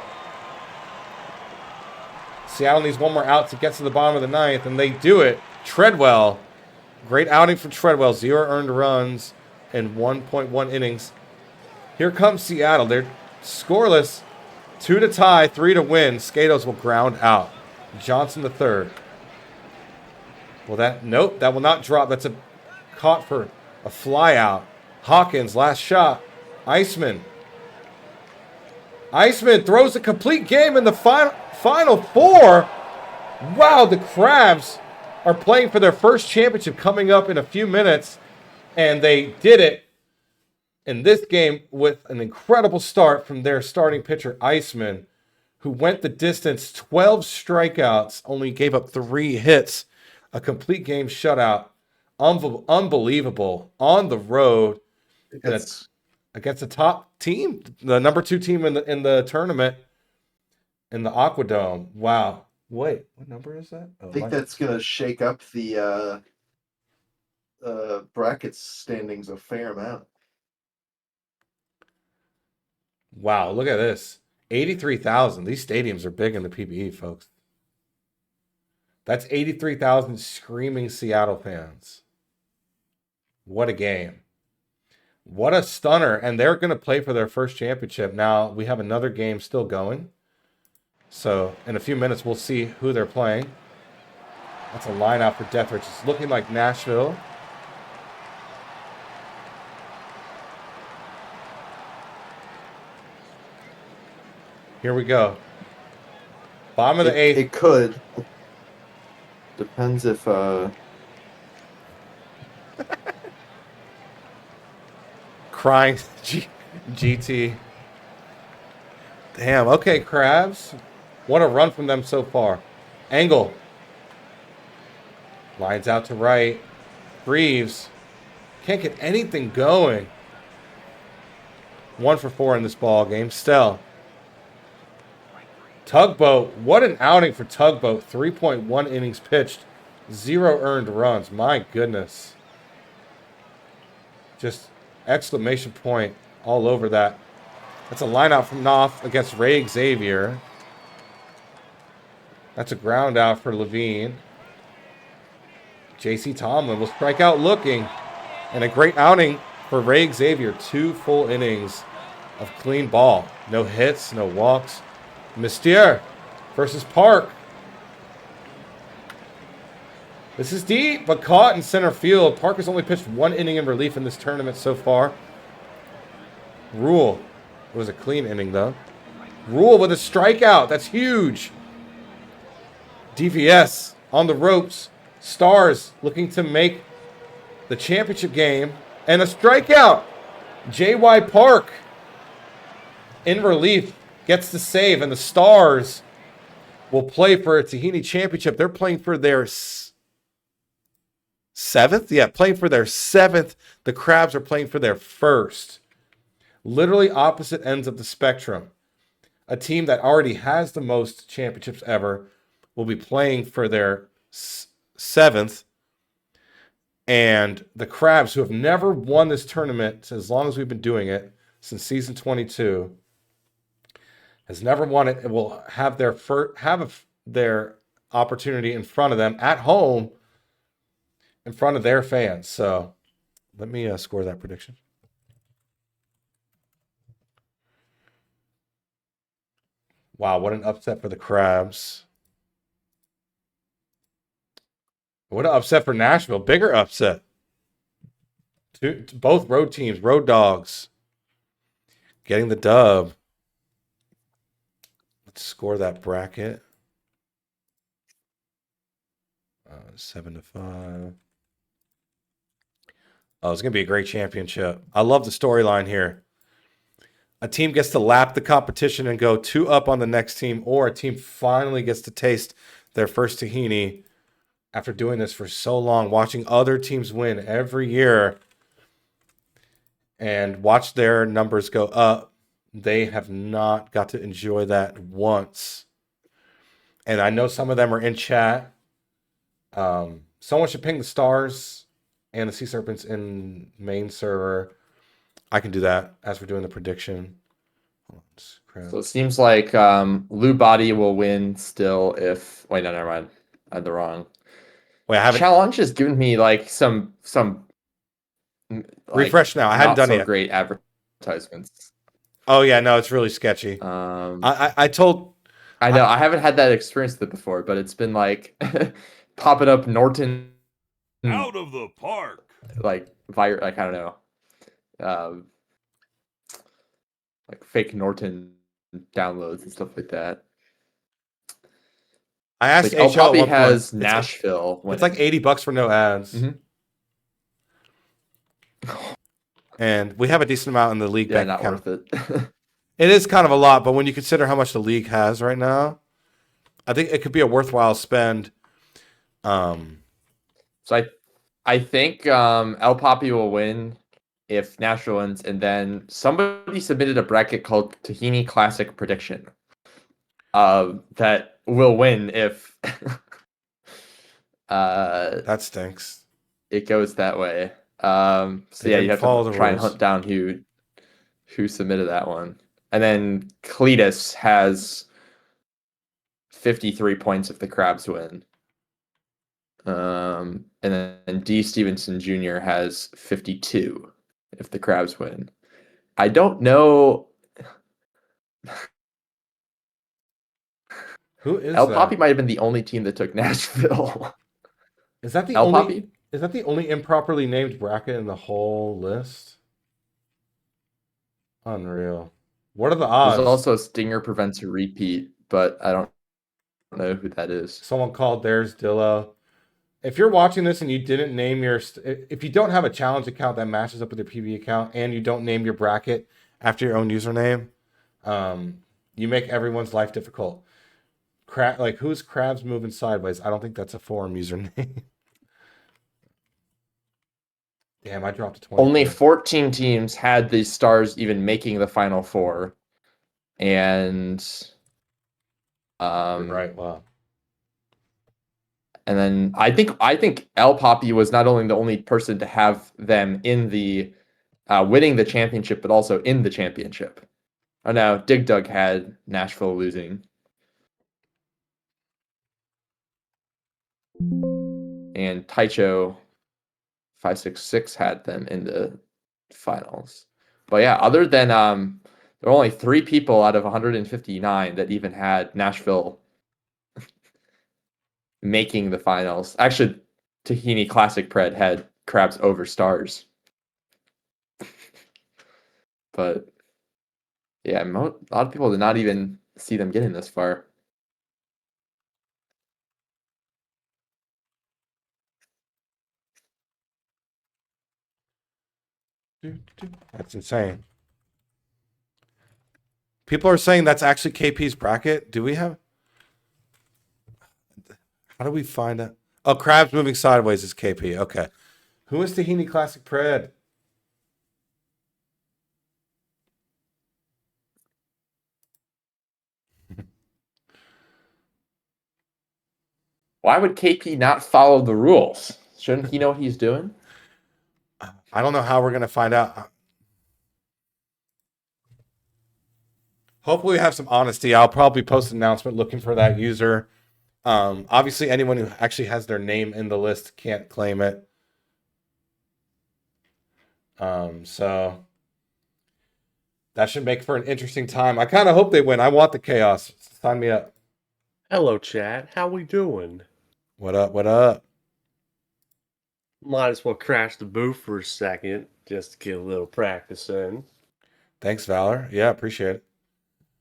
Seattle needs 1 more out to get to the bottom of the 9th, and they do it. Treadwell. Great outing from Treadwell. 0 earned runs in 1.1 innings. Here comes Seattle. They're scoreless. 2 to tie, 3 to win. Skatos will ground out. Johnson the 3rd. Well, nope, that will not drop. That's a caught for a fly out. Hawkins, last shot. Iceman. Iceman throws a complete game in the final 4. Wow, the Crabs are playing for their first championship coming up in a few minutes. And they did it in this game with an incredible start from their starting pitcher, Iceman, who went the distance, 12 strikeouts, only gave up 3 hits, a complete game shutout. Unbelievable on the road. That's against the top team, the number 2 team in the tournament in the Aquadome. Wow. Wait, what number is that? Oh, I think that's going to shake up the bracket standings a fair amount. wow, look at this. 83,000. These stadiums are big in the PBE, folks. That's 83,000 screaming Seattle fans. What a game. What a stunner. And they're going to play for their first championship. Now, we have another game still going. So, in a few minutes, we'll see who they're playing. That's a line out for Deathridge. It's looking like Nashville. Here we go. Bottom of the 8th. It could. Depends if Crying GT. Damn. Okay, Crabs. What a run from them so far. Angle. Lines out to right. Reeves. Can't get anything going. 1 for 4 in this ball game. Stell. Tugboat. What an outing for Tugboat. 3.1 innings pitched. 0 earned runs. My goodness. Just exclamation point all over that. That's a line out from Knopf against Ray Xavier. That's a ground out for Levine. JC Tomlin will strike out looking. And a great outing for Ray Xavier. 2 full innings of clean ball. No hits, no walks. Mystier versus Park. This is deep, but caught in center field. Park has only pitched 1 inning in relief in this tournament so far. Rule. It was a clean inning, though. Rule with a strikeout. That's huge. DVS on the ropes. Stars looking to make the championship game. And a strikeout. J.Y. Park in relief gets the save. And the Stars will play for a Tahini championship. They're playing for their 7th? Yeah, playing for their 7th. The Crabs are playing for their 1st. Literally opposite ends of the spectrum. A team that already has the most championships ever will be playing for their 7th. And the Crabs, who have never won this tournament as long as we've been doing it, since season 22, has never won it. It will have their opportunity in front of them at home, in front of their fans. So let me score that prediction. Wow, what an upset for the Crabs. What an upset for Nashville. Bigger upset. Both road teams, road dogs, getting the dub. Let's score that bracket. 7-5. Oh, it's going to be a great championship. I love the storyline here. A team gets to lap the competition and go 2 up on the next team, or a team finally gets to taste their first Tahini after doing this for so long, watching other teams win every year and watch their numbers go up. They have not got to enjoy that once. And I know some of them are in chat. Someone should ping the Stars and the Sea Serpents in main server. I can do that as we're doing the prediction. So it seems like Lou Body will win still if... Wait, no, never mind. I had the wrong... Wait, I haven't... Challenge has given me like some like, refresh now. I hadn't done it yet. Great advertisements. Oh yeah, no, it's really sketchy. I told... I know, I haven't had that experience with it before, but it's been like popping up Norton... Out of the park. Like, I don't know. Like fake Norton downloads and stuff like that. I asked like, HL probably at one has point. Nashville. It's like $80 for no ads. Mm-hmm. And we have a decent amount in the league bank not account. worth it. It is kind of a lot, but when you consider how much the league has right now, I think it could be a worthwhile spend. So I think El Papi will win if Nashville wins, and then somebody submitted a bracket called Tahini Classic Prediction. That will win if That stinks. it goes that way. They So yeah, you didn't have follow to the try and rules. hunt down who submitted that one. And then Cletus has 53 points if the Crabs win. And then D. Stevenson Jr. has 52 if the Crabs win. I don't know. Who is El that? Poppy might have been the only team that took Nashville. Is that the El only? Poppy? Is that the only improperly named bracket in the whole list? Unreal. What are the There's odds? also Stinger prevents a repeat, but I don't know who that is. Someone called theirs Dillo. If you're watching this and you didn't name your, if you don't have a challenge account that matches up with your PB account, and you don't name your bracket after your own username, you make everyone's life difficult. Like who's Crabs moving sideways? I don't think that's a forum username. Damn, I dropped to 20. Only 14 teams had the Stars even making the Final Four, and Right. Wow. And then I think El Poppy was not only the only person to have them in the winning the championship, but also in the championship. Oh no, Dig Dug had Nashville losing, and Taicho 566 had them in the finals. But yeah, other than there were only 3 people out of 159 that even had Nashville making the finals. Actually, Tahini Classic Pred had Crabs over Stars. But yeah, a lot of people did not even see them getting this far. That's insane. People are saying that's actually KP's bracket. Do we have? How do we find it? Oh, Crabs moving sideways is KP. Okay. Who is Tahini Classic Pred? Why would KP not follow the rules? Shouldn't he know what he's doing? I don't know how we're gonna find out. Hopefully, we have some honesty. I'll probably post an announcement looking for that user. Obviously, anyone who actually has their name in the list can't claim it. So that should make for an interesting time. I kind of hope they win. I want the chaos. Sign me up. Hello, chat. How we doing? What up? What up? Might as well crash the booth for a second just to get a little practice in. Thanks, Valor. Yeah, appreciate it.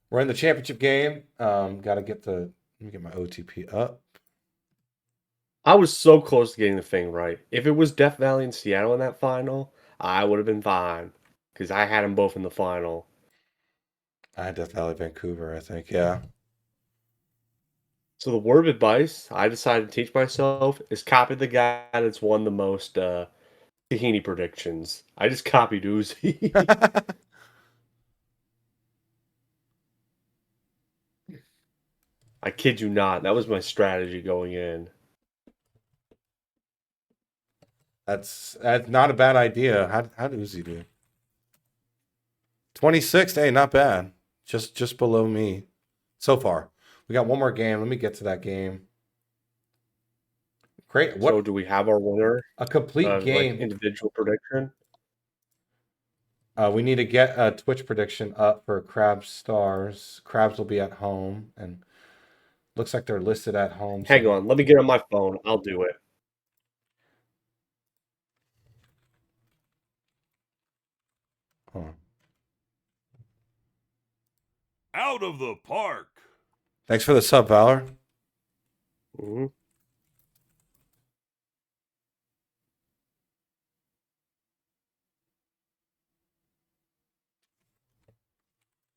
We're in the championship game. Gotta get the. Let me get my OTP up. I was so close to getting the thing right. If it was Death Valley and Seattle in that final, I would have been fine because I had them both in the final. I had Death Valley, Vancouver. I think. Yeah. So the word of advice I decided to teach myself is copy the guy that's won the most Tahini predictions. I just copied Uzi. I kid you not. That was my strategy going in. That's not a bad idea. How did Uzi do? 26th. Hey, not bad. Just below me so far. We got one more game. Let me get to that game. Great. What So do we have our winner a complete of game. like individual prediction? We need to get a Twitch prediction up for Crabs Stars. Crabs will be at home, and looks like they're listed at home. Hang on, let me get on my phone. I'll do it. Hold on. Out of the park. Thanks for the sub, Valor. Mm-hmm.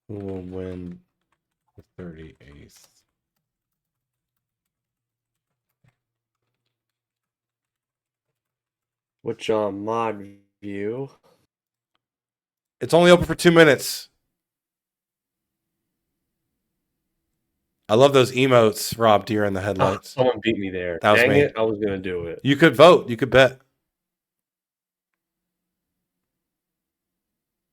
Who will win the 38th? Which on mod view, It's only open for 2 minutes. I love those emotes, Rob, deer in the headlights. Someone beat me there. That was Dang me. it, I was going to do it. You could vote. You could bet.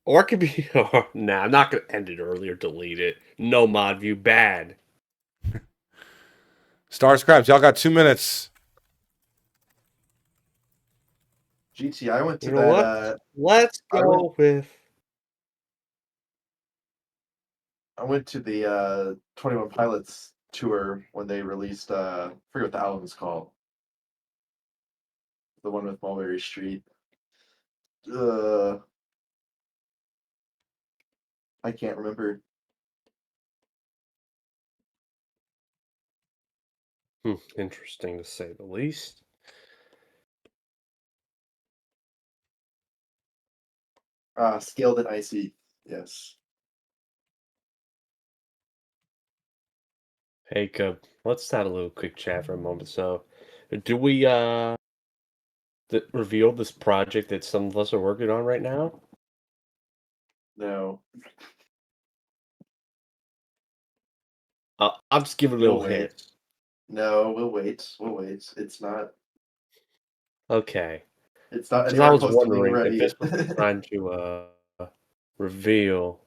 Or it could be... Nah, I'm not going to end it early or delete it. No mod view, bad. Stars, Crabs, y'all got 2 minutes. GT, I went to You know that. what? Let's go with... I went to the 21 Pilots tour when they released. I forget what the album is called. The one with Mulberry Street. I can't remember. Interesting to say the least. Scaled and Icy. Yes. Hey, Cub, let's have a little quick chat for a moment. So, do we reveal this project that some of us are working on right now? No. I'll just give a We'll little wait. hint. No, we'll wait. We'll wait. It's not. Okay. It's not Because anywhere I was close to being wondering if ready. this was trying to reveal.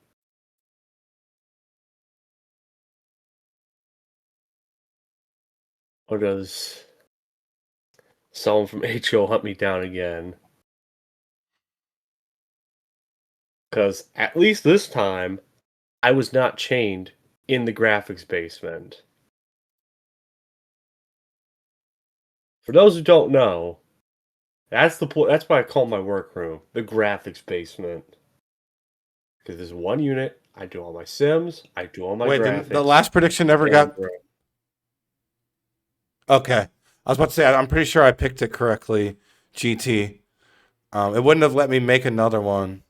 Or does someone from HO hunt me down again? Because at least this time, I was not chained in the graphics basement. For those who don't know, that's that's why I call my workroom the graphics basement. Because there's one unit, I do all my sims, I do all my Wait, graphics. the last prediction never got. Okay. I was about to say, I'm pretty sure I picked it correctly, GT. It wouldn't have let me make another one.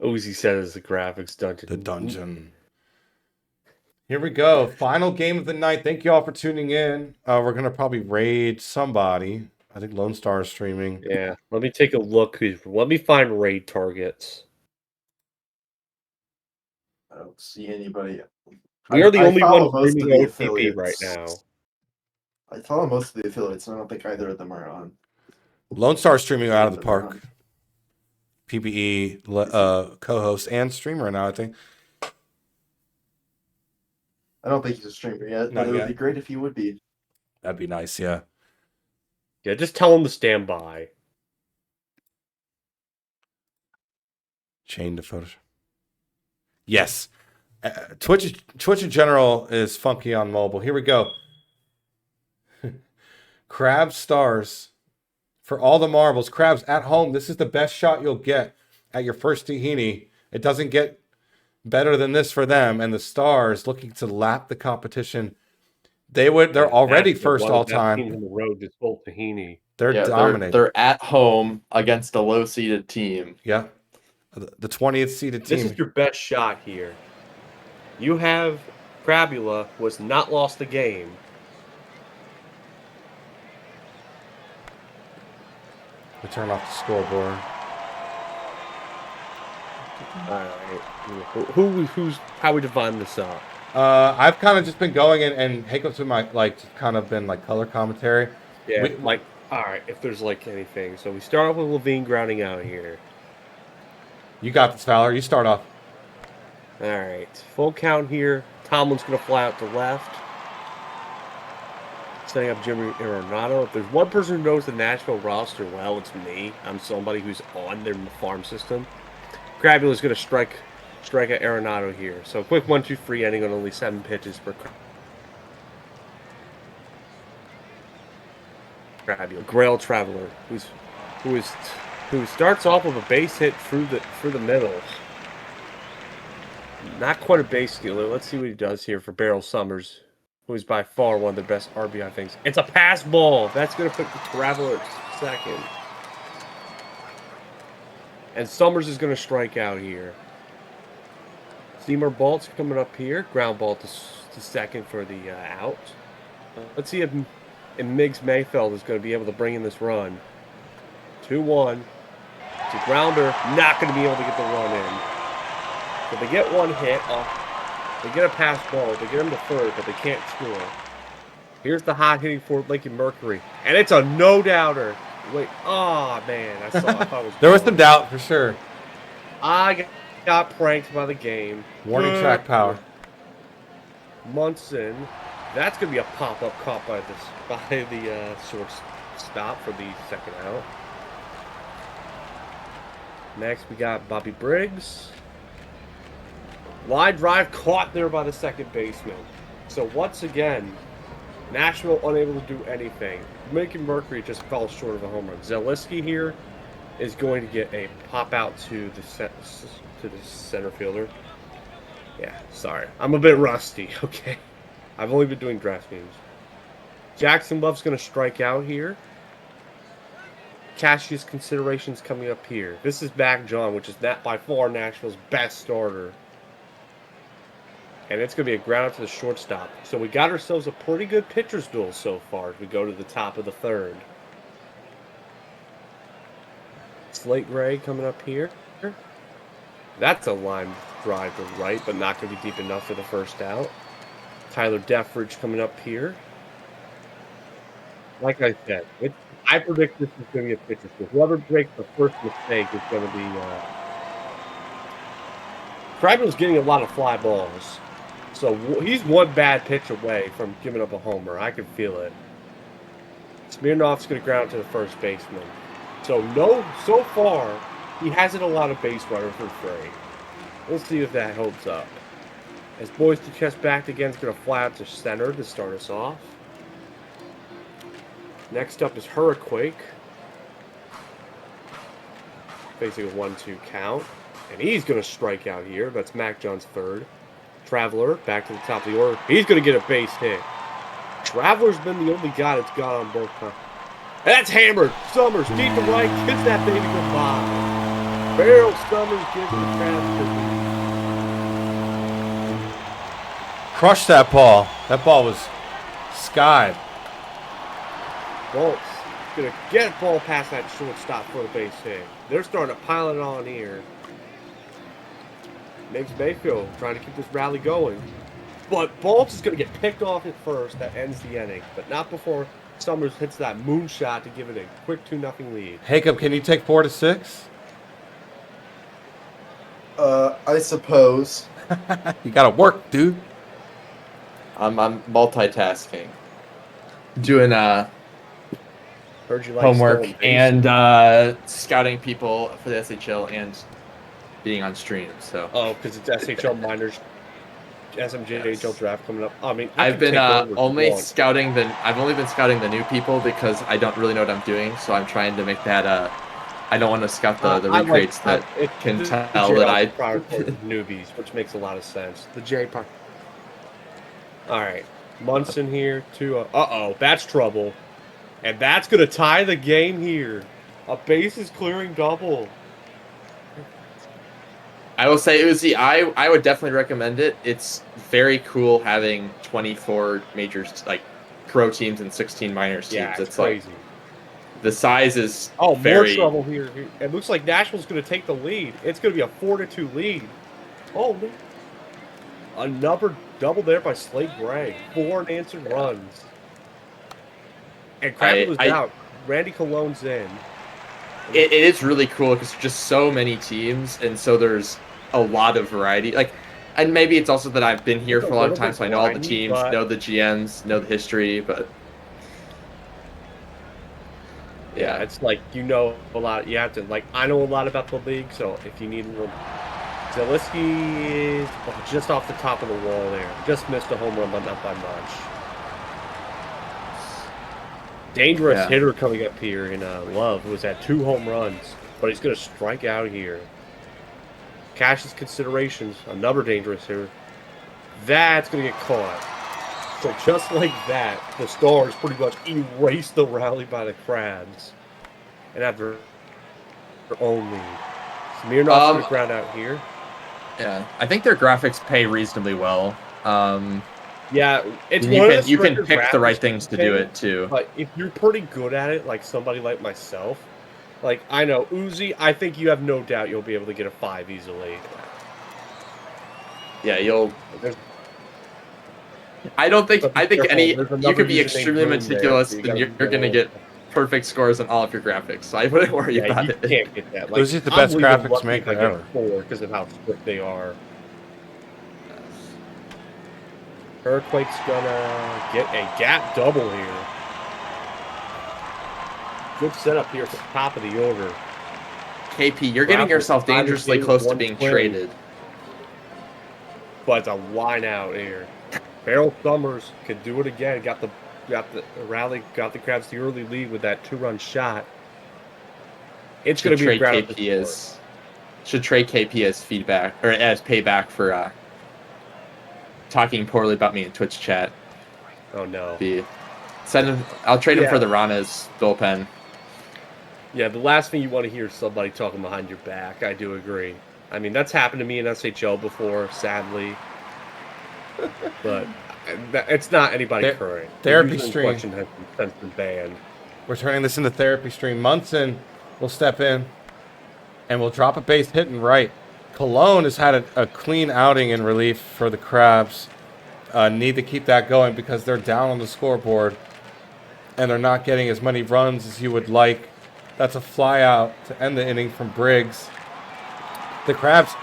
Uzi says the graphics dungeon. The dungeon. Here we go. Final game of the night. Thank you all for tuning in. We're going to probably raid somebody. I think Lone Star is streaming. Yeah, let me take a look. Let me find raid targets. I don't see anybody. We are the only follow ones most of streaming the OTP right affiliates. now. I follow most of the affiliates, and I don't think either of them are on. Lone Star is streaming out of the They're park. on. PBE co-host and streamer now, I think. I don't think he's a streamer yet, Not but it would yet. be great if he would be. That'd be nice, yeah. Yeah, just tell him to stand by. Chain to Photoshop. Yes. Twitch in general is funky on mobile. Here we go. Crab stars for all the marbles. Crabs at home. This is the best shot you'll get at your first tahini. It doesn't get better than this for them. And the stars looking to lap the competition. They're already first all time. On the road to full tahini. They're dominating. They're at home against a low-seeded team. Yeah. The 20th seeded team. This is your best shot here. You have Crabula, who has not lost a game. We turn off the scoreboard. All right. How we divine this up? I've kind of just been going and Hakeup's been my kind of been color commentary. Yeah, all right. If there's anything, so we start off with Levine grounding out here. You got this, Fowler. You start off. All right, full count here. Tomlin's gonna fly out to left, setting up Jimmy Arenado. If there's one person who knows the Nashville roster well, it's me. I'm somebody who's on their farm system. Crabula's gonna strike at Arenado here. So quick 1-2 free ending on only 7 pitches per Crabula. Grail Traveler, who starts off with a base hit through the middle. Not quite a base stealer. Let's see what he does here for Beryl Summers, who is by far one of the best RBI things. It's a pass ball. That's going to put the Traveler second. And Summers is going to strike out here. Seymour Balt's coming up here. Ground ball to second for the out. Let's see if Miggs Mayfeld is going to be able to bring in this run. 2-1. It's a grounder, not going to be able to get the run in. So they get one hit. They get a pass ball. They get him to third, but they can't score. Here's the hot hitting for Lincoln Mercury. And it's a no-doubter. Wait, oh, man. I thought it was There was some doubt for sure. I got pranked by the game. Warning track power. Munson. That's going to be a pop-up caught by the short stop for the second out. Next, we got Bobby Briggs. Line drive caught there by the second baseman. So once again, Nashville unable to do anything. Lincoln Mercury just fell short of a home run. Zelinsky here is going to get a pop out to the center fielder. Yeah, sorry. I'm a bit rusty, okay? I've only been doing draft games. Jackson Love's going to strike out here. Cassius considerations coming up here. This is Mac John, which is by far Nashville's best starter. And it's going to be a ground out to the shortstop. So we got ourselves a pretty good pitcher's duel so far as we go to the top of the third. Slate Gray coming up here. That's a line drive to right, but not going to be deep enough for the first out. Tyler Deffridge coming up here. Like I said, I predict this is going to be a pitcher's duel. Whoever breaks the first mistake is going to be... Crabtree's getting a lot of fly balls. So he's one bad pitch away from giving up a homer. I can feel it. Smirnoff's going to ground to the first baseman. So far, he hasn't allowed a base runner for free. We'll see if that holds up. As Boys to Chest back again is going to fly out to center to start us off. Next up is Hurricane. Facing a 1-2 count. And he's going to strike out here. That's Mac John's third. Traveler back to the top of the order. He's going to get a base hit. Traveler's been the only guy that's got on both times. That's hammered. Summers deep to right. Gets that baby goodbye. Barrel Summers gives the Crabs Crushed that ball. That ball was skied. Bolts going to get a ball past that shortstop for the base hit. They're starting to pile it on here. Makes Mayfield trying to keep this rally going. But Bolts is going to get picked off at first. That ends the inning. But not before Summers hits that moonshot to give it a quick 2-0 lead. Jacob, can you take 4 to 6? I suppose. You got to work, dude. I'm multitasking. Doing Heard you like homework stolen base. and scouting people for the SHL and being on stream. So Oh, because it's SHL minors, SMJHL draft coming up. I mean, I've been only one. scouting I've only been scouting the new people because I don't really know what I'm doing. So I'm trying to make that I don't want to scout the recreates that can tell that I prior for newbies, which makes a lot of sense. The J part. All right, Munson here to that's trouble, and that's gonna tie the game here. A bases clearing double. I will say, Uzi, I would definitely recommend it. It's very cool having 24 majors, like pro teams and 16 minors teams. Yeah, it's crazy. like the size is More very trouble here. It looks like Nashville's going to take the lead. It's going to be a 4-2 lead. Oh, man. Another double there by Slate Gray. 4 unanswered runs. And Crabbe was out. Randy Cologne's in. It is really cool because there's just so many teams, and so there's a lot of variety. Like, and maybe it's also that I've been here for a long time, so I know all the teams, know the GMs, know the history, but yeah, it's like you know a lot. You have to I know a lot about the league, so if you need a little, Zelinsky is just off the top of the wall there. Just missed a home run, but not by much. Dangerous hitter coming up here in Love, who has had 2 home runs, but he's going to strike out here. Cash's considerations, another dangerous hitter. That's going to get caught. So just like that, the Stars pretty much erased the rally by the Crabs and have their own lead. Smirnoff's going to ground out here. Yeah, I think their graphics pay reasonably well. Yeah, it's you can pick the right things to do it too. But if you're pretty good at it, like somebody like myself, Like, I know, Uzi, I think you have no doubt you'll be able to get a 5 easily. Yeah, you'll. There's, I don't think. but be I think careful, there's you another could be username extremely Boom there, meticulous, so you and gotta you're be gonna get perfect scores on all of your graphics. So I wouldn't worry Yeah, about you it. can't get that. Like, Uzi's the I'm best leaving graphics lucky maker if I get ever. 4 because of how strict they are. Earthquake's gonna get a gap double here. Good setup here at the top of the order. KP, you're getting yourself dangerously close to being traded. But it's a line out here. Farrell Summers could do it again. Got the rally, got the Crabs the early lead with that 2-run shot. It's going to be a trade KP as should trade KP as feedback or as payback for talking poorly about me in Twitch chat. Oh no! I'll trade him for the Rana's bullpen. Yeah, the last thing you want to hear is somebody talking behind your back. I do agree. I mean, that's happened to me in SHL before, sadly. But it's not anybody current. Therapy stream has been banned. We're turning this into therapy stream. Munson will step in and will drop a base hit and right. Cologne has had a clean outing in relief for the Crabs. Need to keep that going because they're down on the scoreboard and they're not getting as many runs as you would like. That's a fly out to end the inning from Briggs. The Crabs,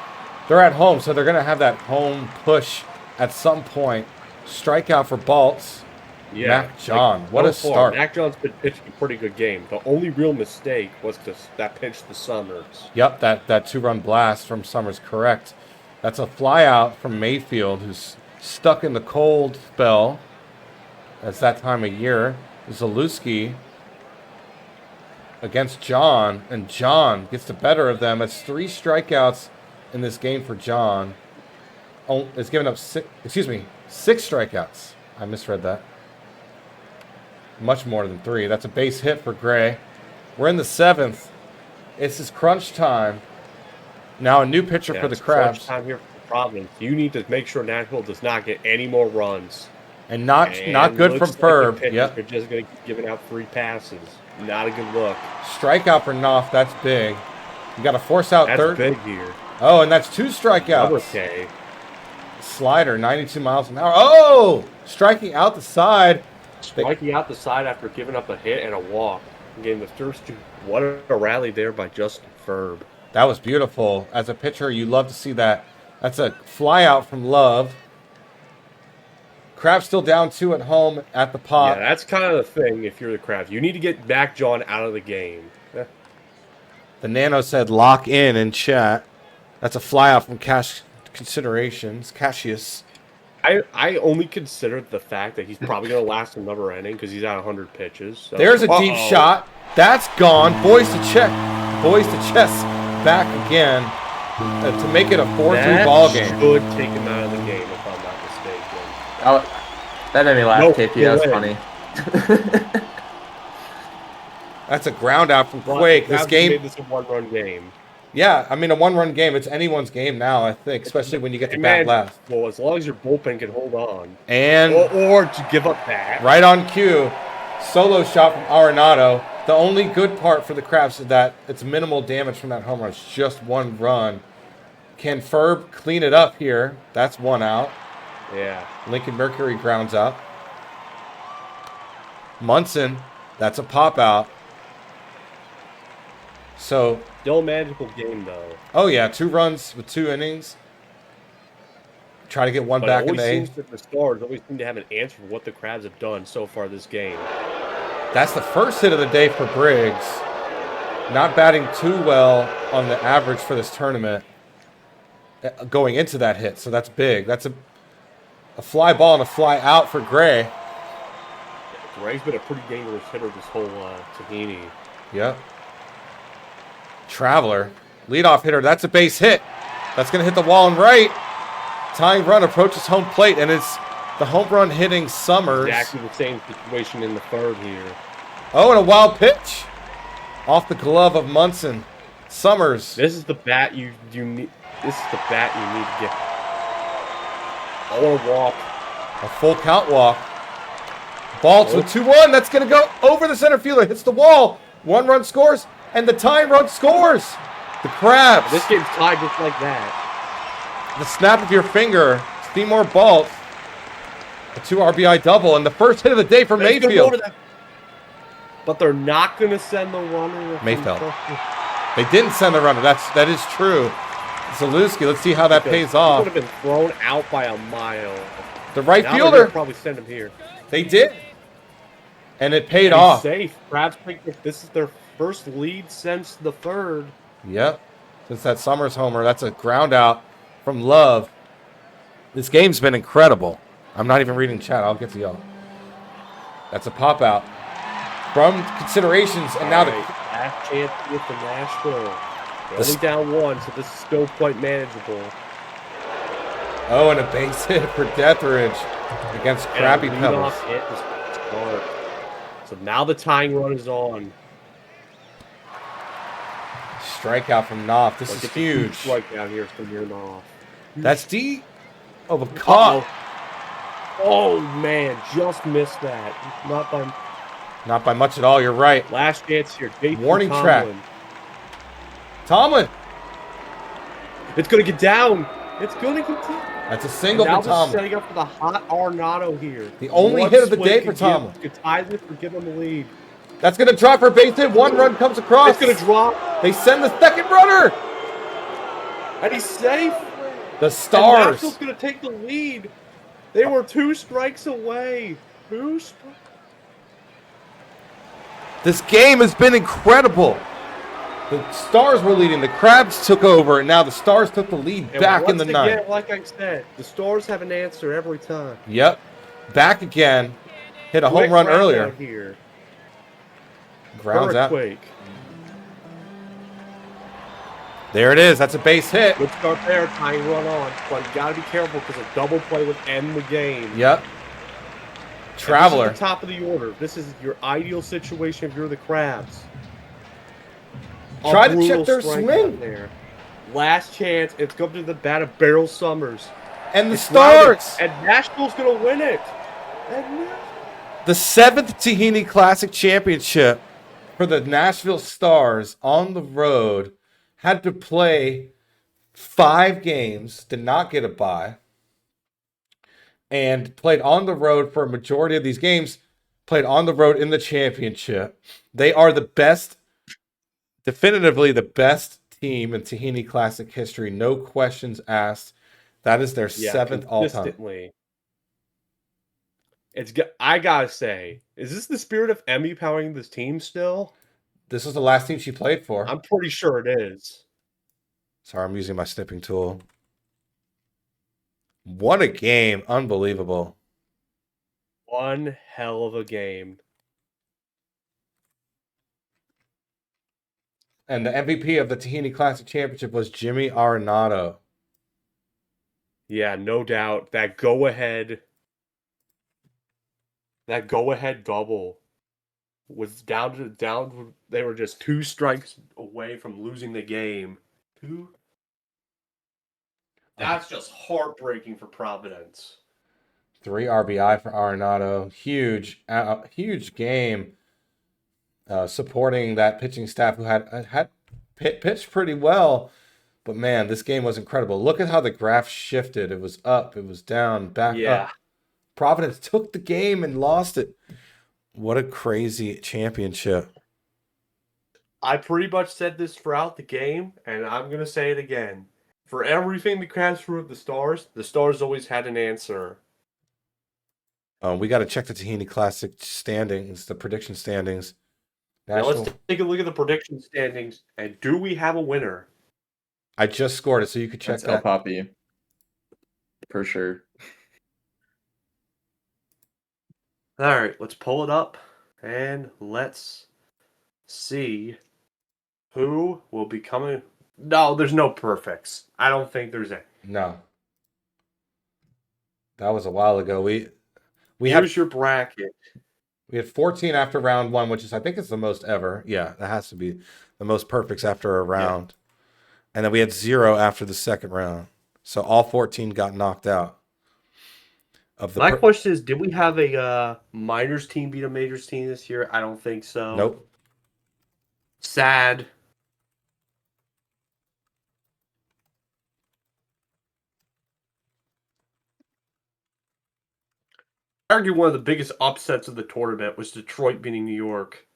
they're at home, so they're going to have that home push at some point. Strikeout for Baltz. Yeah, Mac John, what a start. Mac John's been pitching a pretty good game. The only real mistake was that pitch to Summers. Yep, that 2-run blast from Summers, correct. That's a fly out from Mayfield, who's stuck in the cold spell. It's that time of year. Zalewski against John, and John gets the better of them. It's 3 strikeouts in this game for John. Oh, it's given up 6 strikeouts. I misread that. Much more than 3. That's a base hit for Gray. We're in the 7th. It's his crunch time. Now a new pitcher for the Crabs. Crunch time here for the Providence. You need to make sure Nashville does not get any more runs. And not good from Ferb. Yep. They're just going to keep giving out 3 passes. Not a good look. Strikeout for Knopf. That's big. You got to force out third. That's big here. Oh, and that's 2 strikeouts. Double K. Slider, 92 miles an hour. Oh! Striking out the side. Striking out the side after giving up a hit and a walk. Getting the first 2. What a rally there by Justin Ferb. That was beautiful. As a pitcher, you love to see that. That's a fly out from Love. Crabs still down 2 at home at the pop. Yeah, that's kind of the thing if you're the Crabs. You need to get Mac John out of the game. The Nano said lock in chat. That's a fly out from Cassius. I only consider the fact that he's probably going to last another inning because he's at 100 pitches. So. There's a deep shot. That's gone. Boys to chest back again to make it a 4-3 ball game. Should take him out of the game if I'm not mistaken. That made me laugh, KP. That was funny. That's a ground out from Quake. This game. Made this a 1-run game. Yeah, I mean, a 1-run game. It's anyone's game now, I think, especially when you get to bat last. Well, as long as your bullpen can hold on. And or to give up that. Right on cue. Solo shot from Arenado. The only good part for the Crabs is that it's minimal damage from that home run. It's just 1 run. Can Ferb clean it up here? That's 1 out. Yeah. Lincoln Mercury grounds out. Munson, that's a pop out. So still a manageable game though. Oh yeah, 2 runs with 2 innings. Try to get 1 back in the 8th. The Stars always seem to have an answer for what the Crabs have done so far this game. That's the first hit of the day for Briggs. Not batting too well on the average for this tournament going into that hit, so that's big. That's a fly ball and a fly out for Gray. Gray's been a pretty dangerous hitter this whole Tahini. Yep. Traveler, leadoff hitter. That's a base hit. That's going to hit the wall and right. Tying run approaches home plate, and it's the home run hitting Summers. Exactly the same situation in the 3rd here. Oh, and a wild pitch off the glove of Munson. Summers. This is the bat you need. This is the bat you need to get. Oh, a walk. A full count walk. Baltz with 2-1. That's going to go over the center fielder. Hits the wall. 1 run scores. And the tying run scores. The Crabs. This game's tied just like that. The snap of your finger. Seymour Balt. A 2 RBI double. And the first hit of the day for They're gonna Mayfield. go to that- But they're not going to send the runner. Mayfield. They didn't send the runner. That is true. Zalewski, let's see how that pays He off. would have been thrown out by a mile. The right Now they're fielder. gonna probably send him here. They did. And it paid And off. he's safe. Crabs picked it. This is their first lead since the third. Yep. Since that Summers homer, that's a ground out from Love. This game's been incredible. I'm not even reading chat. I'll get to y'all. That's a pop out from considerations, and now the last chance to get to Nashville. They're This- only down one, so this is still quite manageable. oh, and a base hit for Deathridge against Crappy And a Pebbles. leadoff hit to start. So now the tying run is on. Strikeout from Knopf. This Like, is it's a huge huge. strikeout here from your off. That's D. Oh, but caught. Oh man, just missed that. Not by Not by much at all. You're right. last chance here. Jason Warning Tomlin. track. Tomlin. It's gonna get down. It's gonna get down. That's a single Now for this is Tomlin. setting up for the hot Arenado here. The only One hit of the swing day could for Tomlin. Could tie this or give them the lead. That's going to drop for a base hit. One run comes across. It's gonna drop, They send the second runner. and he's safe. The And Stars. Nashville's gonna take the lead. They were 2 strikes away. 2 strikes. This game has been incredible. The Stars were leading. The Crabs took over, and now the Stars took the lead And back in the once ninth. again, like I said, the Stars have an answer every time. Yep. Back again. Hit a home Quick run ground earlier. out here. Grounds out. Earthquake. There it is. That's a base hit. Good start there, tying run on. But you gotta be careful because a double play would end the game. Yep. And Traveler. This is the top of the order. This is your ideal situation if you're the Crabs. A Try to brutal check their strike swing. out there. Last chance. It's going to the bat of Beryl Summers. And the It's routed, Stars. and Nashville's going to win it. And The 7th Tahini Classic Championship for the Nashville Stars on the road had to play 5 games, did not get a bye, and played on the road for a majority of these games, played on the road in the championship. They are the best, definitively the best team in Tahini Classic history. No questions asked. That is their 7th all-time. consistently. I gotta say, is this the spirit of Emmy powering this team still? This was the last team she played for. I'm pretty sure it is. Sorry, I'm using my snipping tool. What a game. Unbelievable. One hell of a game. And the MVP of the Tahini Classic Championship was Jimmy Arenado. Yeah, no doubt. That go-ahead double was down. They were just 2 strikes away from losing the game. 2. That's just heartbreaking for Providence. 3 RBI for Arenado. Huge game. Supporting that pitching staff who had pitched pretty well. But man, this game was incredible. Look at how the graph shifted. It was up, it was down, back up. Providence took the game and lost it. What a crazy championship. I pretty much said this throughout the game, and I'm going to say it again. For everything the Crabs threw at the Stars always had an answer. We got to check the Tahini Classic standings, the prediction standings. Now let's take a look at the prediction standings, and do we have a winner? I just scored it, so you could check That's El that. Papi. For sure. All right, let's pull it up, and let's see who will be coming. No, there's no perfects. I don't think there's any. No. That was a while ago. We Here's your bracket. had 14 after round 1, which is, I think it's the most ever. Yeah, that has to be the most perfects after a round. And then we had 0 after the second round. So all 14 got knocked out. My question is, did we have a minors team beat a majors team this year? I don't think so. Nope. sad. I argue one of the biggest upsets of the tournament was Detroit beating New York.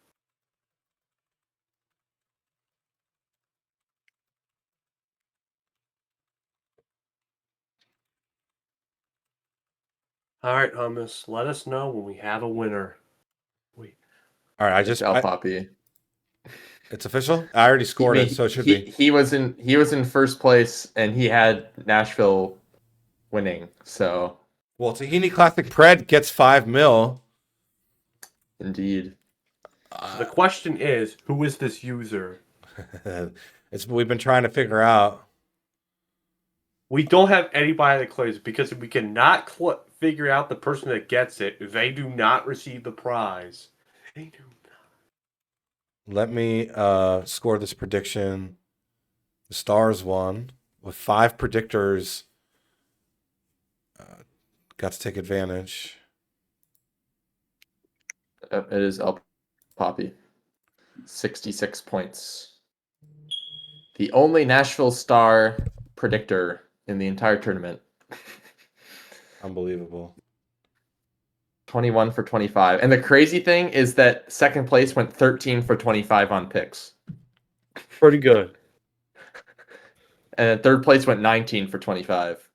All right, Hummus, let us know when we have a winner. Wait. All right, It's El Papi. it's official. I already scored it, so it should be. He was in first place, and he had Nashville winning. So Well, Tahini Classic Pred gets 5 mil. indeed, So the question is, who is this user? We've been trying to figure out. We don't have anybody that claims because we cannot figure out the person that gets it. They do not receive the prize. They do. Let me score this prediction. The Stars won with 5 predictors. Got to take advantage. it is El Papi. 66 points. The only Nashville Star predictor in the entire tournament. Unbelievable. 21 for 25. And the crazy thing is that second place went 13 for 25 on picks. Pretty good. And third place went 19 for 25.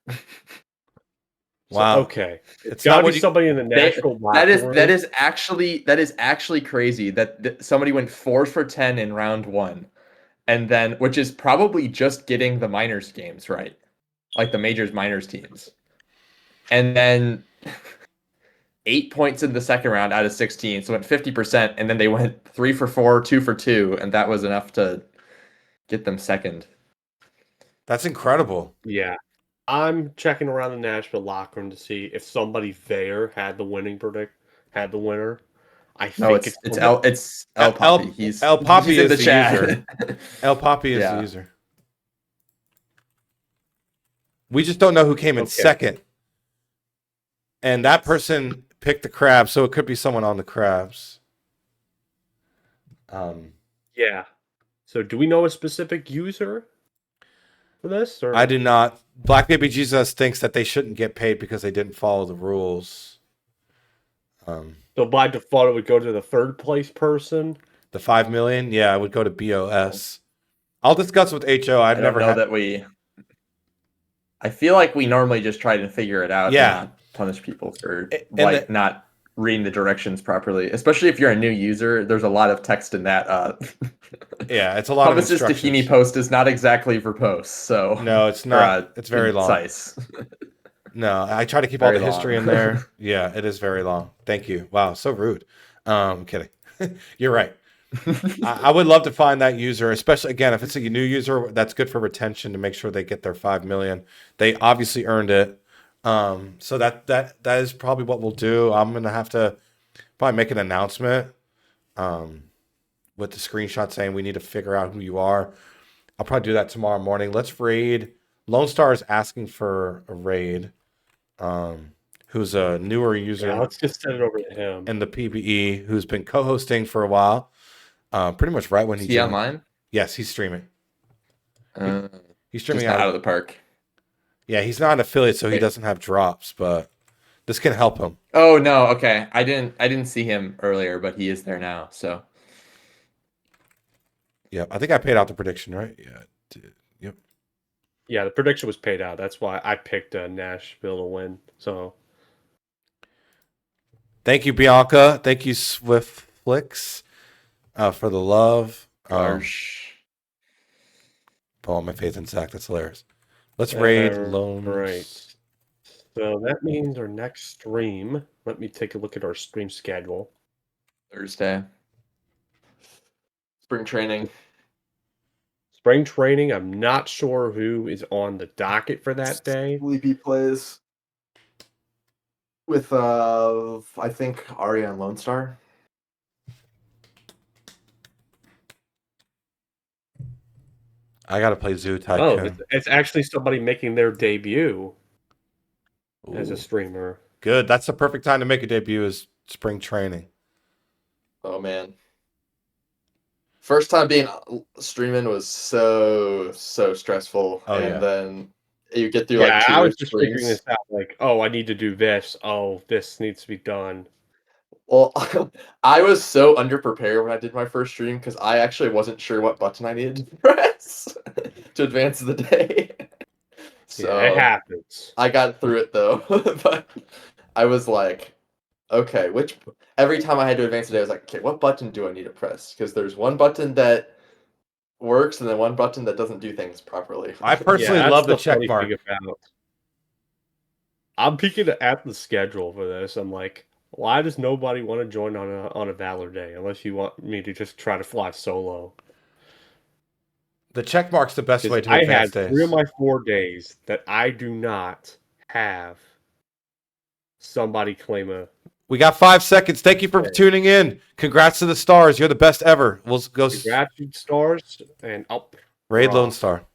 Wow. So, okay. It's Gotta not be what you, somebody in the Nashville that locker is room. actually crazy that somebody went 4 for 10 in round 1. And then, which is probably just getting the minors games right, like the majors minors teams. And then 8 points in the second round out of 16, so went 50%. And then they went 3 for 4, 2 for 2, and that was enough to get them second. that's incredible. Yeah. I'm checking around the Nashville locker room to see if somebody there had the winner. I No, think it's El Papi. He's El Papi he's in is the the chat. user. El Papi is the Yeah. user. We just don't know who came in Okay. second. And that person picked the crabs, so it could be someone on the crabs. Yeah. So do we know a specific user for this? Or I do not. Black Baby Jesus thinks that they shouldn't get paid because they didn't follow the rules. So by default, it would go to the third place person. The 5 million, yeah, I would go to BOS. I'll discuss with HO. I don't know that we. I feel like we normally just try to figure it out Yeah. and not punish people for And not reading the directions properly. Especially if you're a new user, there's a lot of text in that. Yeah, it's a lot of Hummus's instructions. Tahini post is not exactly verbose, so No, it's not. It's very concise. long. No, I try to keep all Very the history long. in there. Yeah, it is very long. Thank you. Wow, so rude. Kidding. You're right. I would love to find that user, especially again if it's a new user. That's good for retention to make sure they get their 5 million. They obviously earned it. So that is probably what we'll do. I'm gonna have to probably make an announcement with the screenshot saying we need to figure out who you are. I'll probably do that tomorrow morning. Let's raid. Lone Star is asking for a raid. Who's a newer user? Yeah, let's just send it over to him. And the PBE, who's been co-hosting for a while. Pretty much right when he Is he online? Yes, he's streaming. He's streaming just out of the park. Yeah, he's not an affiliate, so he doesn't have drops, but this can help him. Oh no, okay. I didn't see him earlier, but he is there now. So Yeah, I think I paid out the prediction, right? Yeah. Yep. Yeah, the prediction was paid out. That's why I picked Nashville to win. So Thank you, Bianca. Thank you, Swift Flicks, for the love. Oh, my faith in Zach. That's hilarious. Let's raid loans. Right. So that means our next stream. Let me take a look at our stream schedule. Thursday. Spring training. Spring training. I'm not sure who is on the docket for that day. Sleepy plays with I think Arya and Lone Star. I gotta play Zoo Tycoon. Oh, it's actually somebody making their debut as a Ooh, streamer. good. That's the perfect time to make a debut is spring training. Oh man. First time being streaming was so stressful, Oh, and yeah. then you get through Yeah, like 2 I was just streams. figuring this out. Like, oh, I need to do this. Oh, this needs to be done. Well, I was so underprepared when I did my first stream because I actually wasn't sure what button I needed to press to advance the day. So Yeah, it happens. I got through it though, but I was like, okay, every time I had to advance the day, I was like, okay, what button do I need to press? Because there's one button that works and then one button that doesn't do things properly. I personally that's love the check funny mark. thing about. I'm peeking at the schedule for this. I'm like, why does nobody want to join on a Valor day unless you want me to just try to fly solo? The check mark's the best way Because to I advance had 3 of days. my 4 days that I do not have somebody claim a. We got 5 seconds. Thank you for Okay. tuning in. Congrats to the Stars. You're the best ever. We'll go Gratitude stars and up. raid Raw. Lone Star.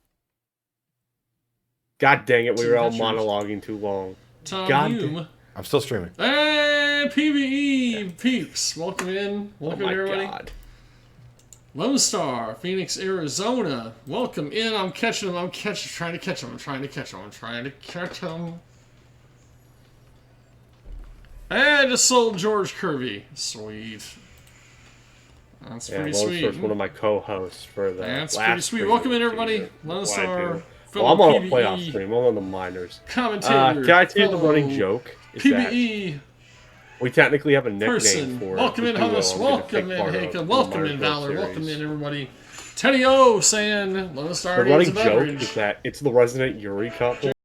God dang it, we were all Adventures. monologuing too long. Tom God Hume. I'm still streaming. Hey, PvE peeps. Welcome in. Oh Welcome my everybody. god. Lone Star, Phoenix, Arizona. Welcome in. I'm catching them. I'm trying to catch them. Hey, I just sold George Kirby. Sweet. That's Yeah, pretty Lone sweet. Star's one of my co-hosts for the That's last pretty sweet. stream Welcome of in, the everybody. season. Lone That's what I Star, do. fellow Well, I'm on a PvE playoff stream. I'm on the minors. commentator. Can I tell you the running fellow joke? Is that PvE we technically have a nickname person. for Welcome the in, duo Hummus. I'm gonna Welcome take in, part of Haka. the Welcome Minors in, World Valor. Welcome Series. in, everybody. Teddy O saying Lone Star The needs a running joke beverage. is that it's the Resident Yuri couple.